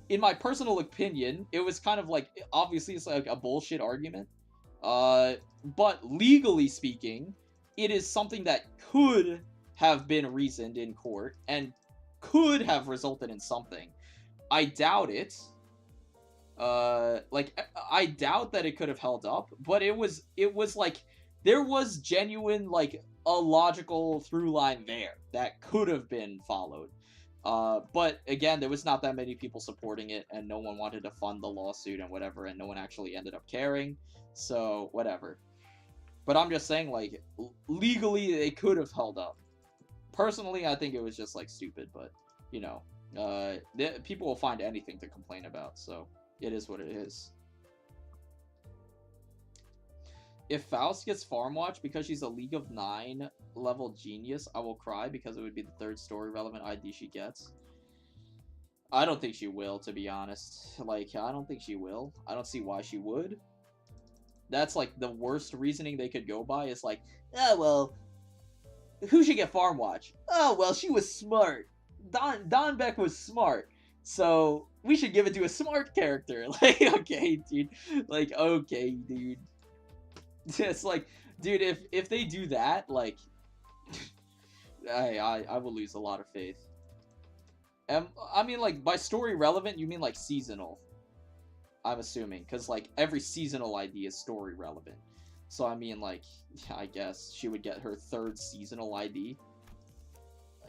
In my personal opinion, it was kind of like, obviously it's like a bullshit argument. But legally speaking, it is something that could have been reasoned in court and could have resulted in something. I doubt it. Like, I doubt that it could have held up, but it was like, there was genuine, like, a logical through line there that could have been followed. But again, there was not that many people supporting it, and no one wanted to fund the lawsuit and whatever, and no one actually ended up caring, so whatever. But I'm just saying, like, legally, it could have held up. Personally, I think it was just, like, stupid, but, you know, people will find anything to complain about, so it is what it is. If Faust gets farm watch because she's a League of 9 level genius, I will cry because it would be the 3rd story relevant ID she gets. I don't think she will, to be honest. Like, I don't think she will. I don't see why she would. That's, like, the worst reasoning they could go by is like, oh, well, who should get farm watch? Oh, well, she was smart. Don Beck was smart. So, we should give it to a smart character. Like, okay, dude. Like, okay, dude. It's like, dude, if they do that, like, I will lose a lot of faith. I mean, like, by story relevant, you mean, like, seasonal. I'm assuming, because, like, every seasonal ID is story relevant. So, I mean, like, I guess she would get her 3rd seasonal ID.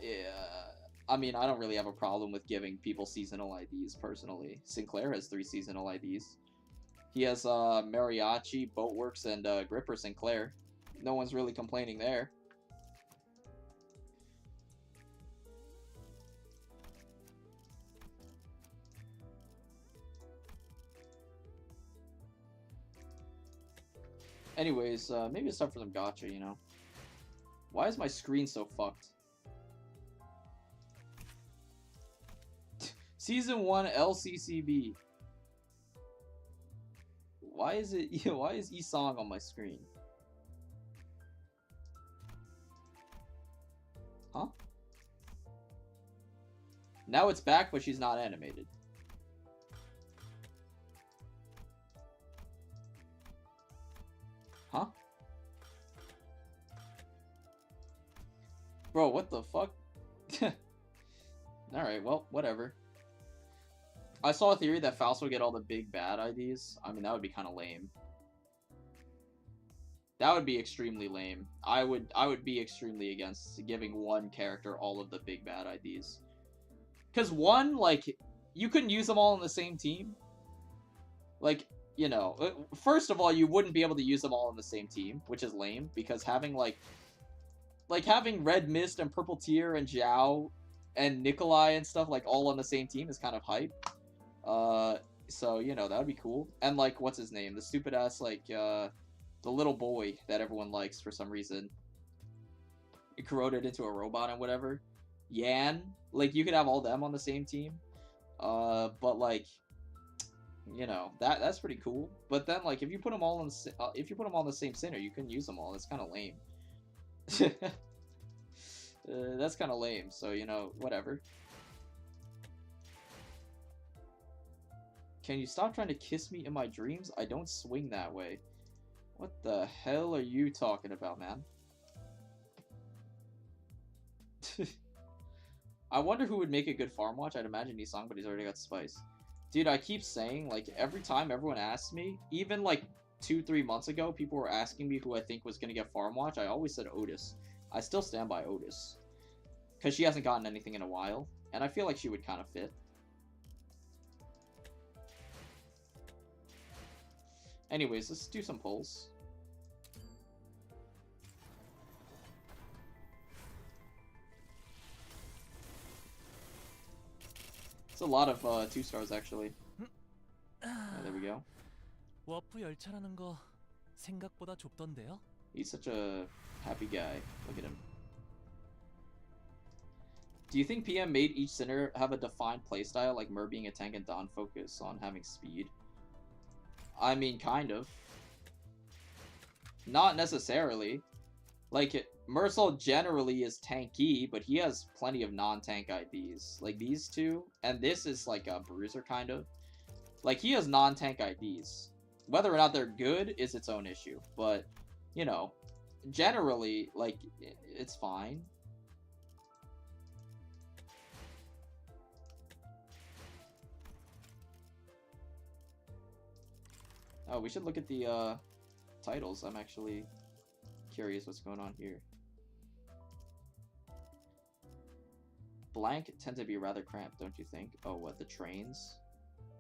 Yeah, I mean, I don't really have a problem with giving people seasonal IDs, personally. Sinclair has 3 seasonal IDs. He has Mariachi, Boatworks, and Gripper Sinclair. No one's really complaining there. Anyways, maybe it's time for some gacha, you know? Why is my screen so fucked? Season 1 LCCB. Why is it? Why is Isong on my screen? Huh? Now it's back, but she's not animated. Huh? Bro, what the fuck? Alright, well, whatever. I saw a theory that Faust would get all the big bad IDs. I mean, that would be kind of lame. That would be extremely lame. I would be extremely against giving one character all of the big bad IDs. Because one, like, you couldn't use them all on the same team. Like, you know, first of all, you wouldn't be able to use them all on the same team, which is lame, because having, like having Red Mist and Purple Tear and Zhao and Nikolai and stuff, like, all on the same team is kind of hype. So, you know, that would be cool. And, like, what's his name? The stupid-ass, like, the little boy that everyone likes for some reason. It corroded into a robot and whatever. Yan. Like, you could have all them on the same team. But, like, you know, that's pretty cool. But then, like, if you put them all on the same center, you couldn't use them all. That's kind of lame. That's kind of lame. So, you know, whatever. Can you stop trying to kiss me in my dreams? I don't swing that way. What the hell are you talking about, man? I wonder who would make a good farm watch. I'd imagine Nissan, but he's already got Spice. Dude, I keep saying, like, every time everyone asks me, even, like, 2-3 months ago, people were asking me who I think was going to get farm watch. I always said Otis. I still stand by Otis. Because she hasn't gotten anything in a while. And I feel like she would kind of fit. Anyways, let's do some polls. It's a lot of 2 stars actually. There we go. 워프 열차라는 거 생각보다 좁던데요? He's such a happy guy. Look at him. Do you think PM made each center have a defined playstyle, like Mer being a tank and Don focus on having speed? I mean, kind of. Not necessarily. Like, Mersal generally is tanky, but he has plenty of non-tank IDs. Like these two, and this is like a bruiser, kind of. Like, he has non-tank IDs. Whether or not they're good is its own issue, but, you know, generally, like, it's fine. Oh, we should look at the titles. I'm actually curious what's going on here. Blank tend to be rather cramped, don't you think? Oh, what, the trains?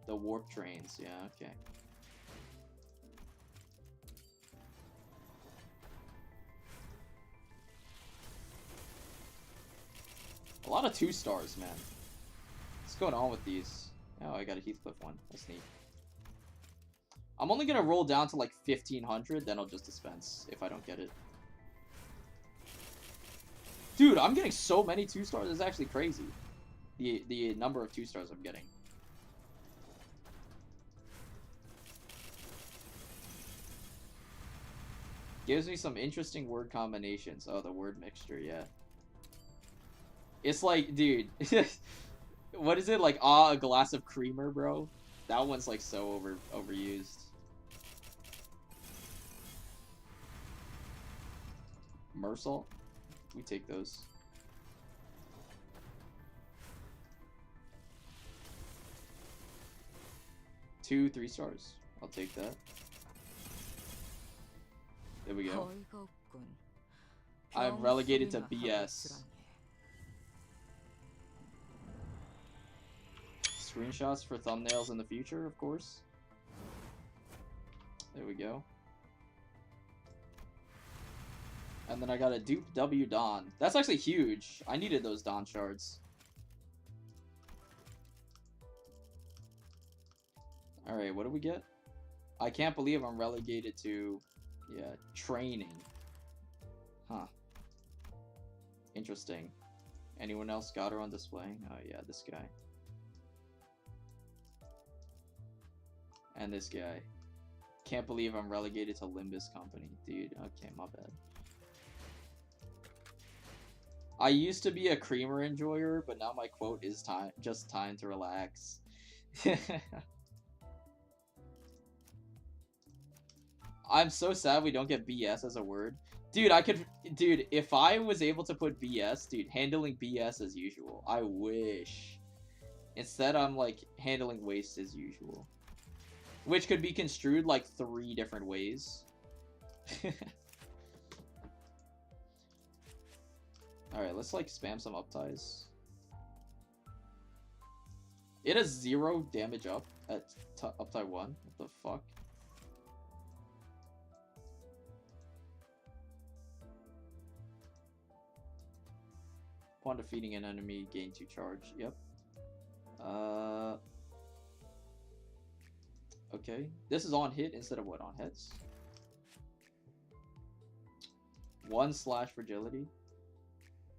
The warp trains, yeah, okay. A lot of 2 stars, man. What's going on with these? Oh, I got a Heathcliff one. That's neat. I'm only gonna roll down to like 1500, then I'll just dispense if I don't get it. Dude, I'm getting so many 2 stars. It's actually crazy. The number of 2 stars I'm getting. Gives me some interesting word combinations. Oh, the word mixture, yeah. It's like, dude, what is it? Like, a glass of creamer, bro? That one's like so overused. Mersal? We take those. 2 3 stars. I'll take that. There we go. I'm relegated to BS. Screenshots for thumbnails in the future, of course. There we go. And then I got a dupe W Dawn. That's actually huge. I needed those Dawn shards. Alright, what do we get? I can't believe I'm relegated to, yeah, training. Huh. Interesting. Anyone else got her on display? Oh yeah, this guy. And this guy. Can't believe I'm relegated to Limbus company. Dude, okay, my bad. I used to be a creamer enjoyer, but now my quote is just time to relax. I'm so sad we don't get BS as a word. Dude, dude, if I was able to put BS, dude, handling BS as usual. I wish. Instead, I'm like handling waste as usual. Which could be construed like 3 different ways. Alright, let's like spam some upties. It has 0 damage up at uptie 1. What the fuck? Upon defeating an enemy, gain 2 charge. Yep. Okay. This is on hit instead of what? On hits? 1/ fragility.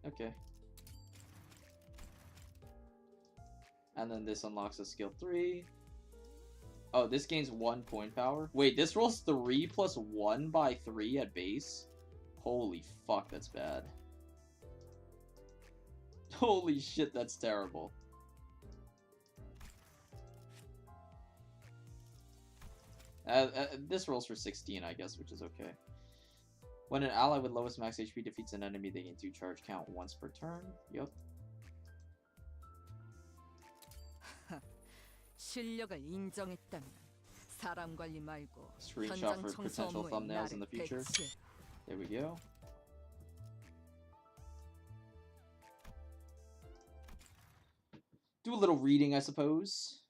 Okay. And then this unlocks a skill 3. Oh, this gains 1 point power. Wait, this rolls 3 plus 1 by 3 at base? Holy fuck, that's bad. Holy shit, that's terrible. This rolls for 16, I guess, which is okay. When an ally with lowest max HP defeats an enemy, they gain 2 charge count once per turn. Yup. 실력을 인정했다면 사람 관리 말고 Screenshot 현장 for 청소 potential 업무에 thumbnails in 나를 the future. 배치해. There we go. Do a little reading, I suppose.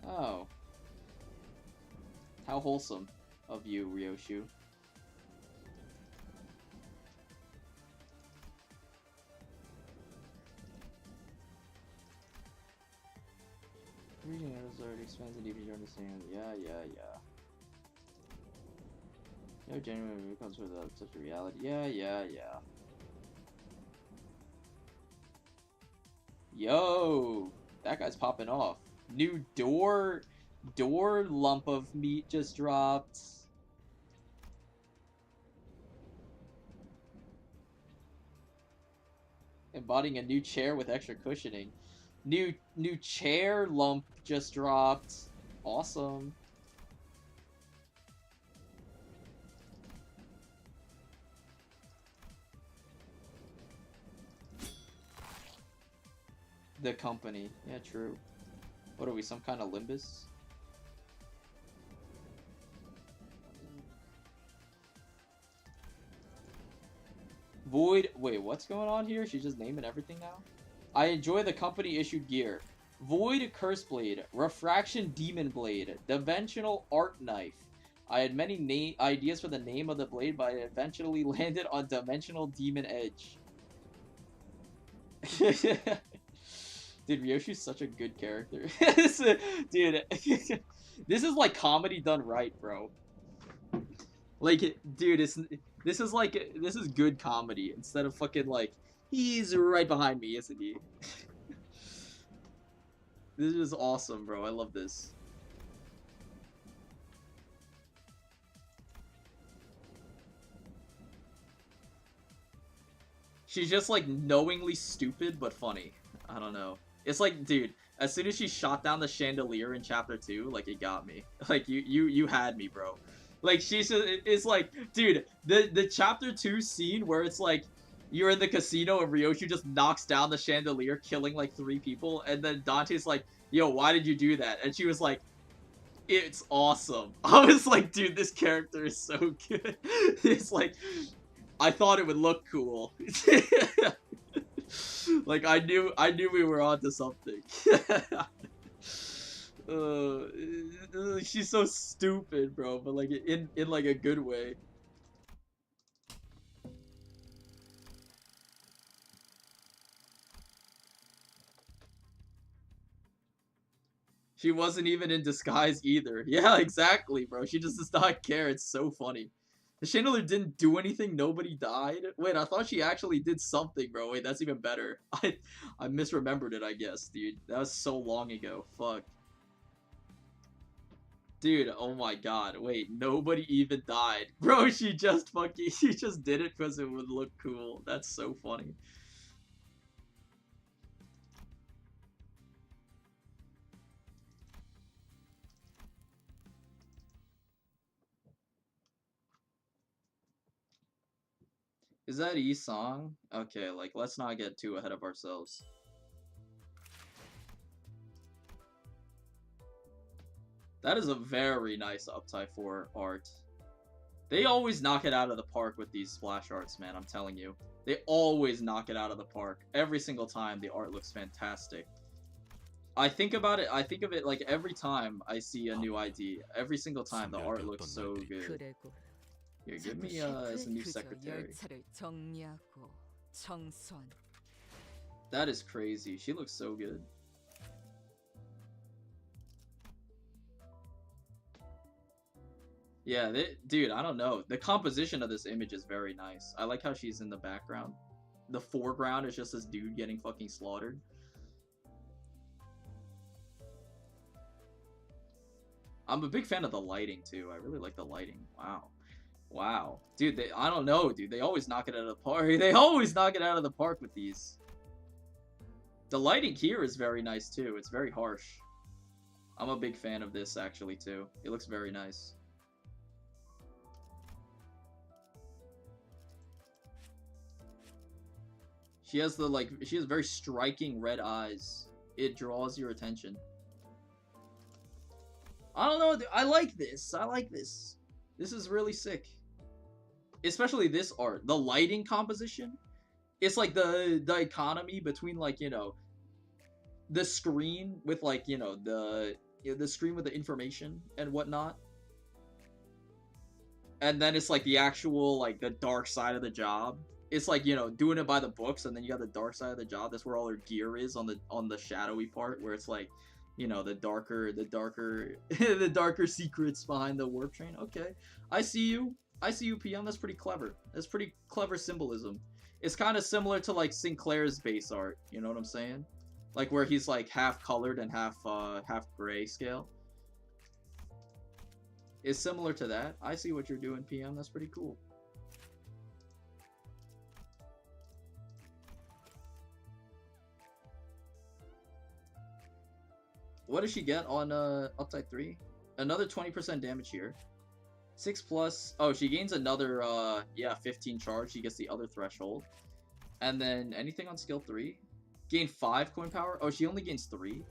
Oh. How wholesome of you, Ryoshu. Reading it already expands and deepens your understanding. Yeah. No genuine comes with such a reality. Yeah. Yo! That guy's popping off. New door lump of meat just dropped. Embodying a new chair with extra cushioning. New chair lump just dropped. Awesome. The company. Yeah, true. What are we, some kind of Limbus? Void. Wait, what's going on here? She's just naming everything now? I enjoy the company issued gear. Void Curse Blade, Refraction Demon Blade, Dimensional Art Knife. I had many ideas for the name of the blade, but I eventually landed on Dimensional Demon Edge. Dude, Ryoshu's such a good character. Dude, this is like comedy done right, bro. Like, dude, this is good comedy instead of fucking like, he's right behind me, isn't he? This is awesome, bro. I love this. She's just like knowingly stupid but funny. I don't know. It's like, dude, As soon as she shot down the chandelier in chapter 2, like, it got me. Like, you had me, bro. Like, she's just, it's like, dude, the chapter 2 scene where it's like, you're in the casino and Ryoshu just knocks down the chandelier, killing like 3 people, and then Dante's like, yo, why did you do that? And she was like, it's awesome. I was like, dude, this character is so good. It's like, I thought it would look cool. Like, I knew we were onto something. She's so stupid, bro, but like in like a good way. She wasn't even in disguise either. Yeah, exactly, bro. She just does not care. It's so funny. The chandelier didn't do anything. Nobody died. Wait, I thought she actually did something, bro. Wait, that's even better. I misremembered it, I guess, dude. That was so long ago. Fuck. Dude, oh my god. Wait, nobody even died. Bro, she just did it because it would look cool. That's so funny. Is that E's song? Okay, like, let's not get too ahead of ourselves. That is a very nice Uptype 4 art. They always knock it out of the park with these splash arts, man, I'm telling you. They always knock it out of the park. Every single time, the art looks fantastic. I think of it like every time I see a new ID. Every single time, the art looks so good. Here, give me as a new secretary. That is crazy. She looks so good. Yeah, dude, I don't know. The composition of this image is very nice. I like how she's in the background. The foreground is just this dude getting fucking slaughtered. I'm a big fan of the lighting, too. I really like the lighting. Wow. Wow. Dude, I don't know, dude. They always knock it out of the park. They always knock it out of the park with these. The lighting here is very nice, too. It's very harsh. I'm a big fan of this, actually, too. It looks very nice. She has very striking red eyes. It draws your attention. I don't know, I like this. I like this. This is really sick. Especially this art. The lighting composition. It's like the dichotomy between, like, you know, the screen with, like, you know, the screen with the information and whatnot. And then it's like the actual, like, the dark side of the job. It's like, you know, doing it by the books, and then you got the dark side of the job. That's where all her gear is, on the shadowy part, where it's like, you know, the darker the darker secrets behind the warp train. Okay, I see you, PM. That's pretty clever. That's pretty clever symbolism. It's kind of similar to like Sinclair's base art. You know what I'm saying? Like where he's like half colored and half gray scale. It's similar to that. I see what you're doing, PM. That's pretty cool. What does she get on Uptype 3? Another 20% damage here. 6+. Oh, she gains another 15 charge. She gets the other threshold. And then anything on skill 3? Gain 5 coin power. Oh, she only gains 3.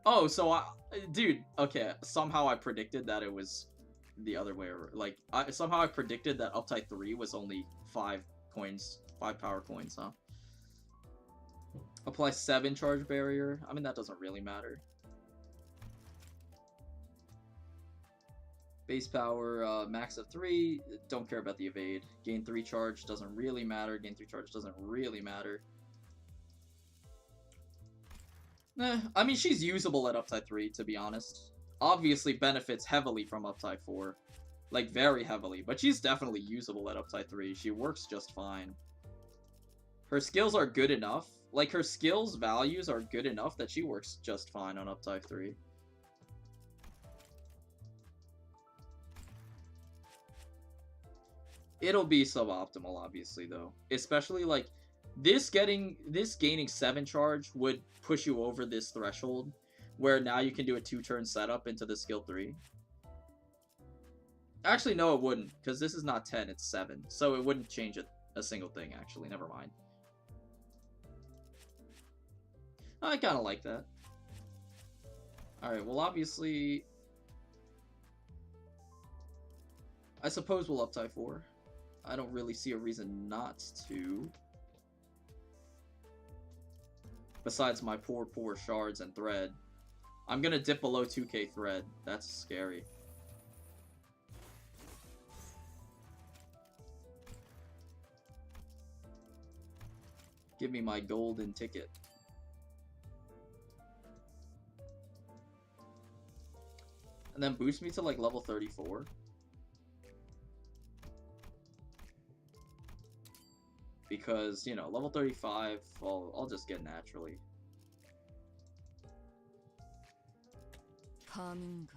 Oh, so dude, okay. Somehow I predicted that it was the other way. Like, somehow I predicted that Uptype 3 was only 5 coins, 5 power coins, huh? Apply 7 charge barrier. I mean, that doesn't really matter. Base power, max of 3, don't care about the evade. Gain 3 charge, doesn't really matter. Gain 3 charge, doesn't really matter. I mean, she's usable at Uptype 3, to be honest. Obviously benefits heavily from Uptype 4. Like, very heavily. But she's definitely usable at Uptype 3. She works just fine. Her skills are good enough. Like, her skills values are good enough that she works just fine on Uptype 3. It'll be suboptimal, obviously, though. Especially, like, this gaining 7 charge would push you over this threshold, where now you can do a 2-turn setup into the skill 3. Actually, no, it wouldn't, because this is not 10, it's 7, so it wouldn't change a single thing. Actually, never mind. I kind of like that. Alright, well, obviously, I suppose we'll up tie 4. I don't really see a reason not to. Besides my poor shards and thread. I'm gonna dip below 2k thread. That's scary. Give me my golden ticket. And then boost me to like level 34. Because, you know, level 35, I'll just get naturally. 밤인가.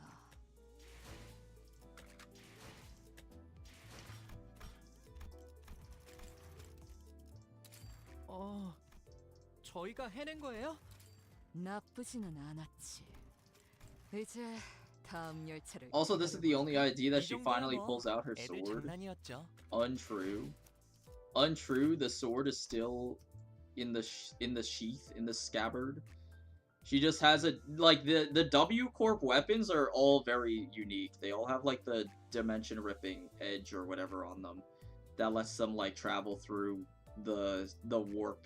저희가 해낸 거예요? 나쁘지는 않았지. 이제 다음 열차를. Also, this is the only ID that she 이 정도야 finally 뭐 pulls out her 애들 sword. 장난이었죠. Untrue. Untrue, the sword is still in the sheath, in the scabbard. She just has a, like, the W Corp weapons are all very unique. They all have, like, the dimension ripping edge or whatever on them that lets them, like, travel through the warp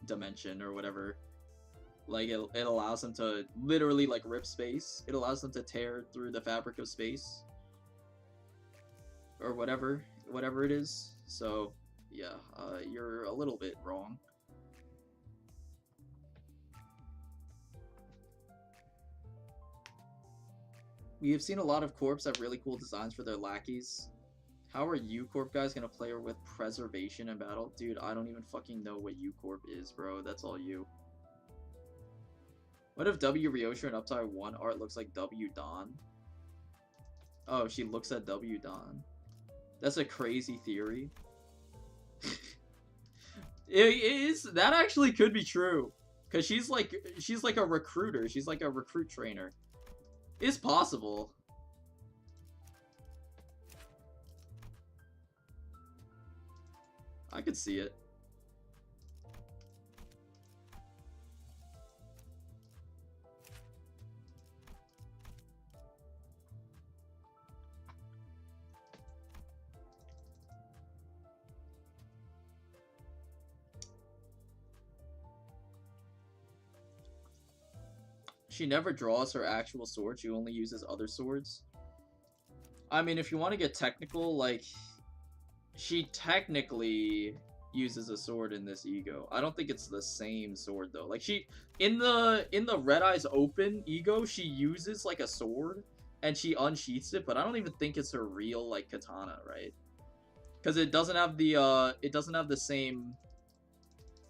dimension or whatever. Like, it allows them to literally, like, rip space. It allows them to tear through the fabric of space. Or whatever it is. So, yeah, you're a little bit wrong. We have seen a lot of Corps have really cool designs for their lackeys. How are you Corp guys gonna play her with preservation in battle? Dude, I don't even fucking know what U Corp is, bro. That's all you. What if W Ryoshu and Uptime 1 art looks like W Dawn? Oh, she looks at W Dawn. That's a crazy theory. It is, that actually could be true. Cause she's like a recruiter. She's like a recruit trainer. It's possible. I could see it. She never draws her actual sword, she only uses other swords. I mean, if you want to get technical, like, she technically uses a sword in this ego. I don't think it's the same sword though. Like, she in the Red Eyes Open ego, she uses like a sword and she unsheaths it, but I don't even think it's her real like katana, right? Because it doesn't have the same,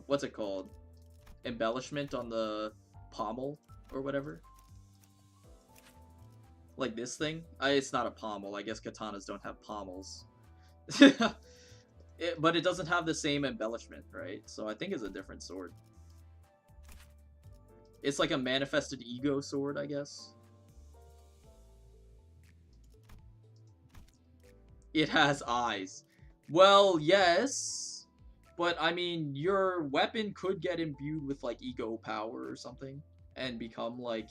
what's it called, embellishment on the pommel or whatever. Like this thing, it's not a pommel. I guess katanas don't have pommels. But it doesn't have the same embellishment, right? So I think it's a different sword. It's like a manifested ego sword, I guess. It has eyes. Well, yes. But, I mean, your weapon could get imbued with, like, ego power or something. And become, like...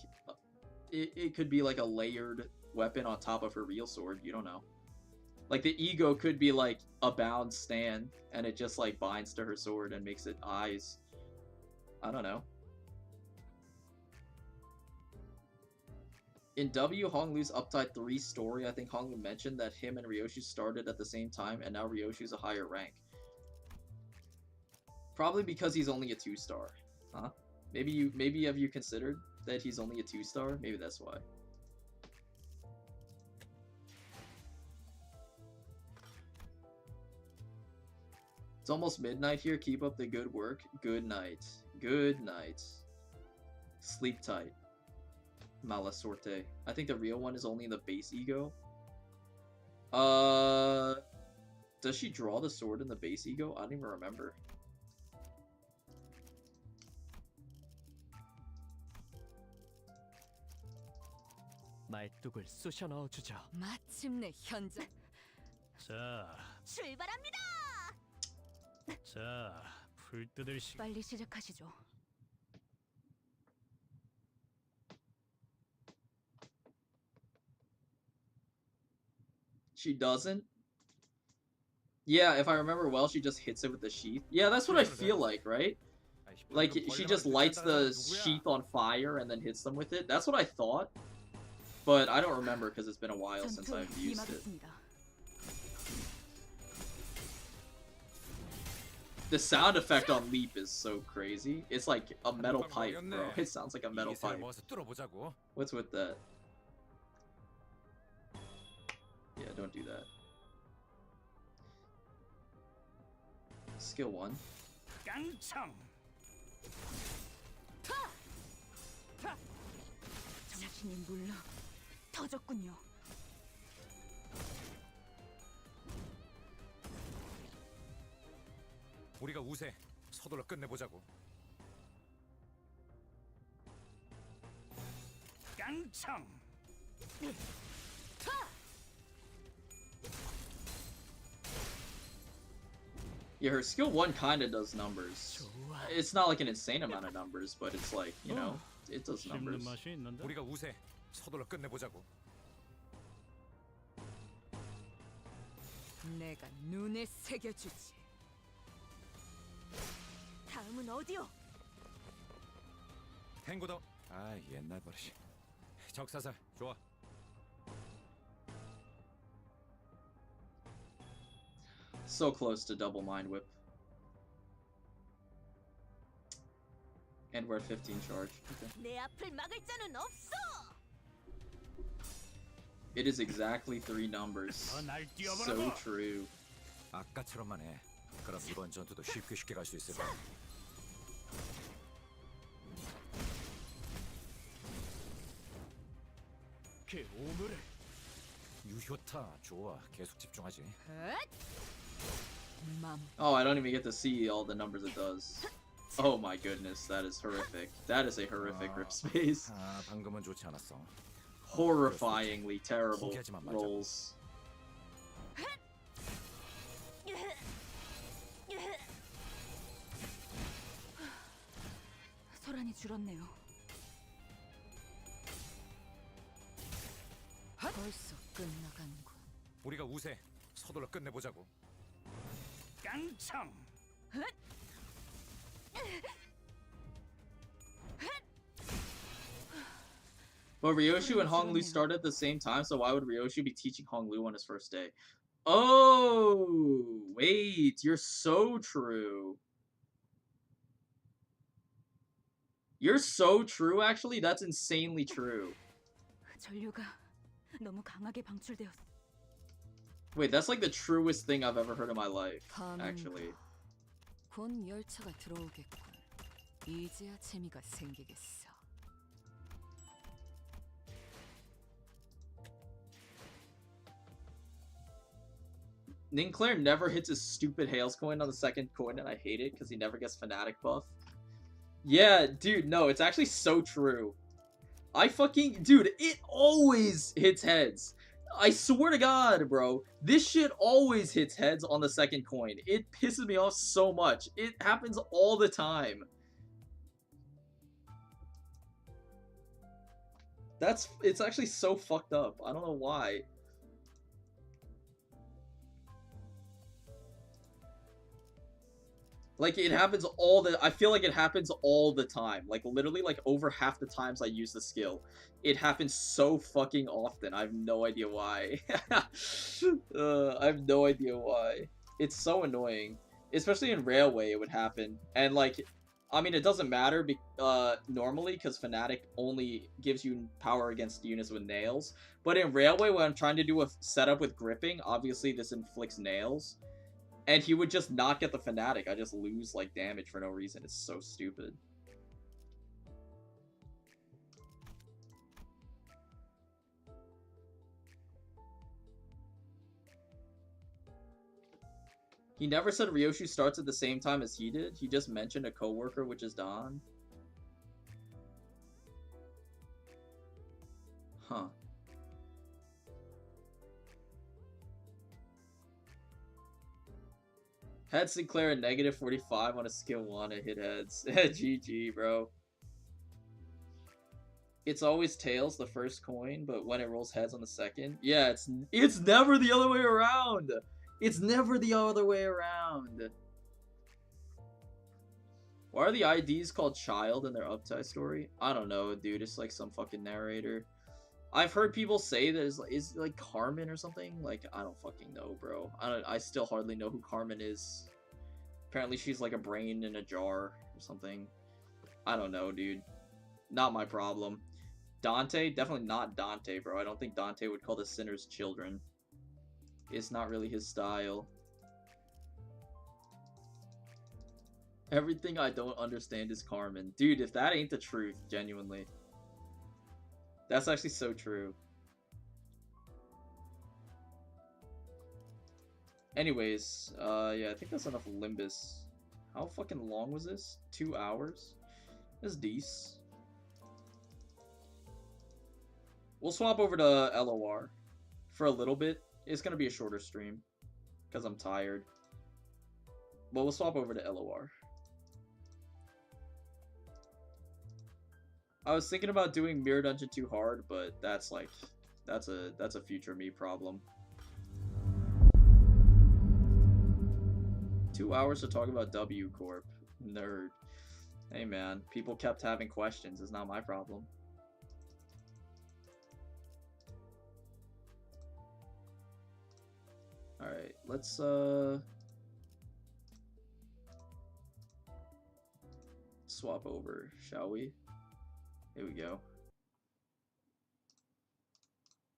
It could be, like, a layered weapon on top of her real sword. You don't know. Like, the ego could be, like, a bound stand, and it just, like, binds to her sword and makes it eyes. I don't know. In W. Hong Lu's Uptide 3 story, I think Hong Lu mentioned that him and Ryoshu started at the same time, and now Ryoshu's a higher rank. Probably because he's only a 2-star. Huh? Maybe have you considered that he's only a 2-star? Maybe that's why. It's almost midnight here. Keep up the good work. Good night. Good night. Sleep tight. Mala sorte. I think the real one is only in the base ego. Does she draw the sword in the base ego? I don't even remember. 말뚝을 쑤셔 넣어주죠. 마침내 현장. 자, 출발합니다. 자, 불 뜯을 시. 빨리 시작하시죠. She doesn't? Yeah, if I remember well, she just hits it with the sheath. Yeah, that's what I feel like, right? Like, she just lights the sheath on fire and then hits them with it. That's what I thought. But I don't remember because it's been a while since I've used it. The sound effect on Leap is so crazy. It's like a metal pipe, bro. It sounds like a metal pipe. What's with that? Yeah, don't do that. Skill 1. 정신이 물러 터졌군요. 우리가 우세. 서둘러 끝내보자고. 깡총. Yeah, her skill 1 kinda does numbers. It's not like an insane amount of numbers, but it's like, you know, it does numbers. 우리가 우세. 서둘러 끝내보자고. 내가 눈에 새겨주지. 다음은 어디요? 탱고다. 아, 옛날 버릇이. 적사살. 좋아. So close to double mind whip. And we're at 15 charge. Okay. 내 앞을 막을 자는 없어. It is exactly 3 numbers. So true. 아까처럼만 해. 그럼 이번 전투도 쉽게 갈 수 있을 거야. 그 오물을. 유효타. 좋아. 계속 집중하지. Oh, I don't even get to see all the numbers it does. Oh my goodness, that is horrific. That is a horrific rip space. 아, 방금은 좋지 않았어. Horrifyingly terrible rolls. 소란이 줄었네요. 벌써 끝나간군. 우리가 우세. 서둘러 끝내보자고. 깡총. But Ryoshu and Hong Lou started at the same time, so why would Ryoshu be teaching Hong Lou on his first day? Oh, wait, you're so true. You're so true, actually. That's insanely true. 전류가 너무 강하게 방출되었어. Wait, that's like the truest thing I've ever heard in my life, actually. 곧 열차가 들어오겠군. 이제야 재미가 생기겠어. Ninclair never hits his stupid Hales coin on the second coin, and I hate it because he never gets Fanatic buff. Yeah, dude, no, it's actually so true. Dude, it always hits heads. I swear to God, bro, this shit always hits heads on the second coin. It pisses me off so much. It happens all the time. It's actually so fucked up. I don't know why. Like, it happens I feel like it happens all the time. Like, literally, like, over half the times I use the skill. It happens so fucking often. I have no idea why. I have no idea why. It's so annoying. Especially in Railway, it would happen. And, like, I mean, it doesn't matter normally, because Fnatic only gives you power against units with nails. But in Railway, when I'm trying to do a setup with gripping, obviously this inflicts nails. And he would just not get the Fnatic. I just lose, like, damage for no reason. It's so stupid. He never said Ryoshu starts at the same time as he did. He just mentioned a coworker, which is Don. Huh. Had Sinclair a negative 45 on a skill 1 to hit heads. GG, bro. It's always tails the first coin, but when it rolls heads on the second. Yeah, it's never the other way around. It's never the other way around. Why are the IDs called Child in their uptie story? I don't know, dude. It's like some fucking narrator. I've heard people say that it's like Carmen or something. Like, I don't fucking know, bro. I still hardly know who Carmen is. Apparently she's like a brain in a jar or something. I don't know, dude. Not my problem. Dante? Definitely not Dante, bro. I don't think Dante would call the sinners children. It's not really his style. Everything I don't understand is Carmen. Dude, if that ain't the truth, genuinely. That's actually so true. Anyways, yeah, I think that's enough Limbus. How fucking long was this? 2 hours? That's decent. We'll swap over to LOR for a little bit. It's gonna be a shorter stream because I'm tired. But we'll swap over to LOR. I was thinking about doing Mirror Dungeon 2 hard, but that's like that's a future me problem. 2 hours to talk about W Corp. Nerd. Hey man, people kept having questions. It's not my problem. Alright, let's swap over, shall we? Here we go.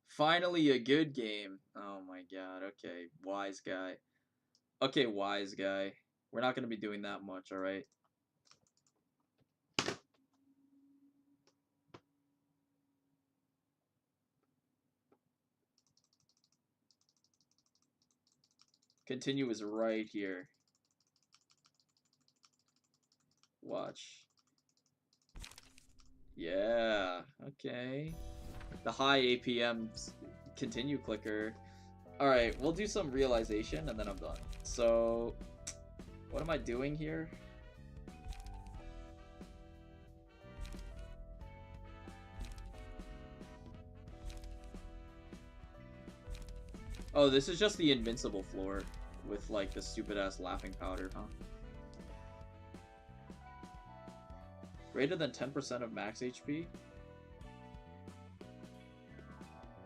Finally a good game. Oh my god, okay, wise guy. Okay, wise guy. We're not gonna be doing that much, alright? Continue is right here. Watch. Yeah, okay. The high APM continue clicker. Alright, we'll do some realization and then I'm done. So, what am I doing here? Oh, this is just the invincible floor with like the stupid ass laughing powder, huh? Greater than 10% of max HP?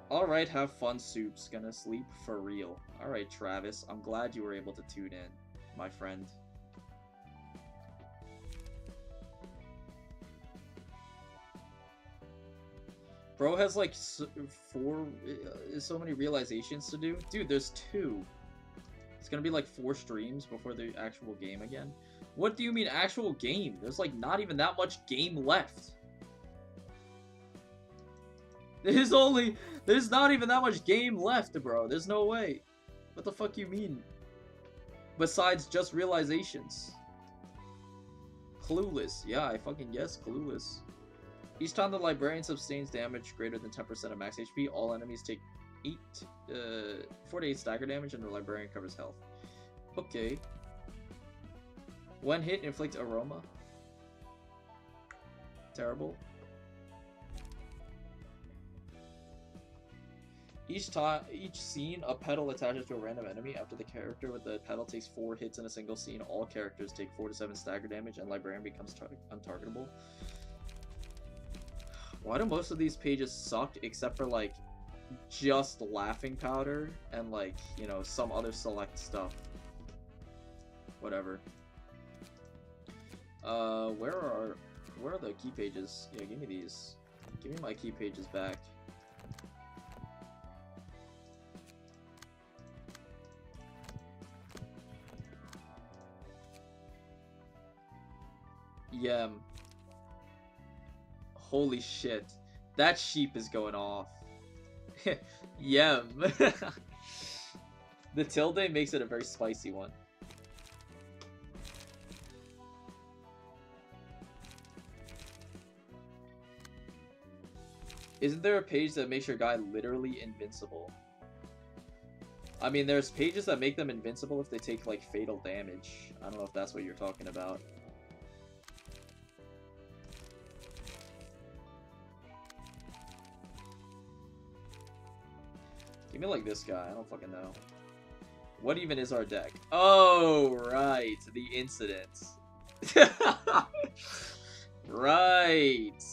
Alright, have fun, Soups. Gonna sleep for real. Alright, Travis. I'm glad you were able to tune in, my friend. Bro has like so many realizations to do. Dude, there's 2. It's gonna be like 4 streams before the actual game again. What do you mean actual game? There's like not even that much game left. There's not even that much game left, bro. There's no way. What the fuck you mean? Besides just realizations. Clueless. Yeah, I fucking guess clueless. Each time the librarian sustains damage greater than 10% of max HP, all enemies take 4 to 8 stagger damage and the librarian covers health. Okay. When hit, inflict aroma. Terrible. Each scene, a petal attaches to a random enemy. After the character with the petal takes 4 hits in a single scene, all characters take 4 to 7 stagger damage and librarian becomes untargetable. Why do most of these pages suck except for like just laughing powder and like, you know, some other select stuff? Whatever. Where are the key pages? Yeah, give me these. Give me my key pages back. Yeah. Holy shit. That sheep is going off. Yem. The tilde makes it a very spicy one. Isn't there a page that makes your guy literally invincible? I mean, there's pages that make them invincible if they take, like, fatal damage. I don't know if that's what you're talking about. Give me, like, this guy. I don't fucking know. What even is our deck? Oh, right. The incident. Right.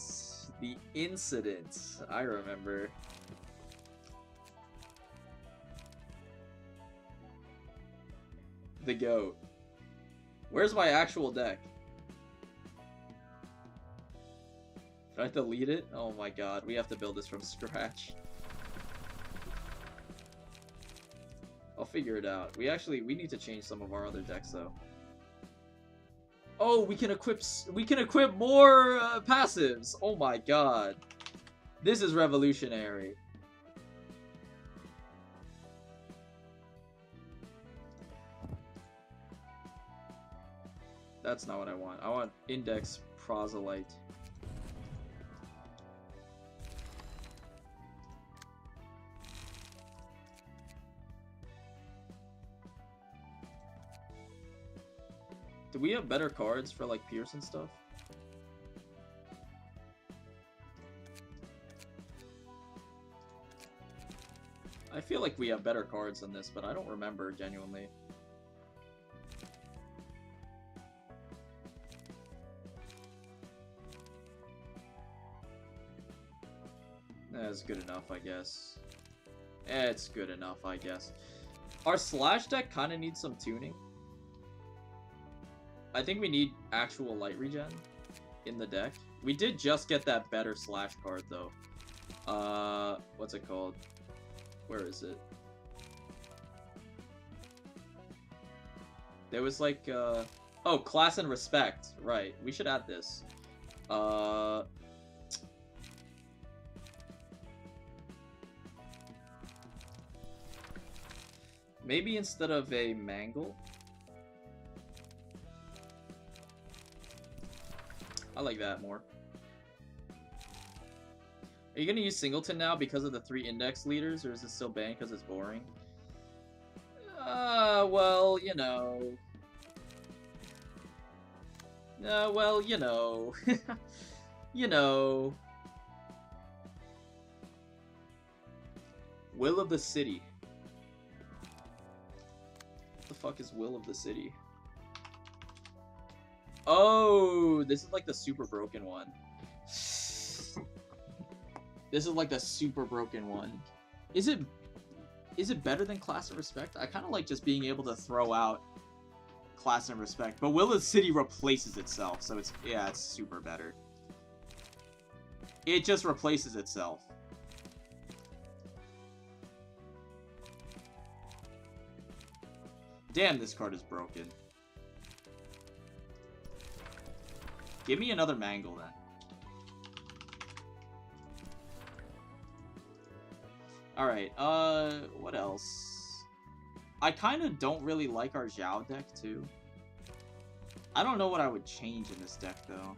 The incident. I remember. The goat. Where's my actual deck? Did I delete it? Oh my god, we have to build this from scratch. I'll figure it out. We need to change some of our other decks though. Oh, we can equip more passives. Oh my god. This is revolutionary. That's not what I want. I want Index Proselyte. Do we have better cards for, like, Pierce and stuff? I feel like we have better cards than this, but I don't remember, genuinely. That's good enough, I guess. It's good enough, I guess. Our Slash deck kind of needs some tuning. I think we need actual light regen in the deck. We did just get that better Slash card, though. What's it called? Where is it? There was like, oh, Class and Respect. Right, we should add this. Maybe instead of a Mangle. I like that more. Are you gonna use Singleton now because of the 3 index leaders, or is it still banned because it's boring? Well, you know. Well, you know. You know. Will of the City. What the fuck is Will of the City? Oh, this is like the super broken one. This is like the super broken one. Is it better than Class and Respect? I kind of like just being able to throw out Class and Respect, but Will of the City replaces itself, so it's super better. It just replaces itself. Damn, this card is broken. Give me another Mangle, then. Alright, what else? I kind of don't really like our Zhao deck, too. I don't know what I would change in this deck, though.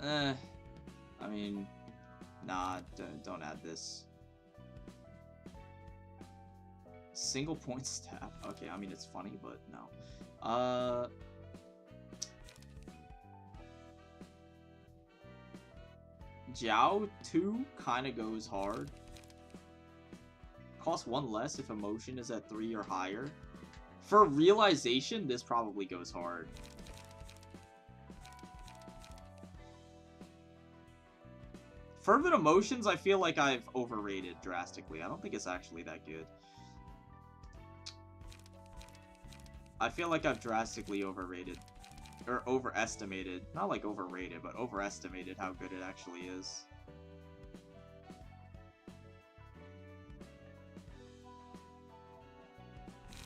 I mean, nah, don't add this. Single point stab. Okay, I mean, it's funny, but no. Jiao 2 kind of goes hard. Costs 1 less if emotion is at 3 or higher. For realization, this probably goes hard. Fervent Emotions, I feel like I've overrated drastically. I don't think it's actually that good. I feel like I've drastically overrated. Or overestimated. Not like overrated, but overestimated how good it actually is.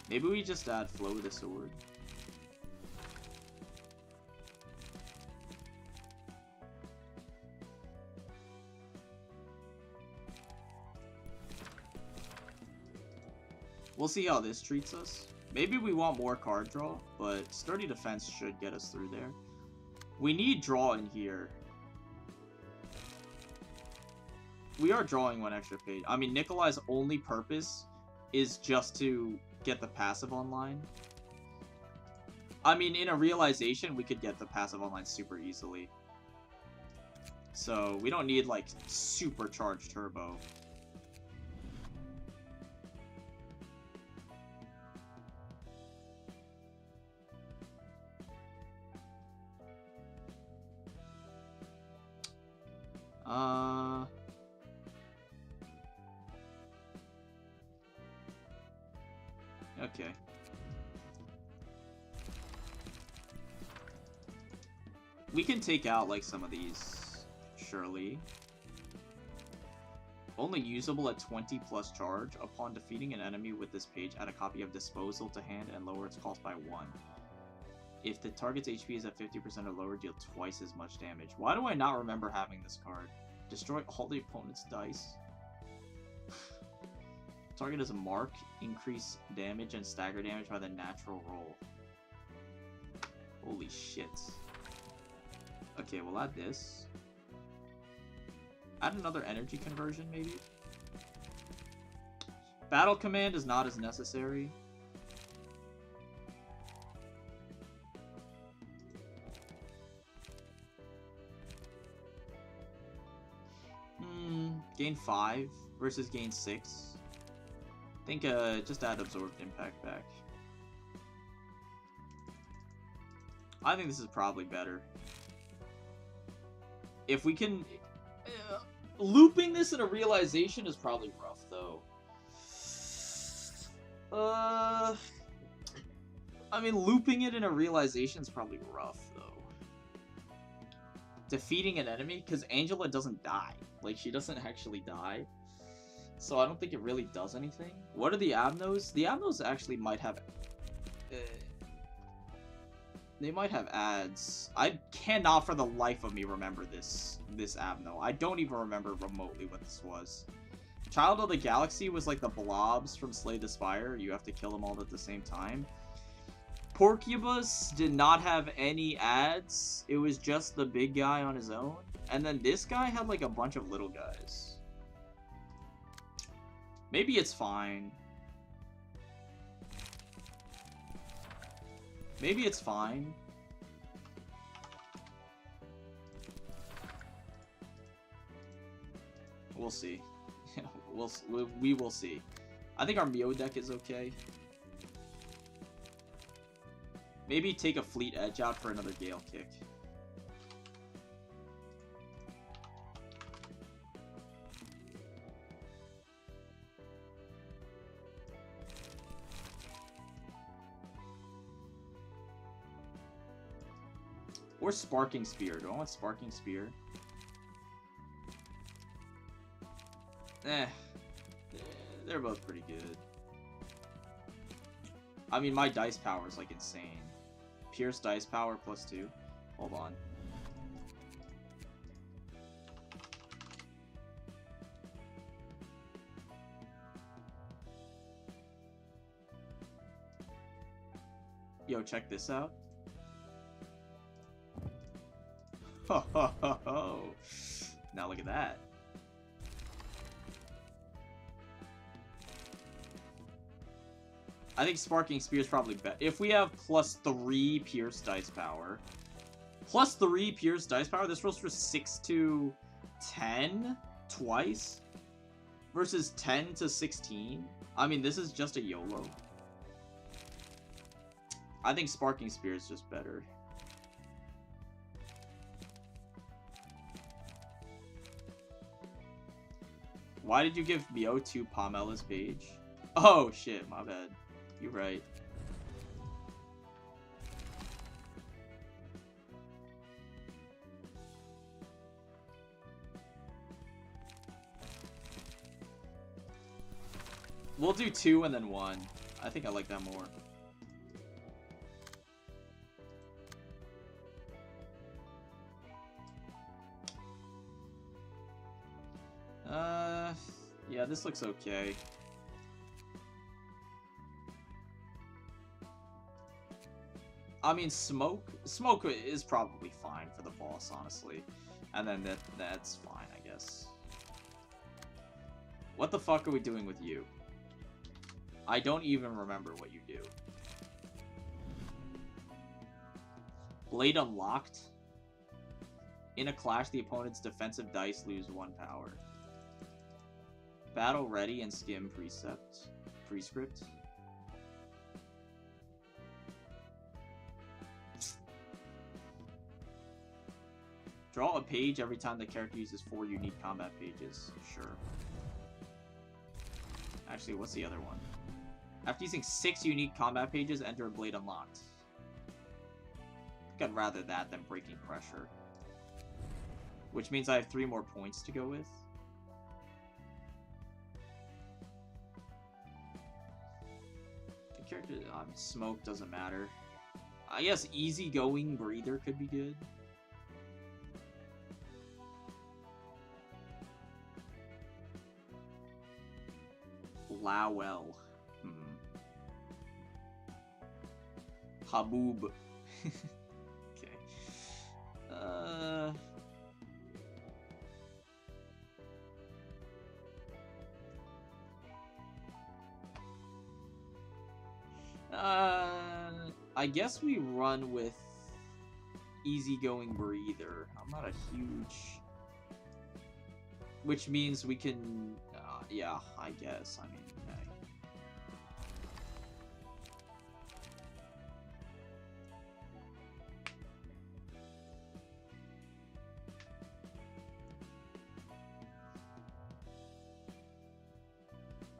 Maybe we just add Flow of the Sword. We'll see how this treats us. Maybe we want more card draw, but Sturdy Defense should get us through there. We need draw in here. We are drawing one extra page. I mean, Nikolai's only purpose is just to get the passive online. I mean, in a realization, we could get the passive online super easily. So, we don't need, like, supercharged turbo. Okay. We can take out, like, some of these, surely. Only usable at 20 plus charge. Upon defeating an enemy with this page, add a copy of Disposal to hand and lower its cost by 1. If the target's HP is at 50% or lower, deal twice as much damage. Why do I not remember having this card? Destroy all the opponent's dice. Target is a mark, increase damage and stagger damage by the natural roll. Holy shit. Okay, we'll add this. Add another energy conversion, maybe? Battle command is not as necessary. Gain 5 versus gain 6. I think just add absorbed impact back. I think this is probably better. If we can... looping this in a realization is probably rough, though. I mean, looping it in a realization is probably rough, though. Defeating an enemy, because Angela doesn't die. Like, she doesn't actually die. So I don't think it really does anything. What are the Abnos? The Abnos actually might have... they might have ads. I cannot for the life of me remember this Abno. I don't even remember remotely what this was. Child of the Galaxy was like the blobs from Slay the Spire. You have to kill them all at the same time. Porcubus did not have any ads. It was just the big guy on his own. And then this guy had like a bunch of little guys. Maybe it's fine. Maybe it's fine. We'll see. we will see. I think our Myo deck is okay. Maybe take a Fleet Edge out for another Gale Kick. Or Sparking Spear. Do I want Sparking Spear? They're both pretty good. I mean, my dice power is like insane. Pierce dice power +2. Hold on. Yo, check this out. Ho ho ho ho. Now look at that. I think Sparking Spear is probably better. If we have +3 Pierce dice power, +3 Pierce dice power, this rolls for 6 to 10 twice versus 10 to 16. I mean, this is just a YOLO. I think Sparking Spear is just better. Why did you give Myo to Pamela's page? Oh shit, my bad. You're right. We'll do 2 and then 1. I think I like that more. Yeah, this looks okay. I mean, Smoke is probably fine for the boss, honestly. And then that's fine, I guess. What the fuck are we doing with you? I don't even remember what you do. Blade unlocked. In a clash, the opponent's defensive dice lose 1 power. Battle ready and skim prescript. Draw a page every time the character uses 4 unique combat pages. Sure. Actually, what's the other one? After using 6 unique combat pages, enter a blade unlocked. I think I'd rather that than breaking pressure. Which means I have 3 more points to go with. The character, Smoke doesn't matter. I guess easygoing breather could be good. Lowell. Haboob. Okay. I guess we run with easygoing breather. I'm not a huge... Which means we can... yeah, I guess. I mean, okay.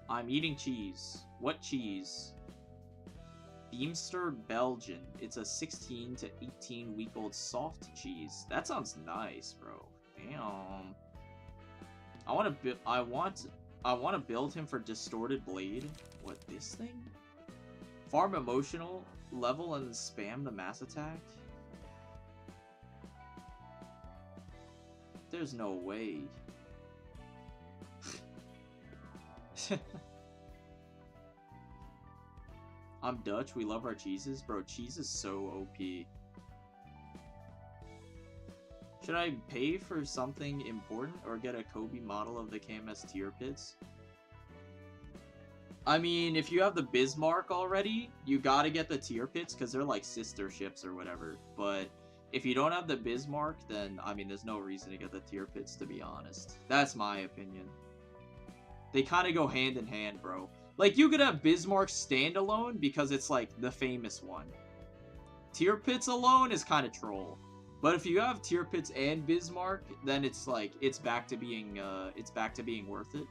I'm eating cheese. What cheese? Beamster Belgian. It's a 16 to 18 week old soft cheese. That sounds nice, bro. Damn. I want to build him for Distorted Blade. What, this thing? Farm emotional level and spam the mass attack? There's no way. I'm Dutch, we love our cheeses. Bro, cheese is so OP. Should I pay for something important or get a Kobe model of the KMS tier pits? I mean, if you have the Bismarck already, you gotta get the tier pits because they're like sister ships or whatever. But if you don't have the Bismarck, then, I mean, there's no reason to get the tier pits, to be honest. That's my opinion. They kind of go hand in hand, bro. Like, you could have Bismarck standalone because it's, like, the famous one. Tier pits alone is kind of troll. But if you have tier pits and Bismarck, then it's, like, it's back to being worth it.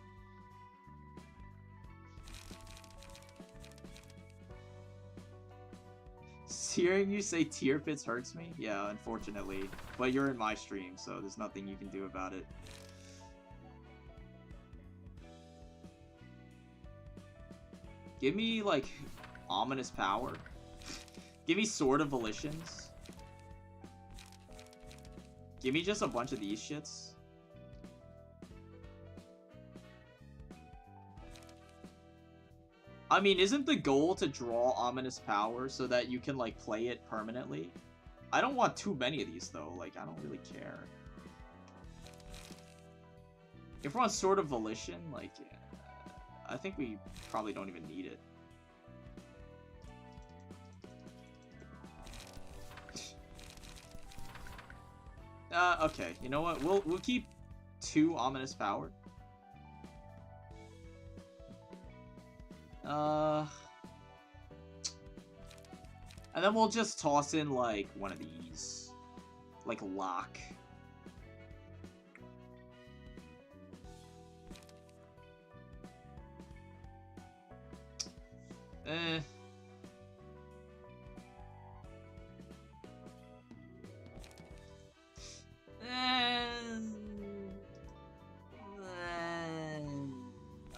Hearing you say tier pits hurts me? Yeah, unfortunately. But you're in my stream, so there's nothing you can do about it. Give me, like, ominous power. Give me Sword of Volitions. Give me just a bunch of these shits. I mean, isn't the goal to draw ominous power so that you can, like, play it permanently? I don't want too many of these, though. Like, I don't really care. If we're on Sword of Volition, like... I think we probably don't even need it. Okay, you know what? We'll keep 2 ominous power. And then we'll just toss in like one of these, like lock.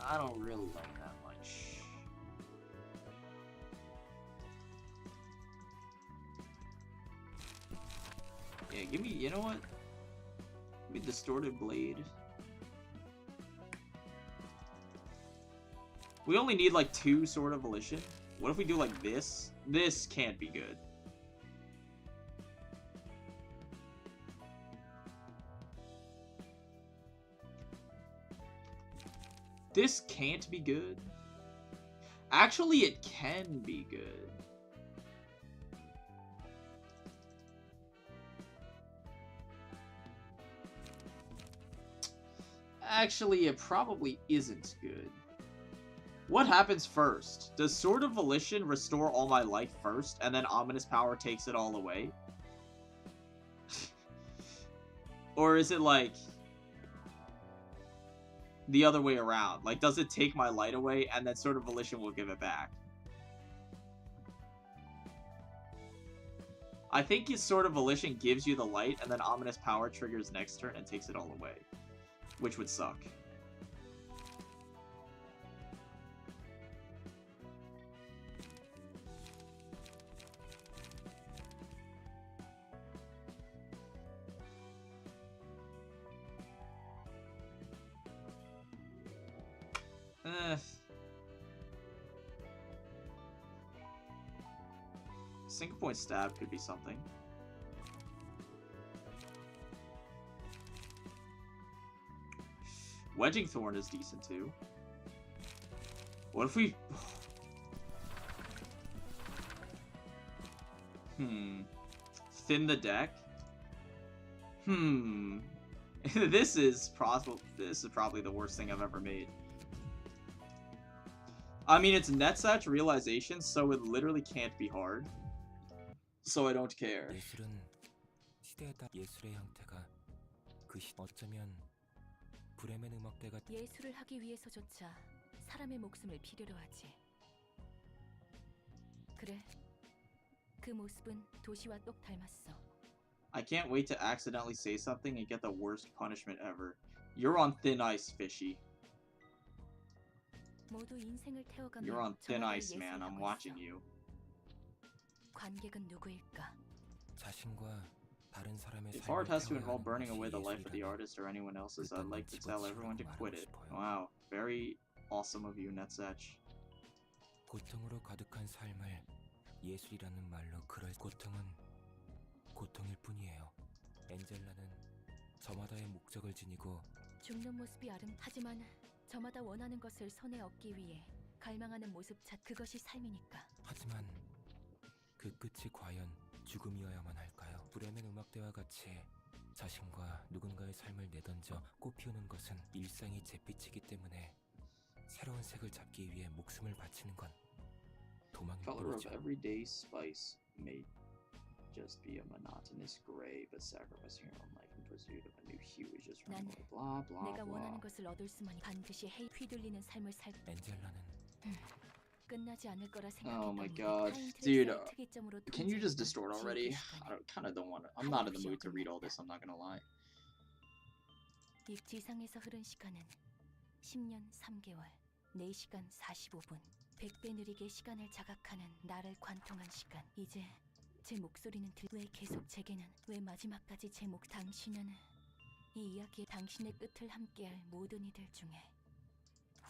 I don't really like that much. Yeah, give me, you know what? Give me Distorted Blade. We only need like 2 Sword of Volition. What if we do like this? This can't be good. This can't be good. Actually, it can be good. Actually, it probably isn't good. What happens first? Does Sword of Volition restore all my life first, and then Ominous Power takes it all away? Or is it like the other way around? Like, does it take my light away, and then Sword of Volition will give it back? I think his Sword of Volition gives you the light, and then Ominous Power triggers next turn and takes it all away. Which would suck. Single point stab could be something. Wedging Thorn is decent too. What if we... Thin the deck? This is probably the worst thing I've ever made. I mean, it's Netsatch Realization, so it literally can't be hard. So I don't care. 예술을 하기 위해서조차 사람의 목숨을 필요로 하지. 그래, 그 모습은 도시와 똑 닮았어. I can't wait to accidentally say something and get the worst punishment ever. You're on thin ice, Fishy. 모두 인생을 태워가며 You're on thin 저마다의 ice, man. I'm 예술을 watching 하고 있어. you. 관객은 누구일까? If art has to involve burning away the life of the artist or anyone else's, I'd like to tell everyone to quit it. Wow, very awesome of you, Netsatch. 고통으로 가득한 삶을 예술이라는 말로 그럴 고통은 고통일 뿐이에요. 엔젤라는 저마다의 목적을 지니고 죽는 모습이 하지만 저마다 원하는 것을 손에 얻기 위해 갈망하는 모습 그것이 삶이니까. 하지만 그 끝이 과연 죽음이어야만 할까요? 브레멘 음악대와 같이 자신과 누군가의 삶을 내던져 꽃피우는 것은 일상이 잿빛이기 때문에 새로운 색을 잡기 위해 목숨을 바치는 건 도망일 Color of 뿐이죠. everyday spice may just be a monotonous gray, but sacrificing your own life in pursuit of a new hue is just running away. Blah blah 내가 원하는 blah. 것을 얻을 수만이 반드시 휘둘리는 삶을 살. 엔젤라는 끝나지 않을 거라 Oh my 생각했던 god, 타인 dude! 트레이스의 특이점으로 Can you just 존재했던 distort 지옥의 already? 시간이 I kind of don't want to. I'm not in the mood to read all this. I'm not gonna lie. 이 지상에서 흐른 시간은 10년 3개월 4시간 45분 100배 느리게 시간을 자각하는 나를 관통한 시간. 이제 제 목소리는 왜 계속 제게는 왜 마지막까지 당신은 이 이야기에 당신의 끝을 함께할 모든 이들 중에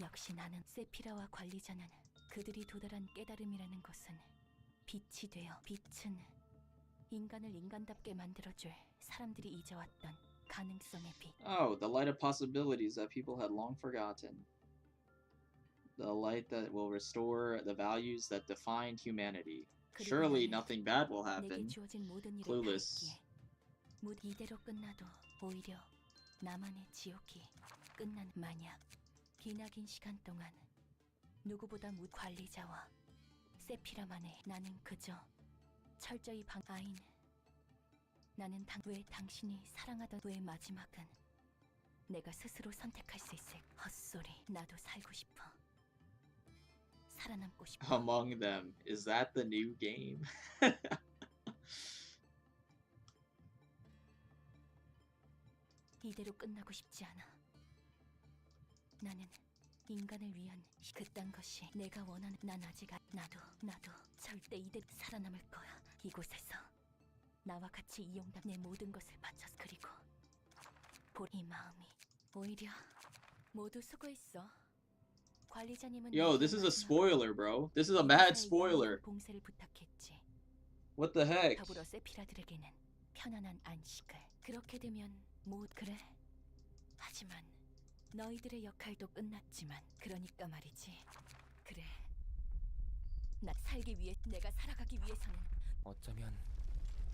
역시 나는 세피라와 관리자는 그들이 도달한 깨달음이라는 것은 빛이 되어 빛은 인간을 인간답게 만들어줄 사람들이 잊어왔던 가능성의 빛. Oh, the light of possibilities that people had long forgotten. The light that will restore the values that defined humanity. Surely nothing bad will 내게 happen. 주어진 모든 일을 Clueless. 다 했기에 이대로 끝나도 오히려 나만의 지옥이 끝난 마냥 기나긴 시간 동안 누구보다 관리자와 세피라만의 나는 그저 철저히 아인. 나는 왜 당신이 사랑하던 왜 마지막은 내가 스스로 선택할 수 있을 헛소리. 나도 살고 싶어. 살아남고 싶어. Among them. Is that the new game? 이대로 끝나고 싶지 않아. 나는 인간을 위한 그딴 것이 내가 원하는. 난 아직 나도 절대 이대로 살아남을 거야. 이곳에서 나와 같이 이용당 내 모든 것을 바쳐서. 그리고 이 마음이 오히려 모두 수고했어. 관리자님은 Yo, this is a spoiler, bro. This is a mad spoiler. 봉쇄를 부탁했지. What the heck? 더불어 세피라들에게는 편안한 안식을. 그렇게 되면 그래. 하지만 너희들의 역할도 끝났지만 그러니까 말이지. 그래. 나 살기 위해 내가 살아가기 위해서는 어쩌면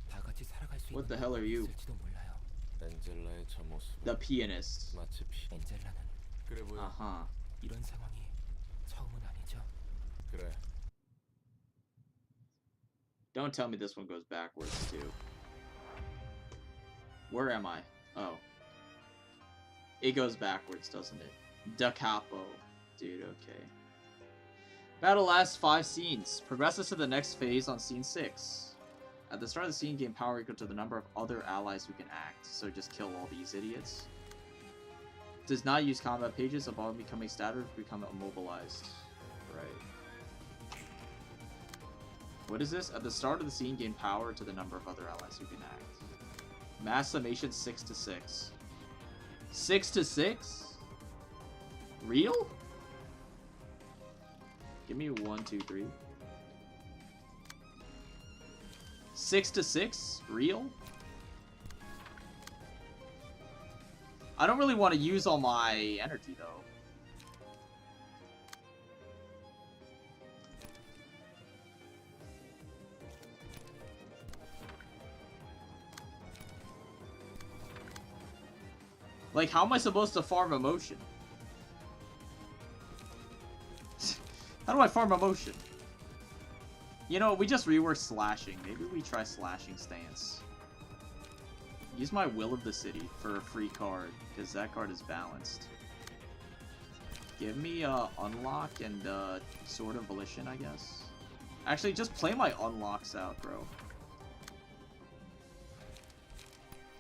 다 같이 살아갈 수 What 있는 the hell are you? 있을지도 몰라요. 엔젤라의 저 모습 The pianist. 마치 엔젤라는 그래 보여. Uh-huh. 이런 상황이 처음은 아니죠. 그래. Don't tell me this one goes backwards too. Where am I? Oh. It goes backwards, doesn't it? Da capo. Dude, okay. Battle lasts 5 scenes. Progresses to the next phase on scene 6. At the start of the scene, gain power equal to the number of other allies who can act. So just kill all these idiots. Does not use combat pages. Upon becoming staggered, become immobilized. Right. What is this? At the start of the scene, gain power to the number of other allies who can act. Mass summation 6 to 6. 6 to 6? Real? Give me 1, 2, 3. 6 to 6? Real? I don't really want to use all my energy though. Like, how am I supposed to farm emotion? How do I farm emotion? You know, we just reworked slashing. Maybe we try slashing stance. Use my Will of the City for a free card, because that card is balanced. Give me Unlock and Sword of Volition, I guess. Actually, just play my Unlocks out, bro.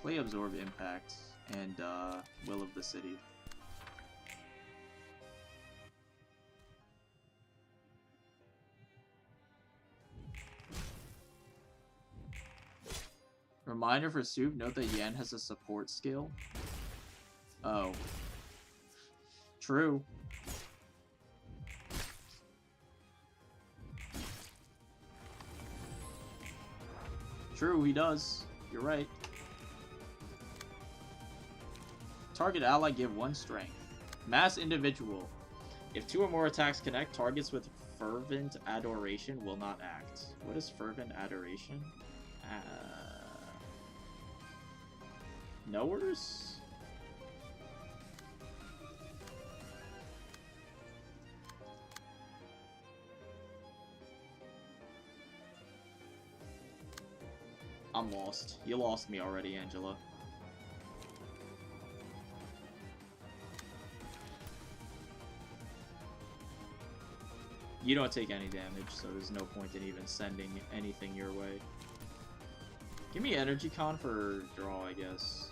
Play Absorb Impact and Will of the City. Reminder for Soup, note that Yen has a support skill. Oh. True. True, he does. You're right. Target ally give 1 strength. Mass individual. If 2 or more attacks connect, targets with fervent adoration will not act. What is fervent adoration? Knowers? I'm lost. You lost me already, Angela. You don't take any damage, so there's no point in even sending anything your way. Give me Energy Con for draw, I guess.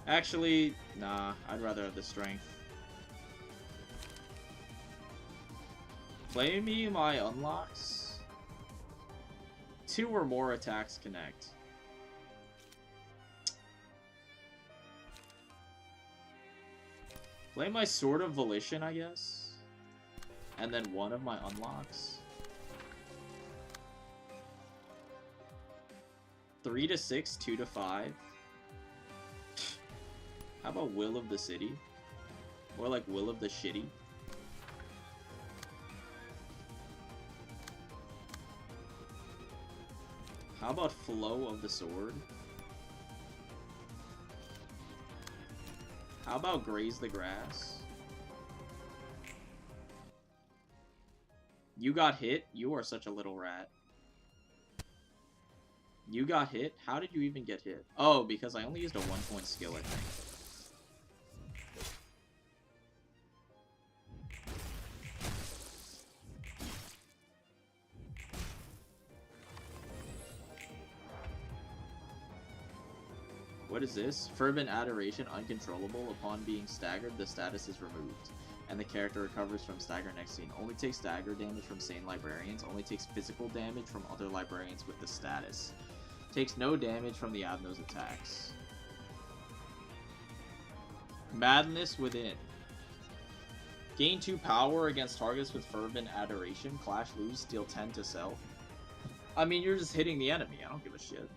Actually, nah, I'd rather have the strength. Play me my unlocks. 2 or more attacks connect. Play my Sword of Volition, I guess. And then 1 of my unlocks. 3 to 6, 2 to 5. How about Will of the City? Or like Will of the Shitty? How about Flow of the Sword? How about Graze the Grass? You got hit? You are such a little rat. You got hit? How did you even get hit? Oh, because I only used a 1-point skill, I think. What is this? Fervent Adoration, uncontrollable. Upon being staggered, the status is removed, and the character recovers from stagger next scene. Only takes stagger damage from sane librarians. Only takes physical damage from other librarians with the status. Takes no damage from the Adno's attacks. Madness Within. Gain 2 power against targets with Fervent Adoration. Clash, lose, deal 10 to self. I mean, you're just hitting the enemy. I don't give a shit.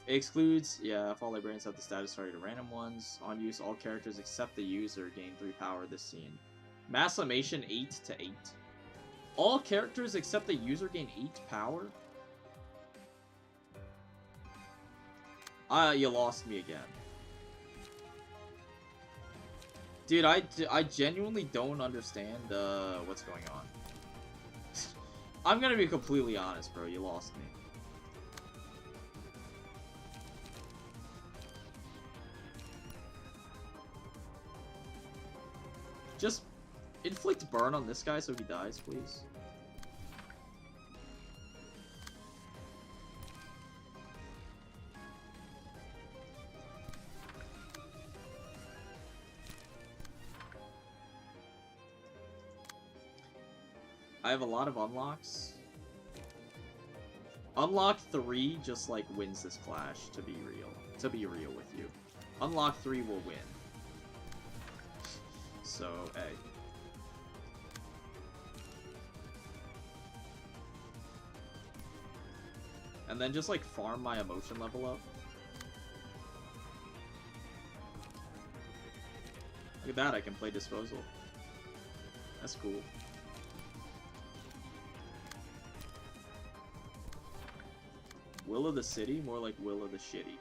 It excludes, yeah, if all librarians have the status targeted random ones. On use, all characters except the user gain 3 power this scene. Mass summation 8 to 8. All characters except the user gain 8 power? You lost me again. Dude, I genuinely don't understand what's going on. I'm gonna be completely honest, bro. You lost me. Just inflict burn on this guy so he dies, please. I have a lot of unlocks. Unlock 3 just like wins this clash, to be real. To be real with you. Unlock 3 will win. So, hey. And then just like farm my emotion level up. Look at that, I can play disposal. That's cool. Will of the city? More like will of the shitty.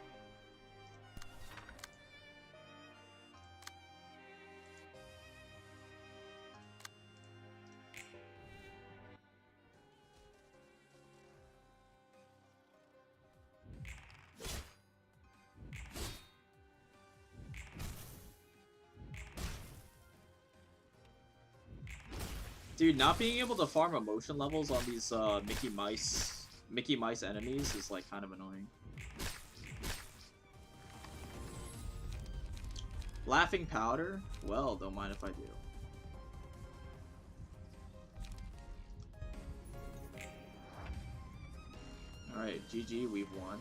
Dude, not being able to farm emotion levels on these Mickey Mice enemies is like kind of annoying. Laughing powder? Well, don't mind if I do. Alright, GG, we've won.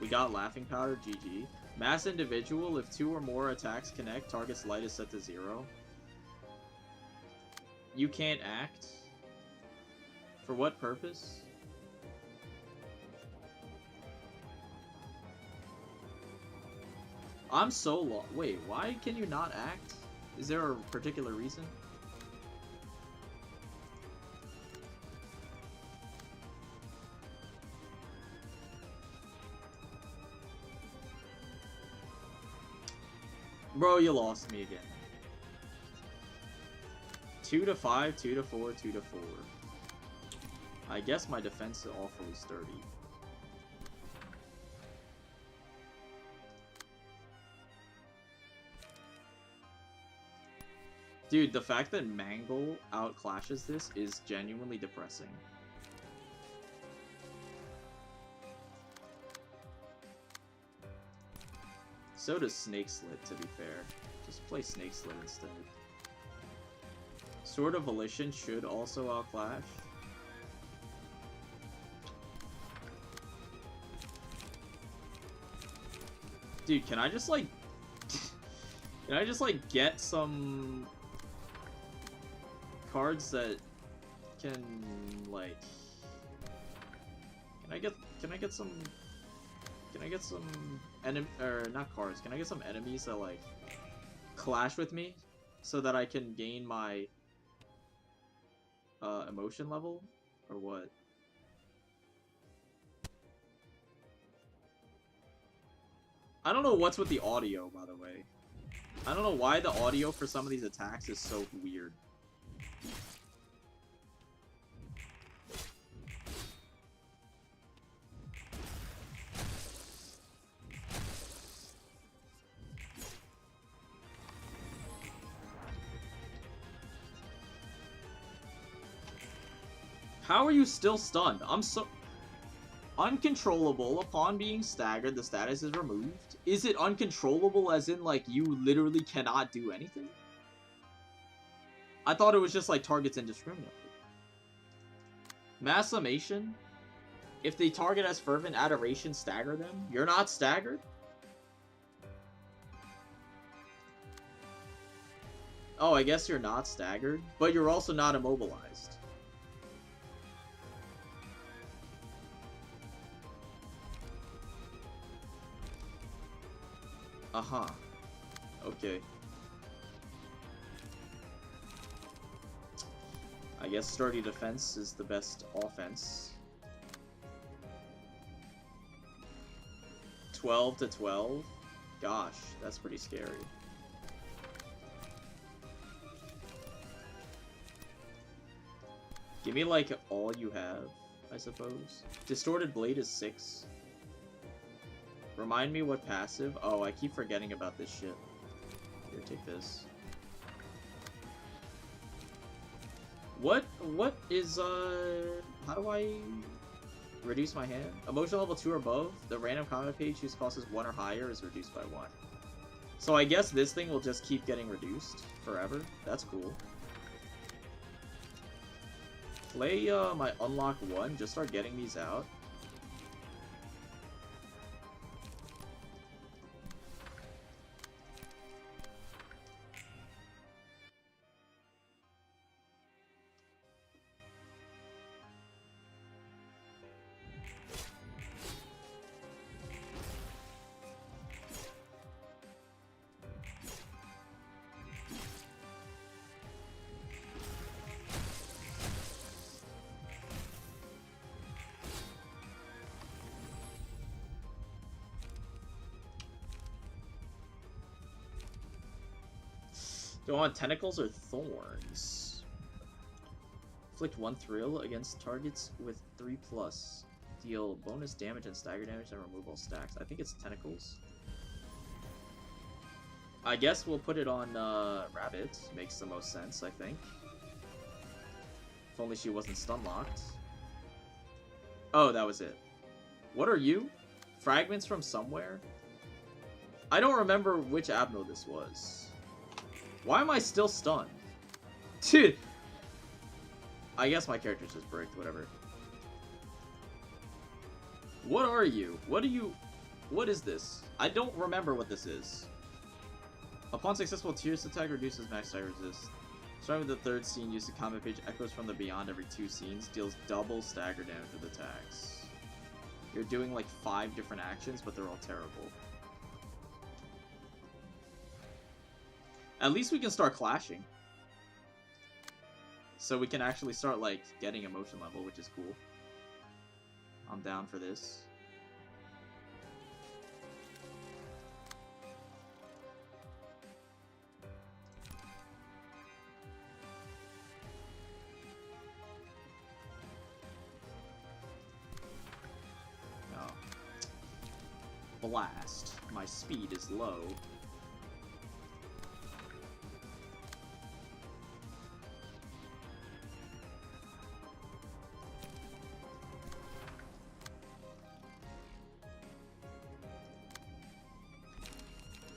We got laughing powder, GG. Mass individual, if 2 or more attacks connect, target's light is set to 0. You can't act? For what purpose? I'm so lost. Wait, why can you not act? Is there a particular reason? Bro, you lost me again. 2 to 5, 2 to 4, 2 to 4. I guess my defense is awfully sturdy. Dude, the fact that Mangle outclashes this is genuinely depressing. So does Snake Slit, to be fair. Just play Snake Slit instead. Sword of Volition should also outclash. Dude, can I just like... can I just like get some... cards that can like... Can I get some enemy, or not cards, can I get some enemies that like clash with me so that I can gain my emotion level, or what? I don't know what's with the audio, by the way. I don't know why the audio for some of these attacks is so weird. How are you still stunned? I'm so... Uncontrollable. Upon being staggered, the status is removed. Is it uncontrollable as in, like, you literally cannot do anything? I thought it was just, like, targets indiscriminately. Mass summation? If they target as fervent adoration, stagger them? You're not staggered? Oh, I guess you're not staggered, but you're also not immobilized. Uh-huh. Okay. I guess sturdy defense is the best offense. 12 to 12? Gosh, that's pretty scary. Give me, like, all you have, I suppose. Distorted Blade is 6. Remind me what passive? Oh, I keep forgetting about this shit. Here, take this. What is, how do I reduce my hand? Emotional level 2 or above, the random combat page whose cost is 1 or higher is reduced by 1. So I guess this thing will just keep getting reduced forever. That's cool. Play my unlock 1, just start getting these out. Do I want tentacles or thorns? Inflict 1 thrill against targets with 3+. Deal bonus damage and stagger damage and remove all stacks. I think it's tentacles. I guess we'll put it on Rabbit. Makes the most sense, I think. If only she wasn't stun locked. Oh, that was it. What are you? Fragments from somewhere? I don't remember which Abno this was. Why am I still stunned? Dude! I guess my character's just bricked, whatever. What are you? What is this? I don't remember what this is. Upon successful Tears attack, reduces max die resist. Starting with the 3rd scene, use the combat page echoes from the beyond every 2 scenes, deals double stagger damage with attacks. You're doing like 5 different actions, but they're all terrible. At least we can start clashing. So we can actually start, like, getting emotion level, which is cool. I'm down for this. Oh. Blast. My speed is low.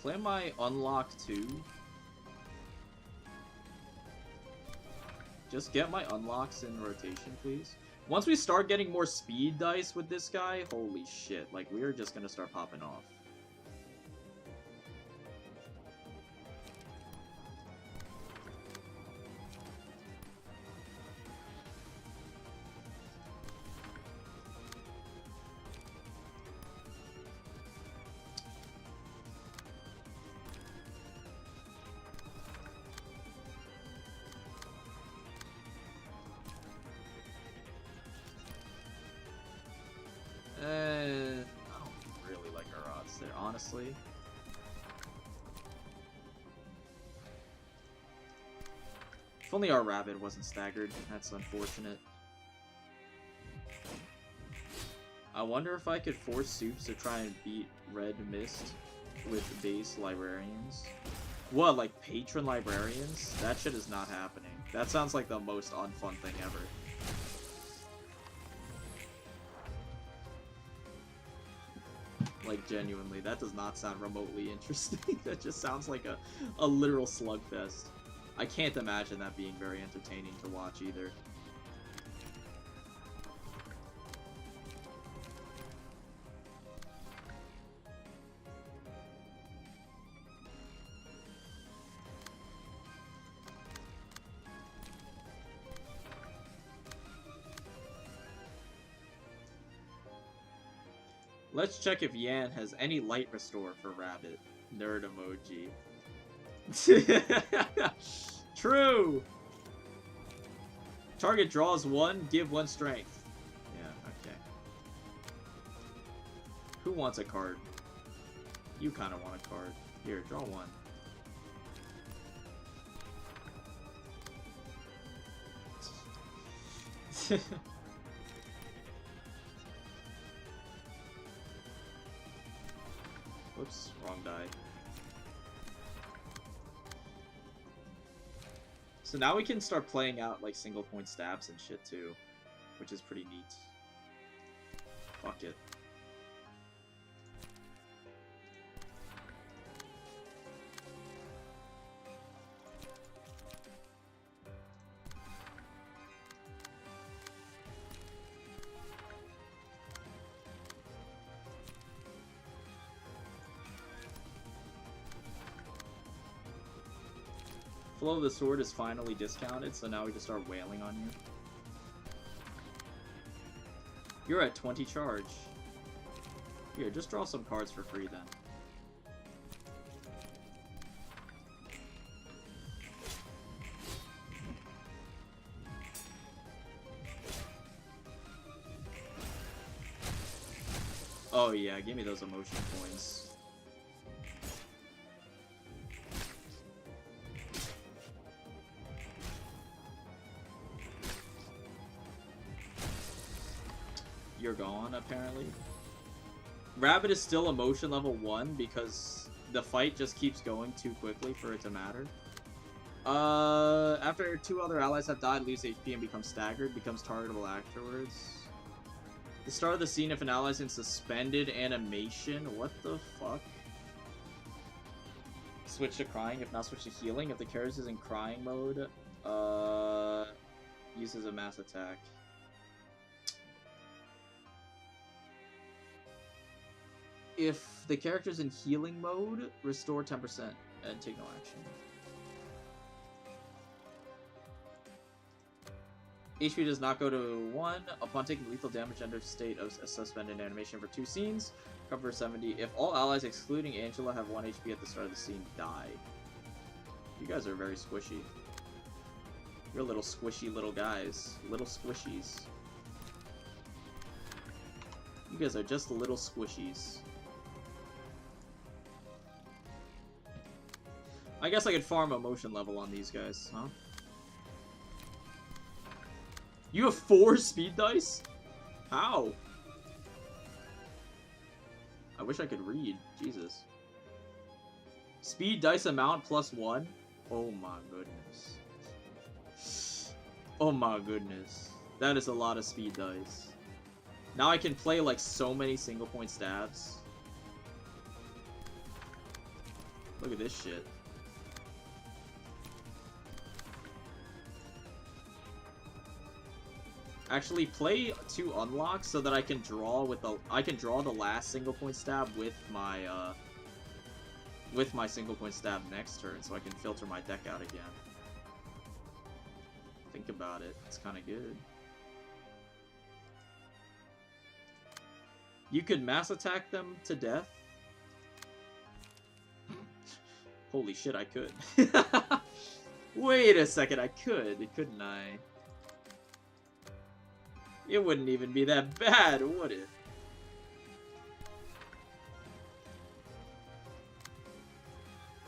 Play my unlock 2. Just get my unlocks in rotation, please. Once we start getting more speed dice with this guy, holy shit, like, we're just gonna start popping off. I don't really like our odds there, honestly. If only our rabbit wasn't staggered, that's unfortunate. I wonder if I could force Soups to try and beat Red Mist with base librarians. What, like patron librarians? That shit is not happening. That sounds like the most unfun thing ever. Like, genuinely, that does not sound remotely interesting. That just sounds like a literal slugfest. I can't imagine that being very entertaining to watch either. Let's check if Yan has any light restore for Rabbit. Nerd emoji. True! Target draws 1, give 1 strength. Yeah, okay. Who wants a card? You kind of want a card. Here, draw 1. Whoops, wrong die. So now we can start playing out like single point stabs and shit too, which is pretty neat. Fuck it. Flow of the Sword is finally discounted, so now we can start wailing on you. You're at 20 charge. Here, just draw some cards for free then. Oh yeah, give me those emotion points. You're gone, apparently. Rabbit is still emotion level 1 because the fight just keeps going too quickly for it to matter. After 2 other allies have died, lose HP and become staggered, becomes targetable afterwards. The start of the scene if an ally is in suspended animation. What the fuck? Switch to crying, if not switch to healing. If the character is in crying mode, uses a mass attack. If the character's in healing mode, restore 10% and take no action. HP does not go to 1. Upon taking lethal damage, enter state of a suspended animation for 2 scenes. Cover 70. If all allies excluding Angela have 1 HP at the start of the scene, die. You guys are very squishy. You're little squishy little guys. Little squishies. You guys are just little squishies. I guess I could farm emotion level on these guys, huh? You have 4 speed dice? How? I wish I could read. Jesus. Speed dice amount plus 1? Oh my goodness. Oh my goodness. That is a lot of speed dice. Now I can play like so many single point stabs. Look at this shit. Actually, play 2 unlocks so that I can draw with the the last single point stab with my single point stab next turn, so I can filter my deck out again. Think about it; it's kind of good. You could mass attack them to death. Holy shit, I could. Wait a second, I could, couldn't I? It wouldn't even be that bad, would it?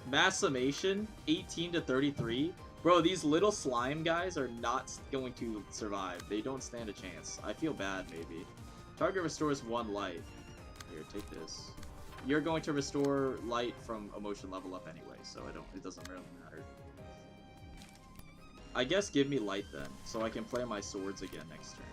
Mass summation, 18 to 33. Bro, these little slime guys are not going to survive. They don't stand a chance. I feel bad, maybe. Target restores 1 light. Here, take this. You're going to restore light from emotion level up anyway, so it doesn't really matter. I guess give me light then, so I can play my swords again next turn.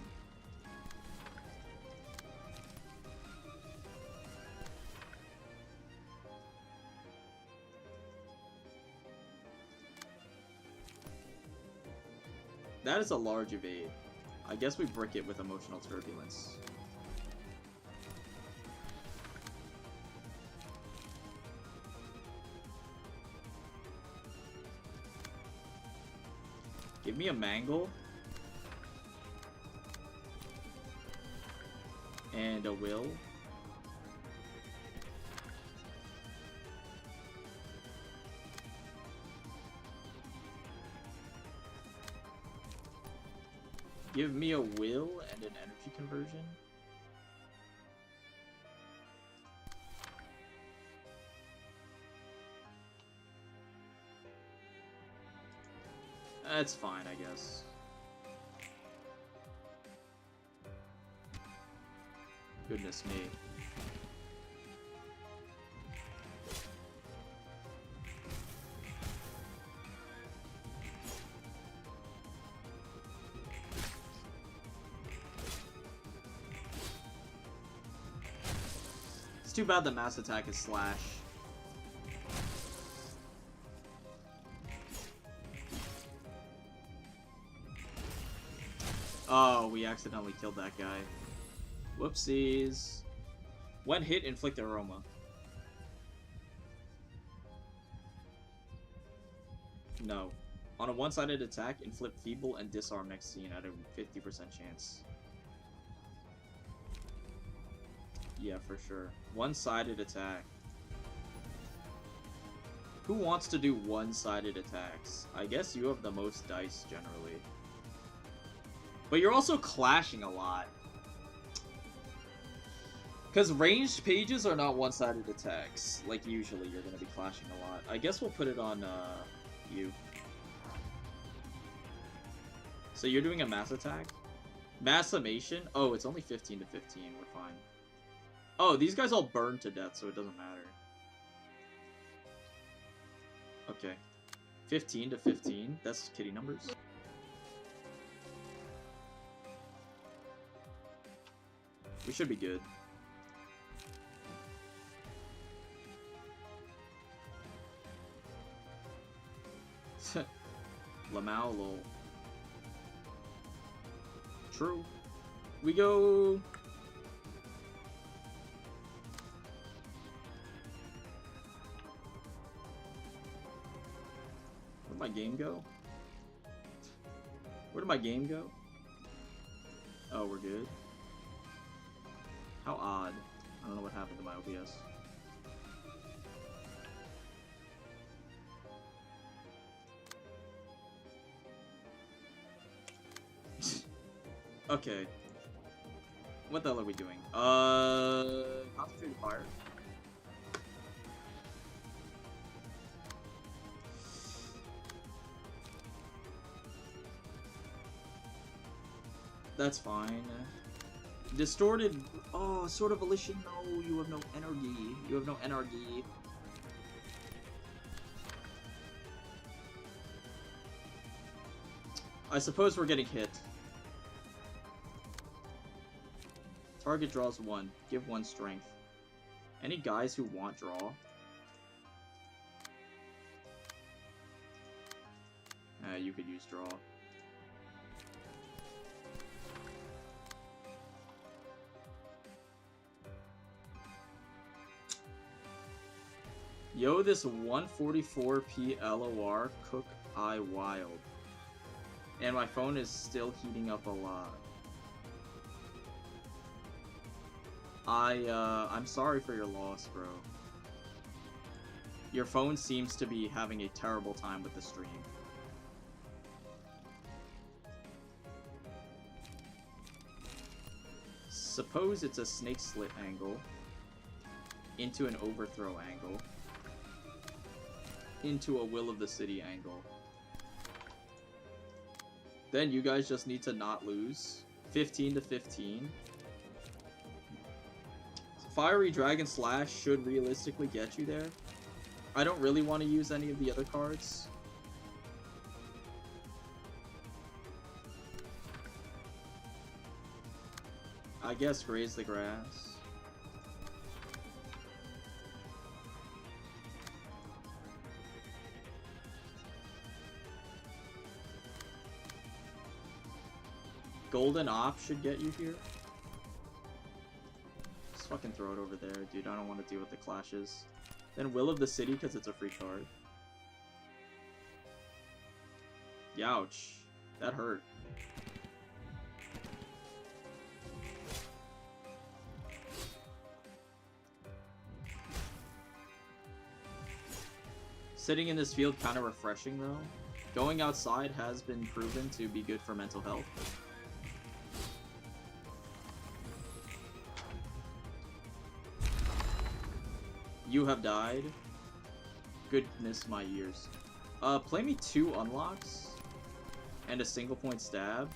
That is a large evade. I guess we brick it with emotional turbulence. Give me a mangle. And a will. Give me a will and an energy conversion. That's fine, I guess. Goodness me. It's too bad the mass attack is slash. Oh, we accidentally killed that guy. Whoopsies. When hit, inflict aroma. No. On a one-sided attack, inflict feeble and disarm next scene at a 50% chance. Yeah, for sure. One-sided attack. Who wants to do one-sided attacks? I guess you have the most dice, generally. But you're also clashing a lot. Because ranged pages are not one-sided attacks. Like, usually you're going to be clashing a lot. I guess we'll put it on, you. So you're doing a mass attack? Mass summation? Oh, it's only 15 to 15. We're fine. Oh, these guys all burn to death, so it doesn't matter. Okay. 15 to 15. That's kitty numbers. We should be good. Lamau, lol. True. We go. Where'd my game go? Where did my game go? Oh, we're good. How odd. I don't know what happened to my OBS. Okay. What the hell are we doing? Concentrated fire. That's fine. Distorted. Oh, Sword of Volition. No, you have no energy. You have no energy. I suppose we're getting hit. Target draws 1. Give 1 strength. Any guys who want draw? You could use draw. Yo, this 144p LOR cook I wild. And my phone is still heating up a lot. I'm sorry for your loss, bro. Your phone seems to be having a terrible time with the stream. Suppose it's a snake slit angle into an overthrow angle into a Will of the City angle. Then you guys just need to not lose. 15 to 15. Fiery Dragon Slash should realistically get you there. I don't really want to use any of the other cards. I guess Graze the Grass. Golden Op should get you here. Just fucking throw it over there, dude. I don't want to deal with the clashes. Then Will of the City, because it's a free card. Youch. That hurt. Sitting in this field kind of refreshing, though. Going outside has been proven to be good for mental health. You have died. Goodness my ears. Play me 2 unlocks and a single point stab.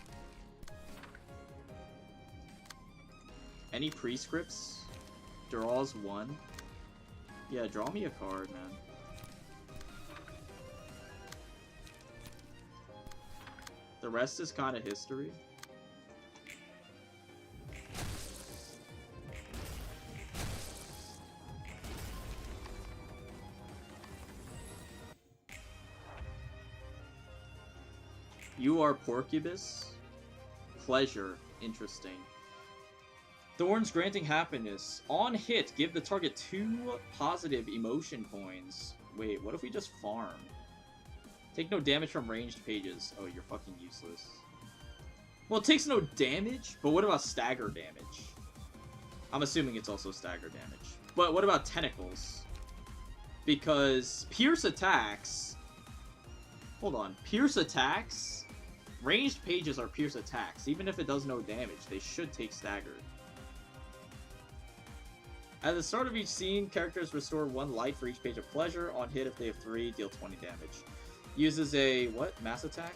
Any prescripts? Draws 1. Yeah, draw me a card, man. The rest is kind of history. You are Porcubus. Pleasure. Interesting. Thorns granting happiness. On hit, give the target 2 positive emotion points. Wait, what if we just farm? Take no damage from ranged pages. Oh, you're fucking useless. Well, it takes no damage, but what about stagger damage? I'm assuming it's also stagger damage. But what about tentacles? Because pierce attacks... Hold on. Pierce attacks... Ranged pages are pierce attacks. Even if it does no damage, they should take staggered. At the start of each scene, characters restore 1 light for each page of pleasure. On hit, if they have 3, deal 20 damage. Uses a, what? Mass attack?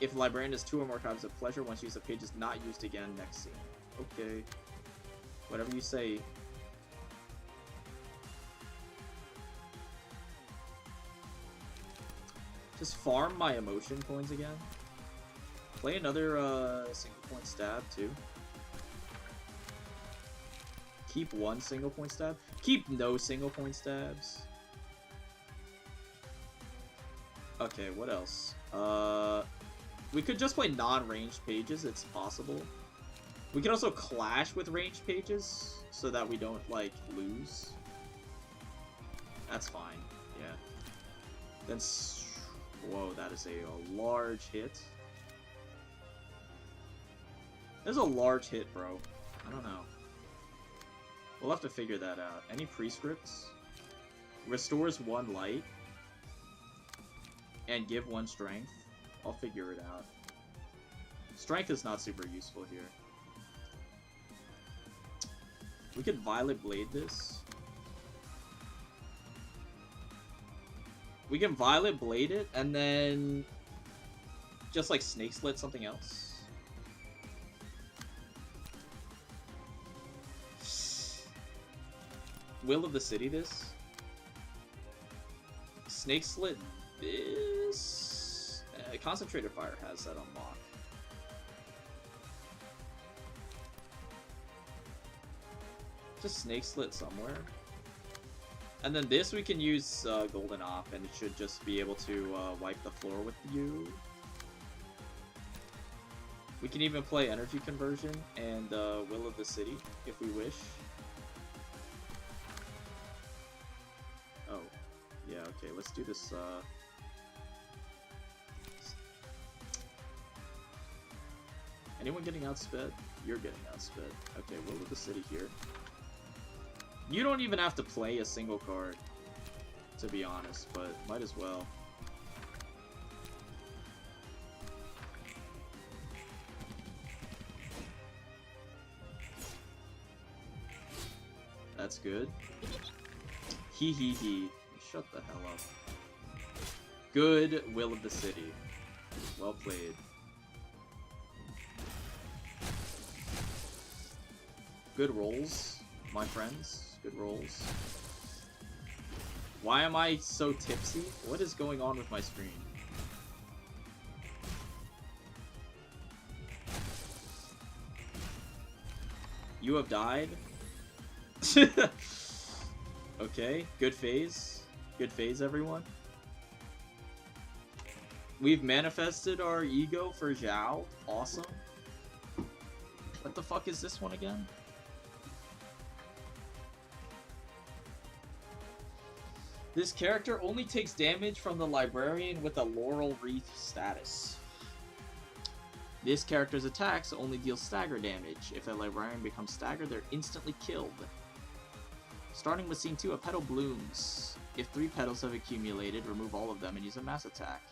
If the librarian has 2 or more copies of pleasure, once used, the page is not used again next scene. Okay. Whatever you say. Just farm my emotion coins again. Play another single point stab too. Keep 1 single point stab. Keep no single point stabs. Okay, what else? We could just play non-ranged pages, it's possible. We can also clash with ranged pages so that we don't, like, lose. That's fine, yeah. Then, whoa, that is a large hit. There's a large hit, bro. I don't know. We'll have to figure that out. Any prescripts? Restores 1 light. And give 1 strength. I'll figure it out. Strength is not super useful here. We could Violet Blade this. We can Violet Blade it, and then just like Snake Slit something else. Will of the City this. Snake Slit this. Concentrated Fire has that unlock. Just Snake Slit somewhere. And then this we can use Golden Op, and it should just be able to wipe the floor with you. We can even play Energy Conversion and Will of the City if we wish. Oh, yeah, okay, let's do this. Anyone getting outsped? You're getting outsped. Okay, Will of the City here. You don't even have to play a single card, to be honest, but might as well. That's good. Hee hee hee. Shut the hell up. Good Will of the City. Well played. Good rolls, my friends. Good rolls. Why am I so tipsy? What is going on with my screen? You have died? Okay, good phase. Good phase, everyone. We've manifested our ego for Zhao. Awesome. What the fuck is this one again? This character only takes damage from the librarian with a Laurel Wreath status. This character's attacks only deal stagger damage. If a librarian becomes staggered, they're instantly killed. Starting with scene 2, a petal blooms. If 3 petals have accumulated, remove all of them and use a mass attack.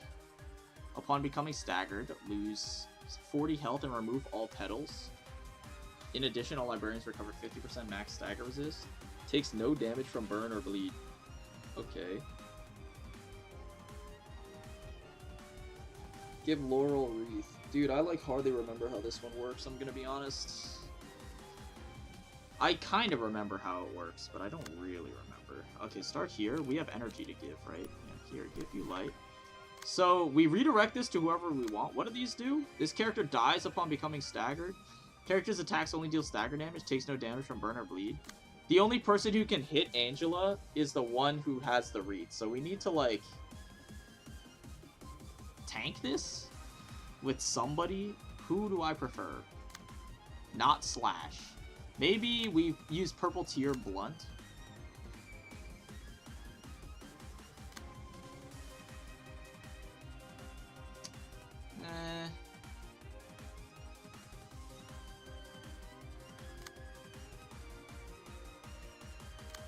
Upon becoming staggered, lose 40 health and remove all petals. In addition, all librarians recover 50% max stagger resist. Takes no damage from burn or bleed. Okay. Give Laurel Wreath. Dude, I like hardly remember how this one works, I'm gonna be honest. I kind of remember how it works, but I don't really remember. Okay, start here. We have energy to give, right? Yeah, here, give you light. So, we redirect this to whoever we want. What do these do? This character dies upon becoming staggered. Character's attacks only deal stagger damage, takes no damage from burn or bleed. The only person who can hit Angela is the one who has the Wreath. So we need to, like, tank this with somebody. Who do I prefer? Not Slash. Maybe we use Purple Tier Blunt.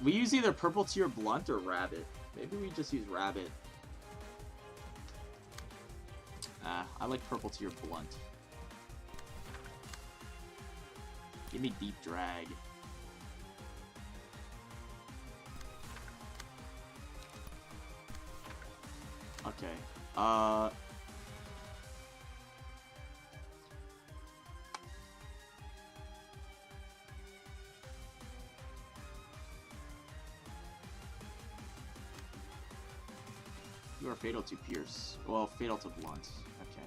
We use either Purple Tier Blunt or Rabbit. Maybe we just use Rabbit. I like Purple Tier Blunt. Give me Deep Drag. Okay. You are fatal to Pierce. Well, fatal to Blunt. Okay.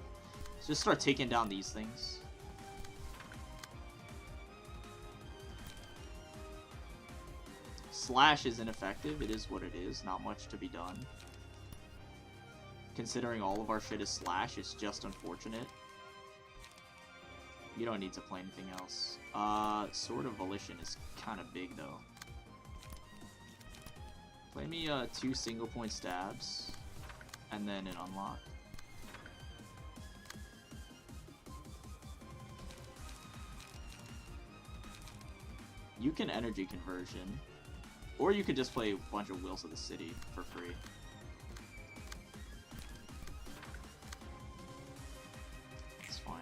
Let's just start taking down these things. Slash is ineffective. It is what it is. Not much to be done. Considering all of our shit is Slash, it's just unfortunate. You don't need to play anything else. Sword of Volition is kind of big, though. Play me 2 single point stabs. And then an unlock. You can energy conversion. Or you could just play a bunch of Wills of the City for free. It's fine.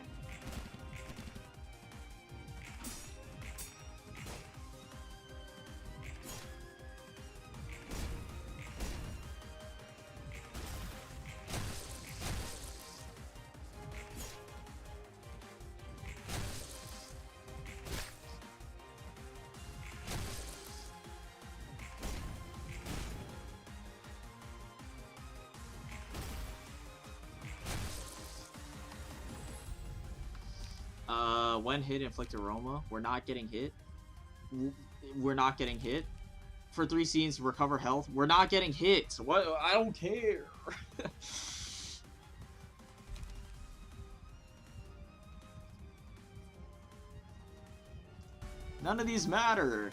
When hit, inflict aroma. We're not getting hit. We're not getting hit. For 3 scenes, recover health. We're not getting hit. What? I don't care. None of these matter.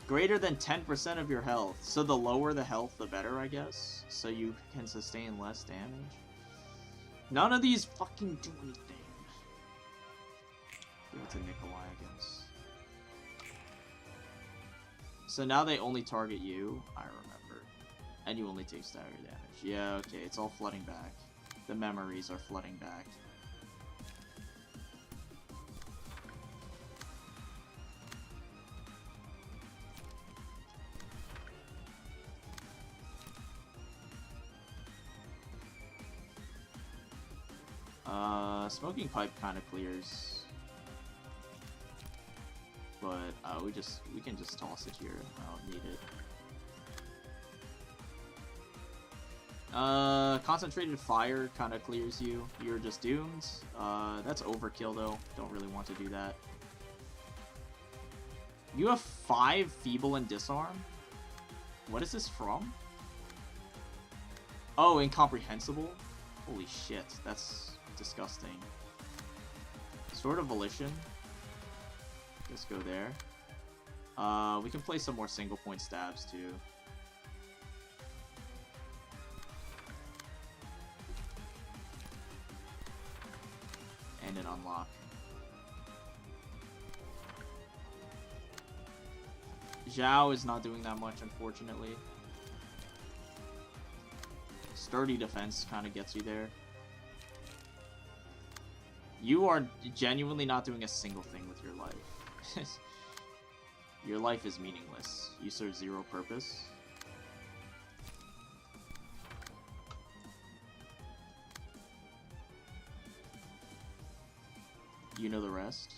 Greater than 10% of your health. So the lower the health, the better, I guess. So you can sustain less damage. None of these fucking do anything. Give it to Nikolai, I guess. So now they only target you. I remember. And you only take stagger damage. Yeah, okay. It's all flooding back. The memories are flooding back. Smoking pipe kind of clears, but we can just toss it here. I don't need it. Concentrated fire kind of clears you. You're just doomed. That's overkill though. Don't really want to do that. You have 5 feeble and disarm. What is this from? Oh, incomprehensible. Holy shit, that's disgusting. Sword of Volition. Let's go there. We can play some more single point stabs too. And an unlock. Zhao is not doing that much, unfortunately. Sturdy defense kind of gets you there. You are genuinely not doing a single thing with your life. Your life is meaningless. You serve zero purpose. You know the rest.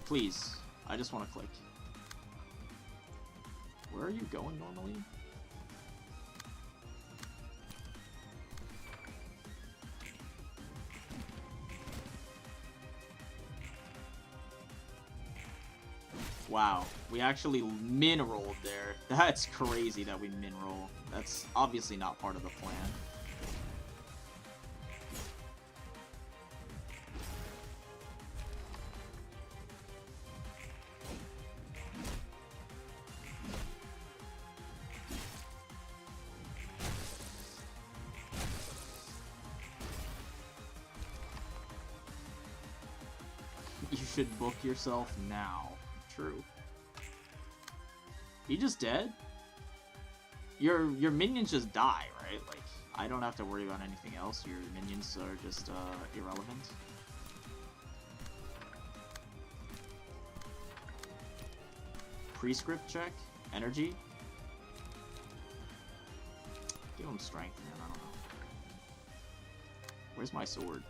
Please, I just want to click. Where are you going normally? Wow, we actually min-rolled there. That's crazy that we min-roll. That's obviously not part of the plan. You should book yourself now. True. You just dead? Your minions just die, right? Like, I don't have to worry about anything else. Your minions are just irrelevant. Prescript check? Energy? Give him strength, man. I don't know. Where's my sword?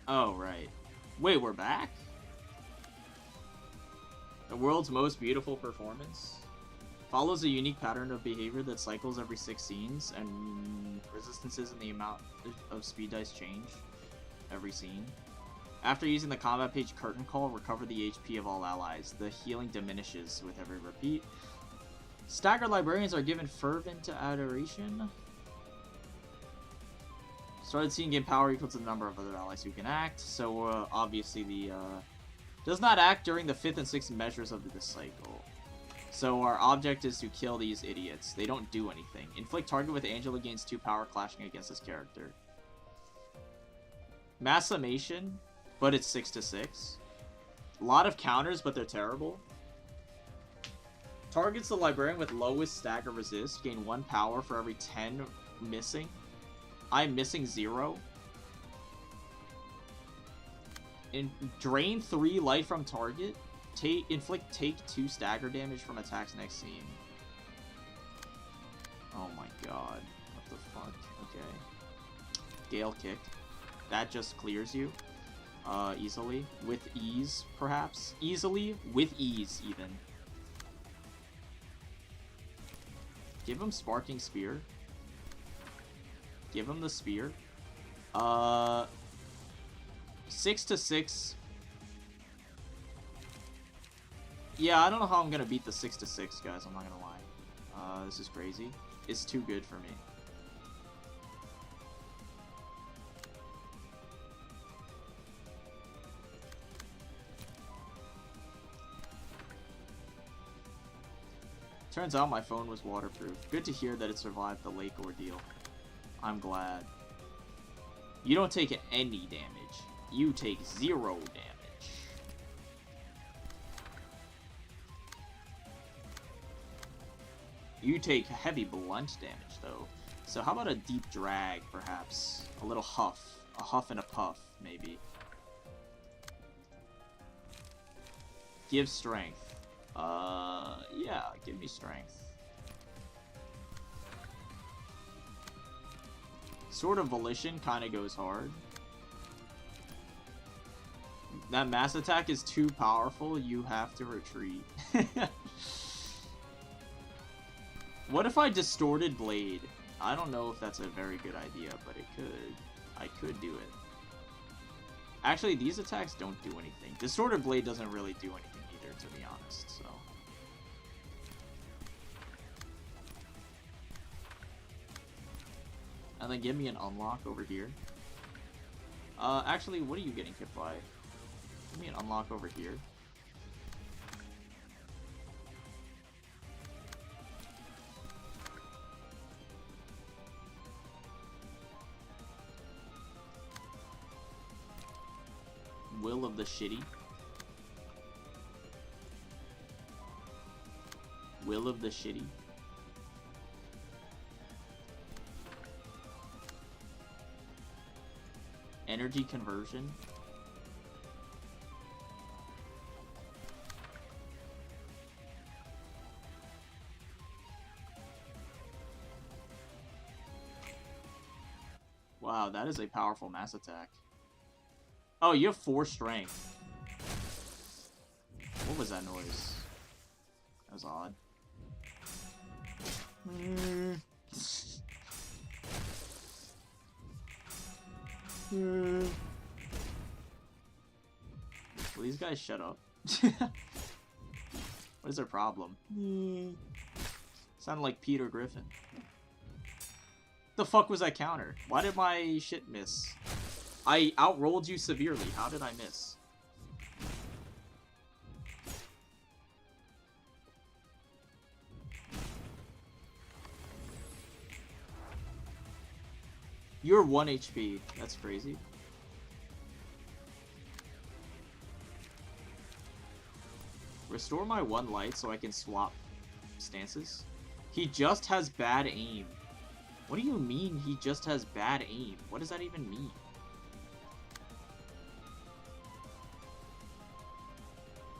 Oh, right. Wait, we're back? The world's most beautiful performance follows a unique pattern of behavior that cycles every 6 scenes, and resistances in the amount of speed dice change every scene. After using the combat page curtain call, recover the HP of all allies. The healing diminishes with every repeat. Staggered librarians are given fervent adoration. Started scene gain power equal to the number of other allies who can act. So obviously the does not act during the 5th and 6th measures of this cycle. So our object is to kill these idiots. They don't do anything. Inflict target with Angela gains 2 power clashing against this character. Mass summation, but it's 6 to 6. A lot of counters, but they're terrible. Targets the librarian with lowest stagger resist. Gain 1 power for every 10 missing. I'm missing 0. Drain 3 light from target. Take 2 stagger damage from attacks next scene. Oh my god. What the fuck? Okay. Gale kick. That just clears you. Easily. With ease, perhaps. Easily. With ease, even. Give him Sparking Spear. Give him the spear. 6 to 6. Yeah, I don't know how I'm gonna beat the 6 to 6, guys. I'm not gonna lie. This is crazy. It's too good for me. Turns out my phone was waterproof. Good to hear that it survived the lake ordeal. I'm glad. You don't take any damage. You take 0 damage. You take heavy blunt damage, though. So how about a deep drag, perhaps? A little huff. A huff and a puff, maybe. Give strength. Yeah, give me strength. Sword of Volition kind of goes hard. That mass attack is too powerful. You have to retreat. What if I distorted Blade? I don't know if that's a very good idea, but it could. I could do it. Actually, these attacks don't do anything. Distorted Blade doesn't really do anything either, to be honest, so. And then give me an unlock over here. Actually, what are you getting hit by? Give me an unlock over here. Will of the Shitty. Will of the Shitty. Energy conversion. Wow, that is a powerful mass attack. Oh, you have 4 strength. What was that noise? That was odd. Will these guys shut up? What is their problem? Sounded like Peter Griffin. The fuck was that counter? Why did my shit miss? I outrolled you severely. How did I miss? You're 1 HP. That's crazy. Restore my 1 light so I can swap stances. He just has bad aim. What do you mean he just has bad aim? What does that even mean?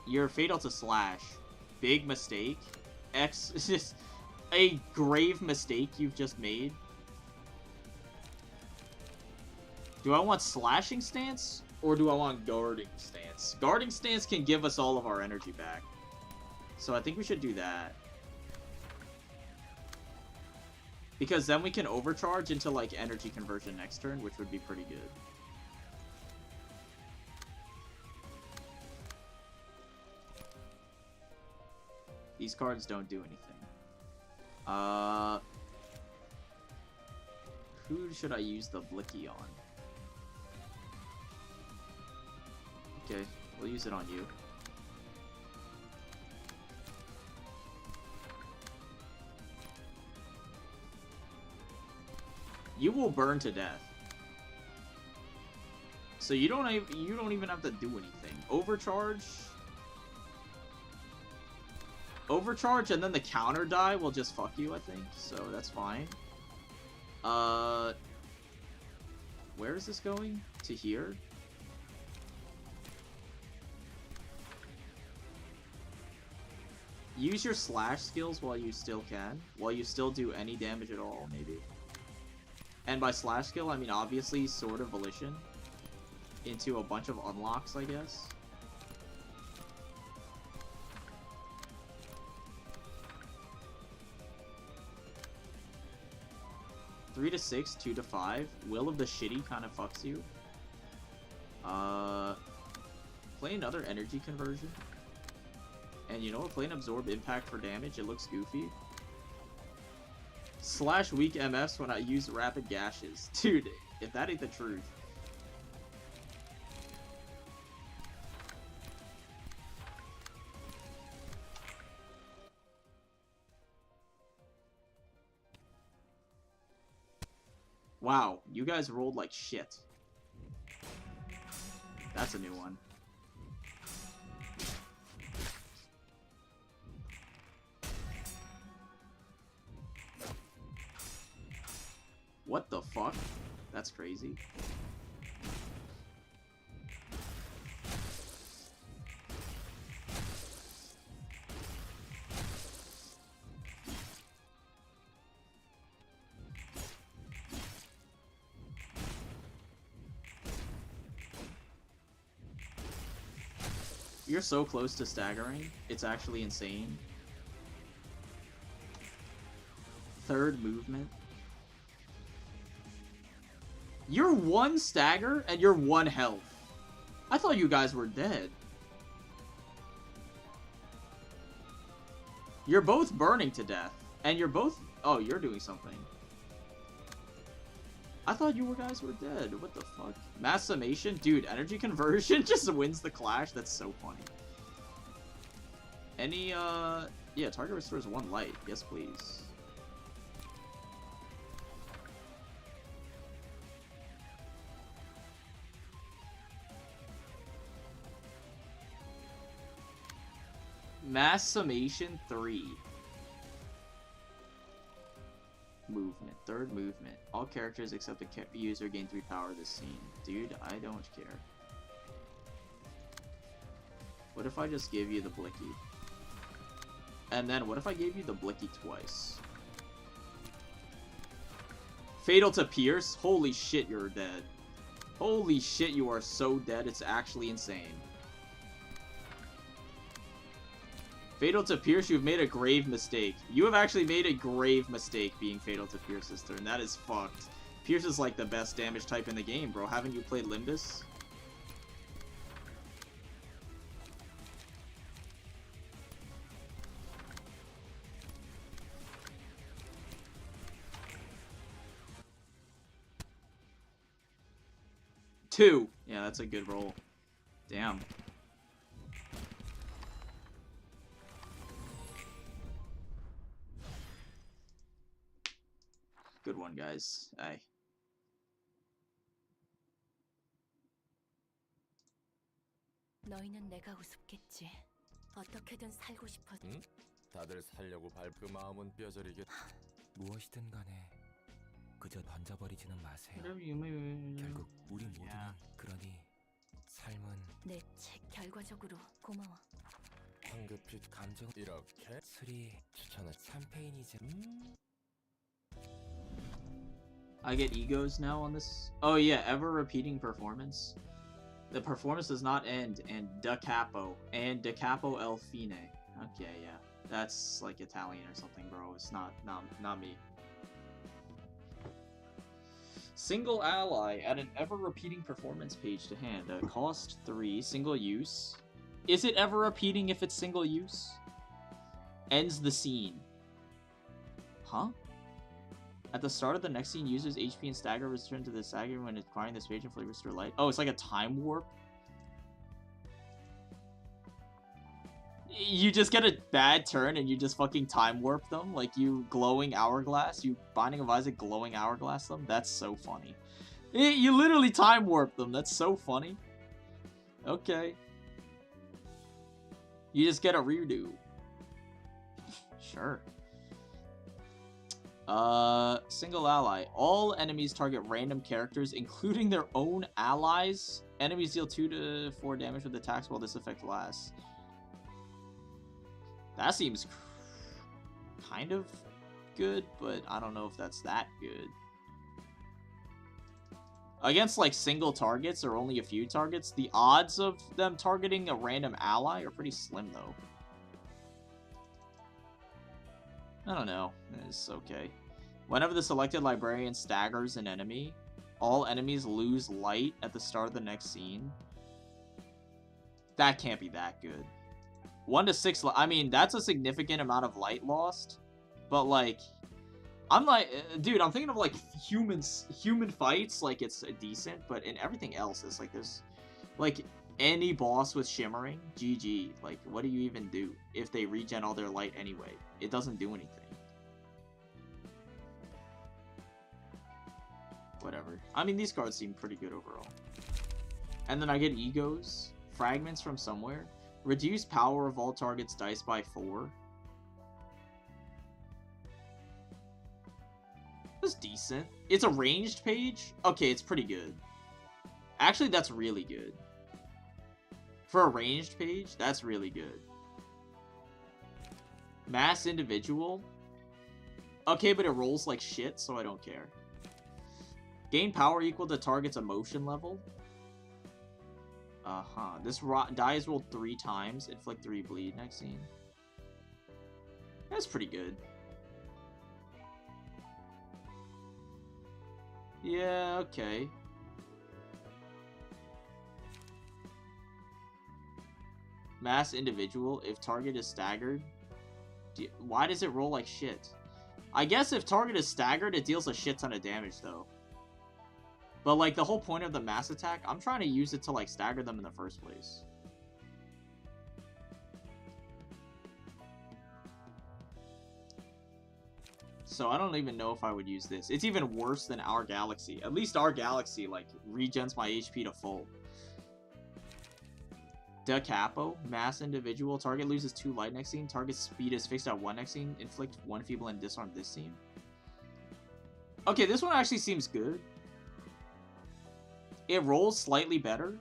You're fatal to slash. Big mistake. X is just a grave mistake you've just made. Do I want slashing stance or do I want guarding stance? Guarding stance can give us all of our energy back. So I think we should do that. Because then we can overcharge into like energy conversion next turn, which would be pretty good. These cards don't do anything. Who should I use the Blicky on? Okay, we'll use it on you. You will burn to death. So you don't even have to do anything. Overcharge. Overcharge and then the counter die will just fuck you, I think. So that's fine. Where is this going? To here? Use your slash skills while you still can. While you still do any damage at all, maybe. And by slash skill, I mean obviously Sword of Volition. Into a bunch of unlocks, I guess. Three to 6, 2 to 5. Will of the Shitty kind of fucks you. Play another energy conversion. And you know what? Play an absorb impact for damage. It looks goofy. Slash weak MS when I use rapid gashes. Dude, if that ain't the truth. Wow, you guys rolled like shit. That's a new one. What the fuck? That's crazy. You're so close to staggering. It's actually insane. Third movement. You're 1 stagger and you're 1 health. I thought you guys were dead. You're both burning to death. And you're both... Oh, you're doing something. I thought you guys were dead. What the fuck? Mass summation? Dude, energy conversion just wins the clash? That's so funny. Any, yeah, target restores 1 light. Yes, please. Mass summation 3. Movement. 3rd movement. All characters except the user gain 3 power this scene. Dude, I don't care. What if I just gave you the Blicky? And then what if I gave you the Blicky twice? Fatal to Pierce? Holy shit, you're dead. Holy shit, you are so dead. It's actually insane. Fatal to Pierce, you've made a grave mistake. You have actually made a grave mistake being Fatal to Pierce this turn. That is fucked. Pierce is like the best damage type in the game, bro. Haven't you played Limbus? Two. Yeah, that's a good roll. Damn. Good one, guys. Aye. 너희는 내가 우습겠지. 어떻게든 살고 싶어. 응? 다들 살려고 그 마음은 뼈저리게. 무엇이든 간에 그저 던져버리지는 마세요. 결국 결국 우리 모두는 그러니 삶은 내 책 결과적으로 고마워. 황급히 감정 이렇게 술이 추천을 샴페인이지. I get egos now on this. Oh yeah, ever repeating performance. The performance does not end, and da capo el fine. Okay, yeah, that's like Italian or something, bro. It's not me. Single ally, add an ever repeating performance page to hand. Cost 3, single use. Is it ever repeating if it's single use? Ends the scene. Huh? At the start of the next scene, users HP and stagger return to the stagger when acquiring this page and fully restore light. Oh, it's like a time warp? You just get a bad turn and you just fucking time warp them? Like you glowing hourglass? You Binding of Isaac glowing hourglass them? That's so funny. You literally time warp them. That's so funny. Okay. You just get a redo. Sure. Single ally. All enemies target random characters, including their own allies. Enemies deal 2 to 4 damage with attacks while this effect lasts. That seems kind of good, but I don't know if that's that good. Against, like, single targets or only a few targets, the odds of them targeting a random ally are pretty slim, though. I don't know. It's okay. Whenever the selected librarian staggers an enemy, all enemies lose light at the start of the next scene. That can't be that good. 1 to 6, I mean, that's a significant amount of light lost. But, like, I'm like, dude, I'm thinking of, like, human fights, like, it's decent. But in everything else, it's like, there's, like, any boss with shimmering, GG. Like, what do you even do if they regen all their light anyway? It doesn't do anything. Whatever. I mean, these cards seem pretty good overall. And then I get egos, fragments from somewhere, reduce power of all targets dice by 4. That's decent. It's a ranged page? Okay, it's pretty good. Actually, that's really good. For a ranged page, that's really good. Mass individual? Okay, but it rolls like shit, so I don't care. Gain power equal to target's emotion level. This die is rolled 3 times. Inflict 3 bleed next scene. That's pretty good. Yeah, okay. Mass individual. If target is staggered. Why does it roll like shit? I guess if target is staggered, it deals a shit ton of damage, though. But, like, the whole point of the mass attack, I'm trying to use it to, like, stagger them in the first place. So I don't even know if I would use this. It's even worse than Our Galaxy. At least Our Galaxy, like, regens my HP to full. Da Capo, mass individual. Target loses 2 light next scene. Target speed is fixed at 1 next scene. Inflict 1 feeble and disarm this scene. Okay, this one actually seems good. It rolls slightly better.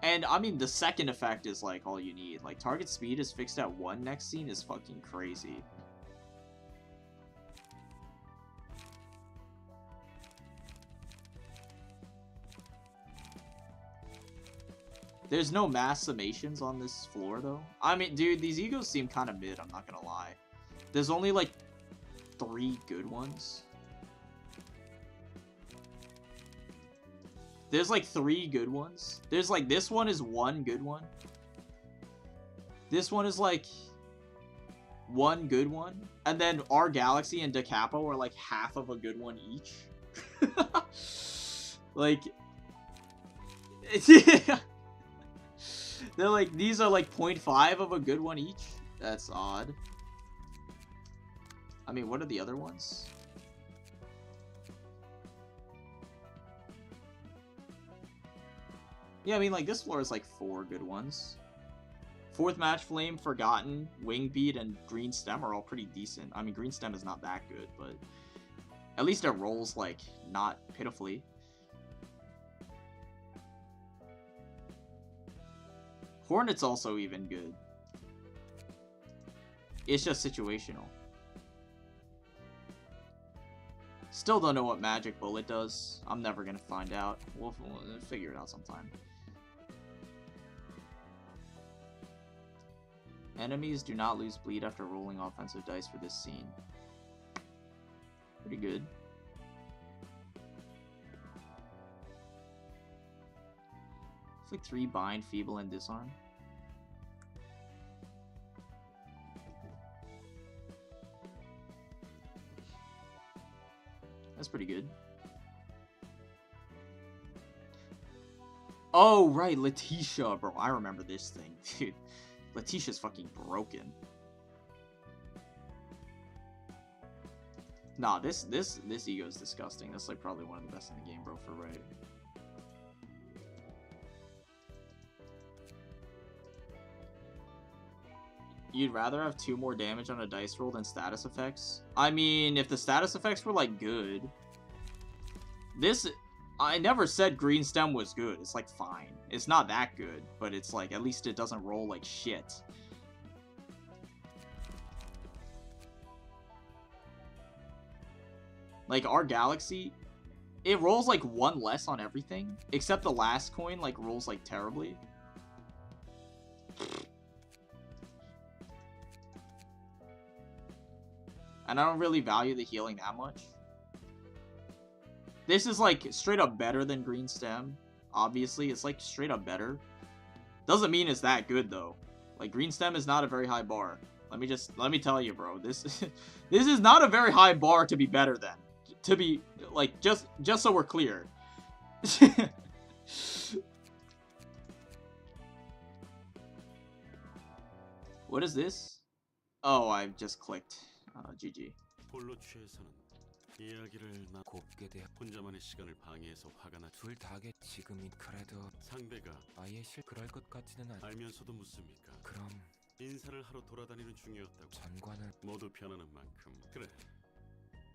And, I mean, the second effect is, like, all you need. Like, target speed is fixed at 1 next scene is fucking crazy. There's no mass summations on this floor, though. I mean, dude, these egos seem kind of mid, I'm not gonna lie. There's only, like, 3 good ones. There's, like, 3 good ones. There's, like, this one is 1 good one. This one is, like, 1 good one. And then Our Galaxy and Da Capo are, like, half of a good one each. Like... They're like, these are like 0.5 of a good one each. That's odd. I mean, what are the other ones? Yeah, I mean, like, this floor is like 4 good ones. Fourth Match Flame, Forgotten, Wing Beat, and Green Stem are all pretty decent. I mean, Green Stem is not that good, but at least it rolls, like, not pitifully. Hornet's also even good. It's just situational. Still don't know what Magic Bullet does. I'm never gonna find out. We'll figure it out sometime. Enemies do not lose bleed after rolling offensive dice for this scene. Pretty good. It's like 3 bind, feeble, and disarm. That's pretty good. Oh, right, Letitia, bro. I remember this thing, dude. Letitia's fucking broken. Nah, this ego is disgusting. That's like probably one of the best in the game, bro, for right. You'd rather have 2 more damage on a dice roll than status effects? I mean, if the status effects were, like, good... This... I never said Green Stem was good. It's, like, fine. It's not that good, but it's, like, at least it doesn't roll like shit. Like, Our Galaxy... It rolls, like, 1 less on everything. Except the last coin, like, rolls, like, terribly. And I don't really value the healing that much. This is, like, straight up better than Green Stem. Obviously, it's, like, straight up better. Doesn't mean it's that good, though. Like, Green Stem is not a very high bar. Let me tell you, bro. This is not a very high bar to be better than. To be, like, just so we're clear. What is this? Oh, I just clicked. GG. 홀로 취해서는 이야기를 곱게 대 혼자만의 시간을 방해해서 화가 나. 둘 다게 지금이 그래도 상대가 아예 그럴 것 같지는 않. 알면서도 묻습니까? 그럼 인사를 하러 돌아다니는 중이었다고. 전과는 모두 변하는 만큼. 그래.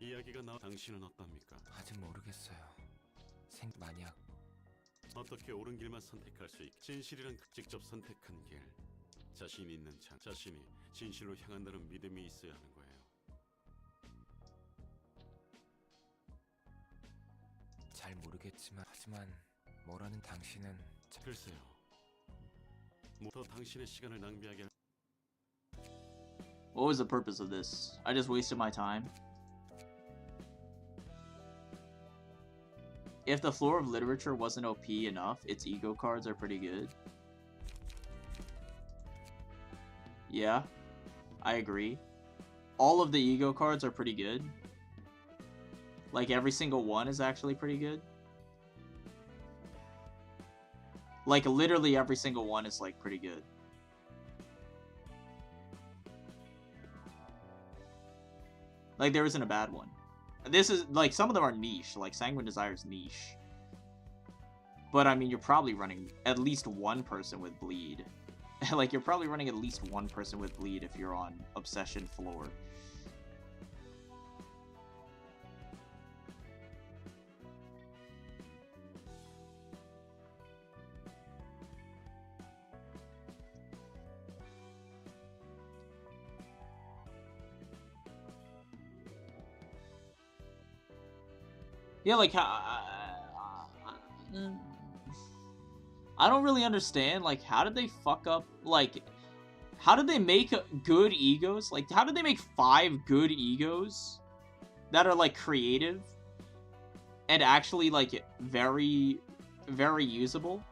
이야기가 나. 당신은 어떻습니까? 아직 모르겠어요. 만약 어떻게 옳은 길만 선택할 수 있? 진실이란 직접 선택한 길. 자신 있는 자신이 진실로 향한다는 믿음이 있어야 하는 거예요. 잘 모르겠지만 하지만 뭐라는 당신은 글쎄요. 더 당신의 시간을 낭비하게. What was the purpose of this? I just wasted my time. If the floor of literature wasn't OP enough, its ego cards are pretty good. Yeah, I agree. All of the ego cards are pretty good. Like, every single one is actually pretty good. Like, literally every single one is, like, pretty good. Like, there isn't a bad one. This is, like, some of them are niche. Like, Sanguine Desire's niche. But, I mean, you're probably running at least one person with Bleed. Like, you're probably running at least one person with Bleed if you're on Obsession floor. Yeah, like, I don't really understand, like, how did they fuck up, like, how did they make good egos? Like, how did they make 5 good egos that are, like, creative and actually, like, very, very usable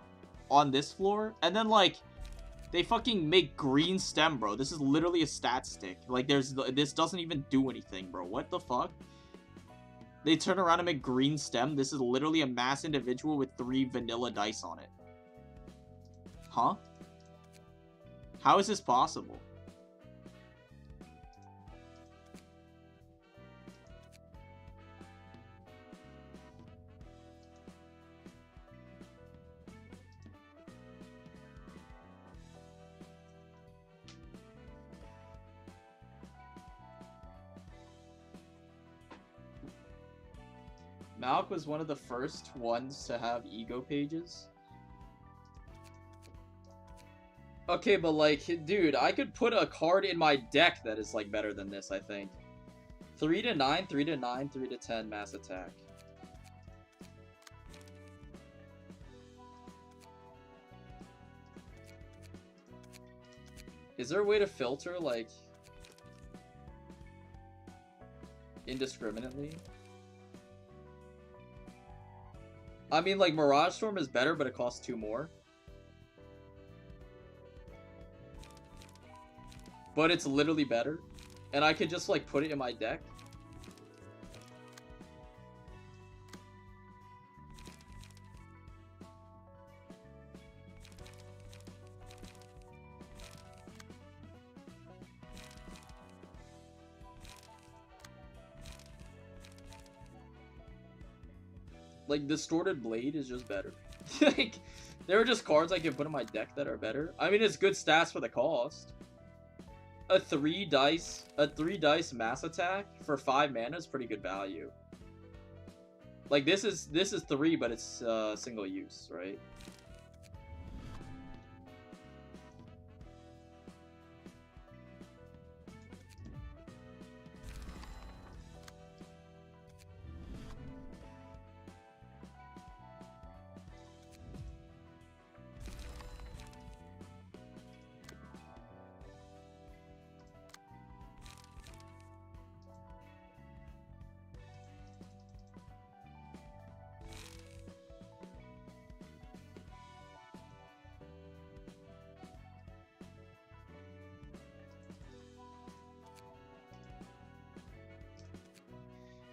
on this floor? And then, like, they fucking make green stem, bro. This is literally a stat stick. Like, this doesn't even do anything, bro. What the fuck? They turn around and make green stem. This is literally a mass individual with 3 vanilla dice on it. Huh? How is this possible? Malk was one of the first ones to have ego pages. Okay, but like, dude, I could put a card in my deck that is like better than this, I think. 3 to 9, 3 to 9, 3 to 10 mass attack. Is there a way to filter, like, indiscriminately? I mean, like, Mirage Storm is better, but it costs 2 more. But it's literally better. And I could just, like, put it in my deck. Like, Distorted Blade is just better. Like, there are just cards I can put in my deck that are better. I mean, it's good stats for the cost. A 3 dice mass attack for 5 mana is pretty good value. Like, this is 3, but it's single use, right?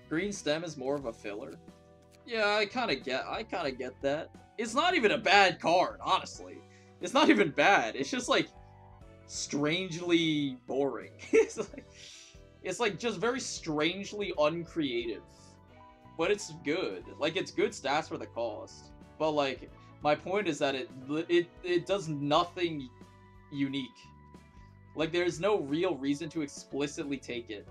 Green Stem is more of a filler. Yeah, I kind of get that. It's not even a bad card, honestly. It's not even bad. It's just like strangely boring. It's like just very strangely uncreative. But it's good. Like, it's good stats for the cost. But like, my point is that it does nothing unique. Like, there's no real reason to explicitly take it.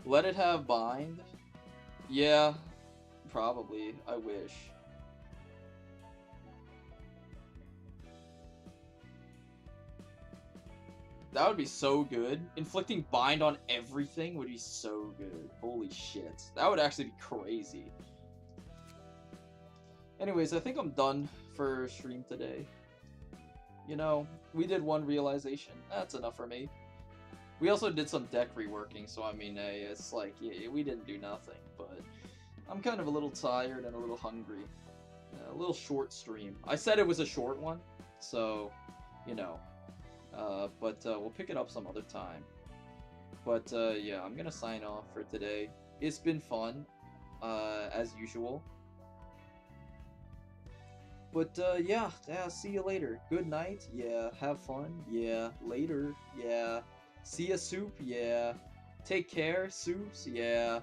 Let it have bind? Yeah, probably. I wish. That would be so good. Inflicting bind on everything would be so good. Holy shit. That would actually be crazy. Anyways, I think I'm done for stream today. You know, we did 1 realization. That's enough for me. We also did some deck reworking, so I mean, it's like, yeah, we didn't do nothing, but I'm kind of a little tired and a little hungry. A little short stream. I said it was a short one, so, you know. But we'll pick it up some other time. But yeah, I'm gonna sign off for today. It's been fun, as usual. But yeah, see you later. Good night. Yeah, have fun. Yeah, later. Yeah, see ya, Soup. Yeah, take care, Soups. Yeah.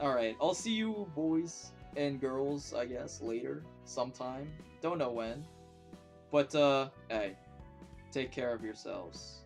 All right, I'll see you boys and girls, I guess, later, sometime. Don't know when. But hey, take care of yourselves.